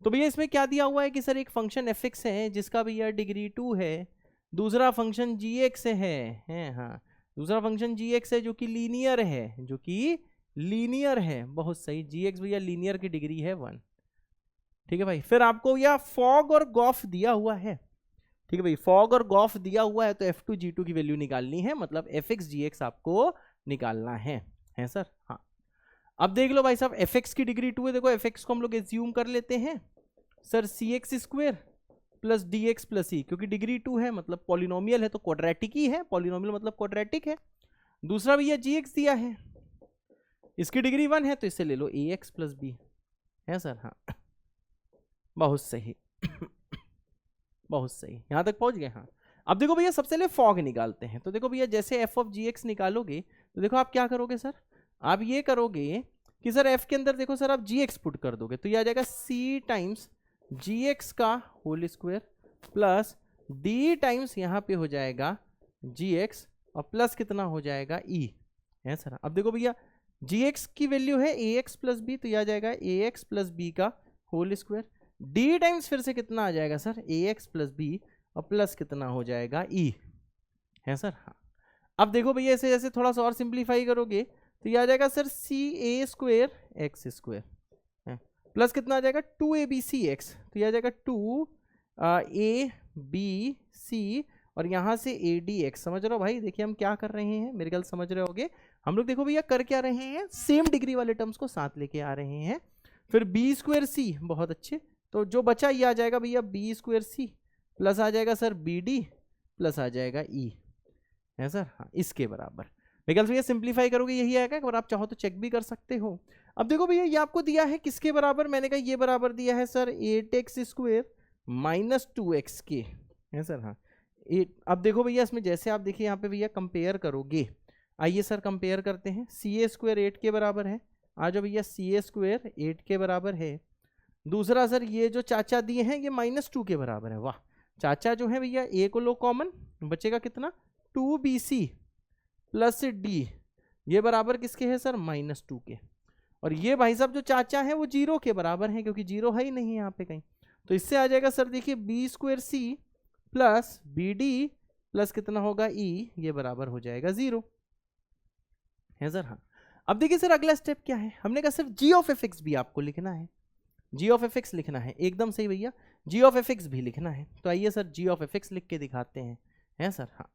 तो भैया इसमें क्या दिया हुआ है कि सर एक फंक्शन f(x) है जिसका भैया डिग्री 2 है, दूसरा फंक्शन g(x) है हाँ, दूसरा फंक्शन g(x) है जो कि लीनियर है, बहुत सही, g(x) भैया लीनियर की डिग्री है 1। ठीक है भाई, फिर आपको यह फॉग और गॉफ दिया हुआ है। ठीक है भाई, फॉग और गॉफ दिया हुआ है, तो f2 g2 की वैल्यू निकालनी है, मतलब fx gx आपको निकालना है सर। हाँ, अब देख लो भाई साहब fx की डिग्री 2 है, देखो fx को हम लोग एज्यूम कर लेते हैं sir cx² plus dx plus e, क्योंकि डिग्री 2 है मतलब पॉलिनोमियल है तो क्वाड्रेटिक ही है, पॉलिनोमियल मतलब क्वाड्रेटिक है। दूसरा भैया gx दिया है, इसकी डिग्री 1 है, तो इससे ले लो ax प्लस b है सर। हाँ बहुत सही बहुत सही, यहां तक पहुंच गए। हाँ, अब देखो भैया सबसे पहले फॉग निकालते हैं, तो देखो भैया जैसे f of gx निकालोगे, तो देखो आप क्या करोगे सर, आप ये करोगे कि सर f के अंदर देखो सर आप gx पुट कर दोगे तो ये आ जाएगा c टाइम्स gx का whole square plus d times यहाँ पे हो जाएगा gx और प्लस कितना हो जाएगा e है सर। अब देखो भैया gx की वैल्यू है ax प्लस बी तो यह आ जाएगा ax प्लस बी का होल स्क्वायर, d टाइम्स फिर से कितना आ जाएगा सर ax प्लस बी और प्लस कितना हो जाएगा e है सर। हाँ अब देखो भैया ऐसे जैसे थोड़ा सा और सिंप्लीफाई करोगे तो यह आ जाएगा सर सी ए स्क्वायर एक्स स्क्वायर प्लस कितना आ जाएगा 2abcx तो यह आ जाएगा 2abc और यहाँ से adx। समझ रहे हो भाई, देखिए हम क्या कर रहे हैं, मेरे ख्याल समझ रहे होगे। हम लोग देखो भैया कर क्या रहे हैं, सेम डिग्री वाले टर्म्स को साथ लेके आ रहे हैं। फिर बी स्क्वायर सी, बहुत अच्छे, तो जो बचा ये आ जाएगा भैया बी स्क्वायर सी प्लस आ जाएगा सर बी डी प्लस आ जाएगा ई है सर। हाँ इसके बराबर मेरे ख्याल से भैया सिंप्लीफाई करोगे यही आएगा, अगर आप चाहो तो चेक भी कर सकते हो। अब देखो भैया ये आपको दिया है किसके बराबर, मैंने कहा ये बराबर दिया है sir 8x square minus 2x के है सर। हाँ अब देखो भैया इसमें जैसे आप देखिए यहाँ पे भैया कंपेयर करोगे, आइए सर कंपेयर करते हैं। सी ए स्क्वायर 8 के बराबर है, आ जाओ भैया सी ए स्क्वायर 8 के बराबर है। दूसरा सर ये जो चाचा दिए हैं ये -2 के बराबर है। वाह, चाचा जो है भैया ए को लो कॉमन, बचेगा कितना 2bc प्लस डी, ये बराबर किसके है सर -2 के। और ये भाई साहब जो चाचा है वो 0 के बराबर है क्योंकि 0 है ही नहीं यहाँ पे कहीं, तो इससे आ जाएगा सर देखिए B square C plus B D plus कितना होगा ई, ये बराबर हो जाएगा 0 है सर। हाँ अब देखिए सर अगला स्टेप क्या है, हमने कहा sir G of F X भी आपको लिखना है, जी ऑफ एफ एक्स लिखना है, एकदम सही भैया, जी ऑफ एफ एक्स भी लिखना है। तो आइए sir G of F X लिख के दिखाते हैं सर। हाँ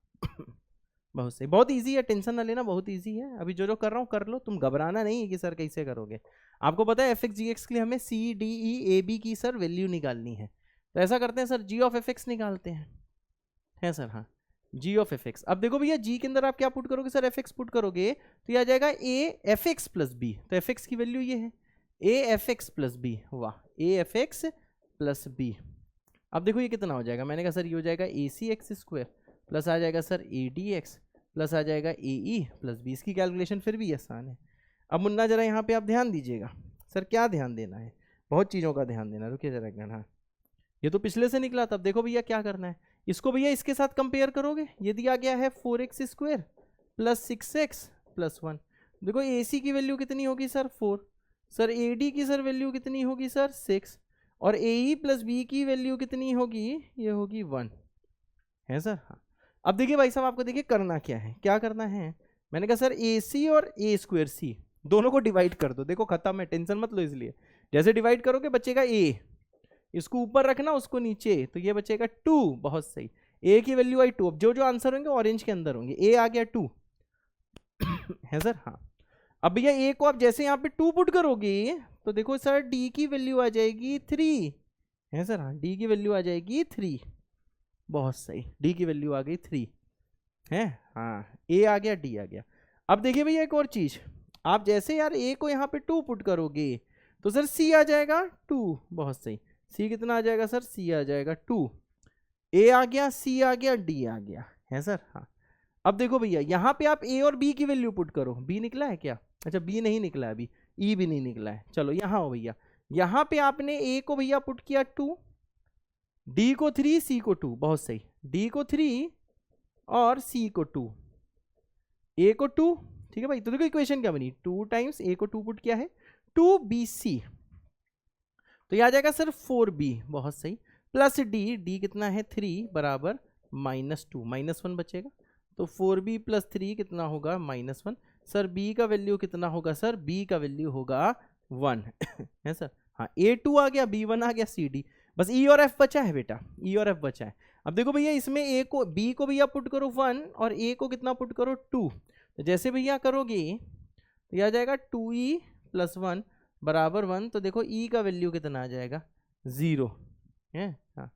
बहुत सही, बहुत इजी है, टेंशन ना लेना, बहुत इजी है। अभी जो जो कर रहा हूँ कर लो, तुम घबराना नहीं है कि सर कैसे करोगे। आपको पता है एफ एक्स जी एक्स के लिए हमें C D E A B की सर वैल्यू निकालनी है, तो ऐसा करते हैं sir G of F X निकालते हैं सर। हाँ जी ऑफ एफ एक्स, अब देखो भैया जी के अंदर आप क्या पुट करोगे सर, एफ एक्स पुट करोगे तो ये आ जाएगा A F X plus B, तो एफ एक्स की वैल्यू ये है A F X plus B. वाह, A F X plus B. अब देखो ये कितना हो जाएगा, मैंने कहा सर ये हो जाएगा A C X square plus आ जाएगा sir A D X plus आ जाएगा ए ई प्लस बी। इसकी कैलकुलेशन फिर भी आसान है। अब मुन्ना जरा यहाँ पे आप ध्यान दीजिएगा, सर क्या ध्यान देना है, बहुत चीज़ों का ध्यान देना, रुकिए जरा एक मिनट। हाँ ये तो पिछले से निकला, तब देखो भैया क्या करना है, इसको भैया इसके साथ कंपेयर करोगे, ये दिया गया है 4x square plus 6x plus 1। देखो ए सी की वैल्यू कितनी होगी सर 4, सर ए डी की सर वैल्यू कितनी होगी सर 6, और ए ई प्लस बी की वैल्यू कितनी होगी, ये होगी 1 है सर। हाँ अब देखिए भाई साहब आपको देखिए करना क्या है, क्या करना है, मैंने कहा सर ए सी और ए स्क्वायर सी दोनों को डिवाइड कर दो, देखो खत्म है, टेंशन मत लो। इसलिए जैसे डिवाइड करोगे बचेगा ए, इसको ऊपर रखना उसको नीचे, तो ये बचेगा 2। बहुत सही, ए की वैल्यू आई 2। अब जो जो आंसर होंगे ऑरेंज के अंदर होंगे, ए आ गया 2 है सर। हाँ अब भैया ए को आप जैसे यहाँ पे 2 पुट करोगे तो देखो सर डी की वैल्यू आ जाएगी 3 है सर। हाँ डी की वैल्यू आ जाएगी 3, बहुत सही, डी की वैल्यू आ गई 3 है। हाँ ए आ गया, डी आ गया। अब देखिए भैया एक और चीज, आप जैसे यार ए को यहाँ पे 2 पुट करोगे तो सर सी आ जाएगा 2, बहुत सही, सी कितना आ जाएगा सर, सी आ जाएगा 2, ए आ गया, सी आ गया, डी आ गया है सर। हाँ अब देखो भैया यहाँ पे आप ए और बी की वैल्यू पुट करो, बी निकला है क्या, अच्छा बी नहीं निकला है अभी, ई भी नहीं निकला है। चलो यहाँ हो भैया, यहाँ पे आपने ए को भैया पुट किया 2, डी को 3, सी को 2, बहुत सही, डी को 3 और सी को 2, ए को 2, ठीक है भाई। तो देखो इक्वेशन क्या बनी, 2 टाइम्स ए को 2 पुट किया है 2bc, तो यह आ जाएगा सर 4b, बहुत सही, प्लस डी, डी कितना है 3 बराबर -2, -1 बचेगा, तो 4b प्लस 3 कितना होगा -1। सर b का वैल्यू कितना होगा सर, b का वैल्यू होगा 1 है सर। हाँ a2 आ गया, b1 आ गया, cd, बस e और f बचा है बेटा, e और f बचा है। अब देखो भैया इसमें a को, b को भैया पुट करो 1 और a को कितना पुट करो 2, तो जैसे भैया करोगे तो यह आ जाएगा 2e प्लस 1 बराबर 1, तो देखो e का वैल्यू कितना आ जाएगा 0 है। हाँ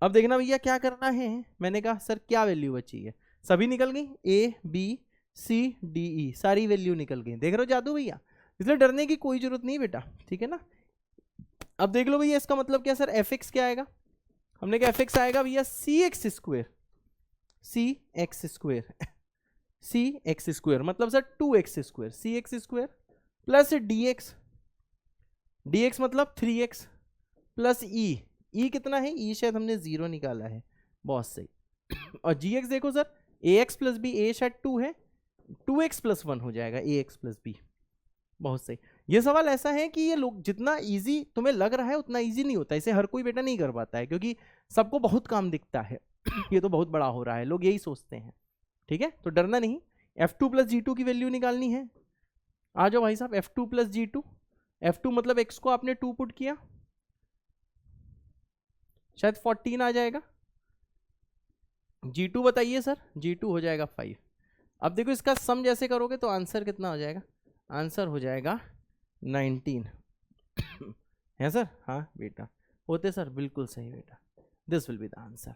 अब देखना भैया क्या करना है, मैंने कहा सर क्या वैल्यू बची है, सभी निकल गई, ए बी सी डी ई सारी वैल्यू निकल गई, देख रहे हो जादू भैया, इसलिए डरने की कोई जरूरत नहीं बेटा, ठीक है ना। अब देख लो भैया इसका मतलब क्या सर, एफ एक्स क्या आएगा, हमने कहा एफ एक्स आएगा भैया C X square, C X square C X square मतलब sir 2x square, C X square plus dx, dx मतलब 3x प्लस ई कितना है, ई शायद हमने 0 निकाला है, बहुत सही। और gx देखो sir, ax plus B, a शायद 2 है, 2x प्लस 1 हो जाएगा ax प्लस बी, बहुत सही। ये सवाल ऐसा है कि ये लोग जितना इजी तुम्हें लग रहा है उतना इजी नहीं होता, इसे हर कोई बेटा नहीं कर पाता है, क्योंकि सबको बहुत काम दिखता है ये तो बहुत बड़ा हो रहा है, लोग यही सोचते हैं। ठीक है, तो डरना नहीं। f2 प्लस जी टू की वैल्यू निकालनी है। आ जाओ भाई साहब, f2 plus ji to, f2 मतलब x को आपने 2 पुट किया, शायद 14 आ जाएगा। g2 बताइए सर, g2 हो जाएगा 5। अब देखो इसका सम जैसे करोगे तो आंसर कितना हो जाएगा, आंसर हो जाएगा 19 है सर। हाँ बेटा होते सर, बिल्कुल सही बेटा, this will be the answer.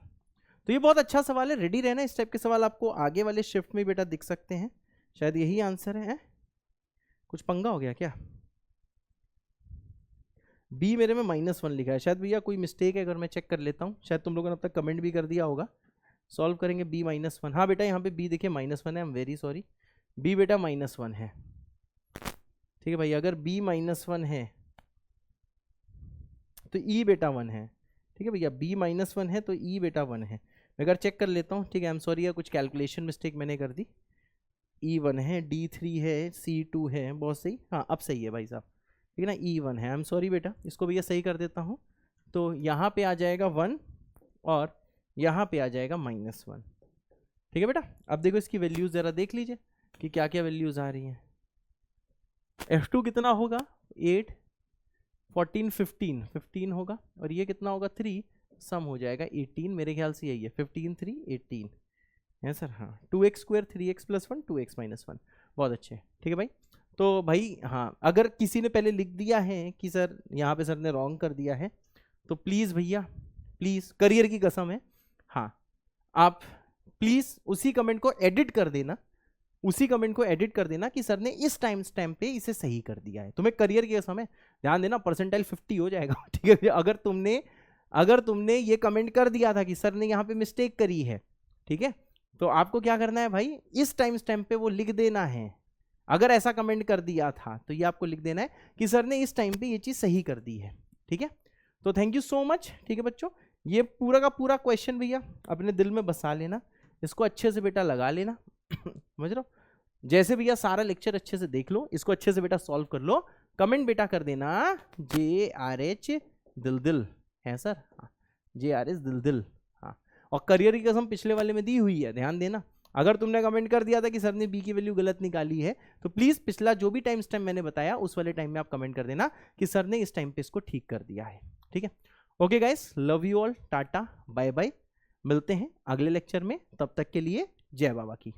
तो ये बहुत अच्छा सवाल है, रेडी रहना, इस टाइप के सवाल आपको आगे वाले शिफ्ट में बेटा दिख सकते हैं। शायद यही आंसर है, कुछ पंगा हो गया क्या? बी मेरे में -1 लिखा है, शायद भैया कोई मिस्टेक है, अगर मैं चेक कर लेता हूँ, शायद तुम लोगों ने अब तक कमेंट भी कर दिया होगा। सॉल्व करेंगे b -1, हाँ बेटा यहाँ पे b देखिए -1 है, I am very sorry, b बेटा -1 है। ठीक है भाई, अगर b -1 है तो e बेटा 1 है। ठीक है भैया, b -1 है तो e बेटा 1 है। मैं अगर चेक कर लेता हूँ, ठीक है, आई एम सॉरी यार, कुछ कैलकुलेशन मिस्टेक मैंने कर दी। e 1 है, d 3 है, c 2 है, बहुत सही, हाँ अब सही है भाई साहब, ठीक है ना, e 1 है। आई एम सॉरी बेटा, इसको भैया सही कर देता हूँ, तो यहाँ पे आ जाएगा 1 और यहाँ पे आ जाएगा -1। ठीक है बेटा, अब देखो इसकी वैल्यूज ज़रा देख लीजिए कि क्या क्या वैल्यूज आ रही हैं। f2 कितना होगा, 8, 14, 15 होगा, और ये कितना होगा 3, सम हो जाएगा 18, मेरे ख्याल से यही है, 15 3 18 है सर। हाँ, 2x² 3x + 1 2x - 1, बहुत अच्छे। ठीक है भाई, तो भाई हाँ, अगर किसी ने पहले लिख दिया है कि सर यहाँ पे सर ने रॉन्ग कर दिया है, तो प्लीज़ भैया प्लीज़, करियर की कसम है, हाँ आप प्लीज़ उसी कमेंट को एडिट कर देना, उसी कमेंट को एडिट कर देना कि सर ने इस टाइम स्टैम्प पे इसे सही कर दिया है। तुम्हें करियर की कसम है, ध्यान देना, परसेंटाइल 50 हो जाएगा। ठीक है, अगर तुमने ये कमेंट कर दिया था कि सर ने यहाँ पे मिस्टेक करी है, ठीक है, तो आपको क्या करना है भाई, इस टाइम स्टैम्प पे वो लिख देना है। अगर ऐसा कमेंट कर दिया था तो ये आपको लिख देना है कि सर ने इस टाइम पे ये चीज़ सही कर दी है। ठीक है, तो थैंक यू सो मच। ठीक है बच्चों, ये पूरा का पूरा क्वेश्चन भैया अपने दिल में बसा लेना, इसको अच्छे से बेटा लगा लेना समझ रहे हो, जैसे भैया सारा लेक्चर अच्छे से देख लो, इसको अच्छे से बेटा सॉल्व कर लो, कमेंट बेटा कर देना JRH दिल दिल है सर, हाँ JRH दिल दिल, हाँ। और करियर की कसम पिछले वाले में दी हुई है, ध्यान देना। अगर तुमने कमेंट कर दिया था कि सर ने बी की वैल्यू गलत निकाली है, तो प्लीज़ पिछला जो भी टाइम स्टैम्प मैंने बताया उस वाले टाइम में आप कमेंट कर देना कि सर ने इस टाइम पे इसको ठीक कर दिया है। ठीक है, okay guys, love you all, tata bye bye, मिलते हैं अगले लेक्चर में, तब तक के लिए जय बाबा की।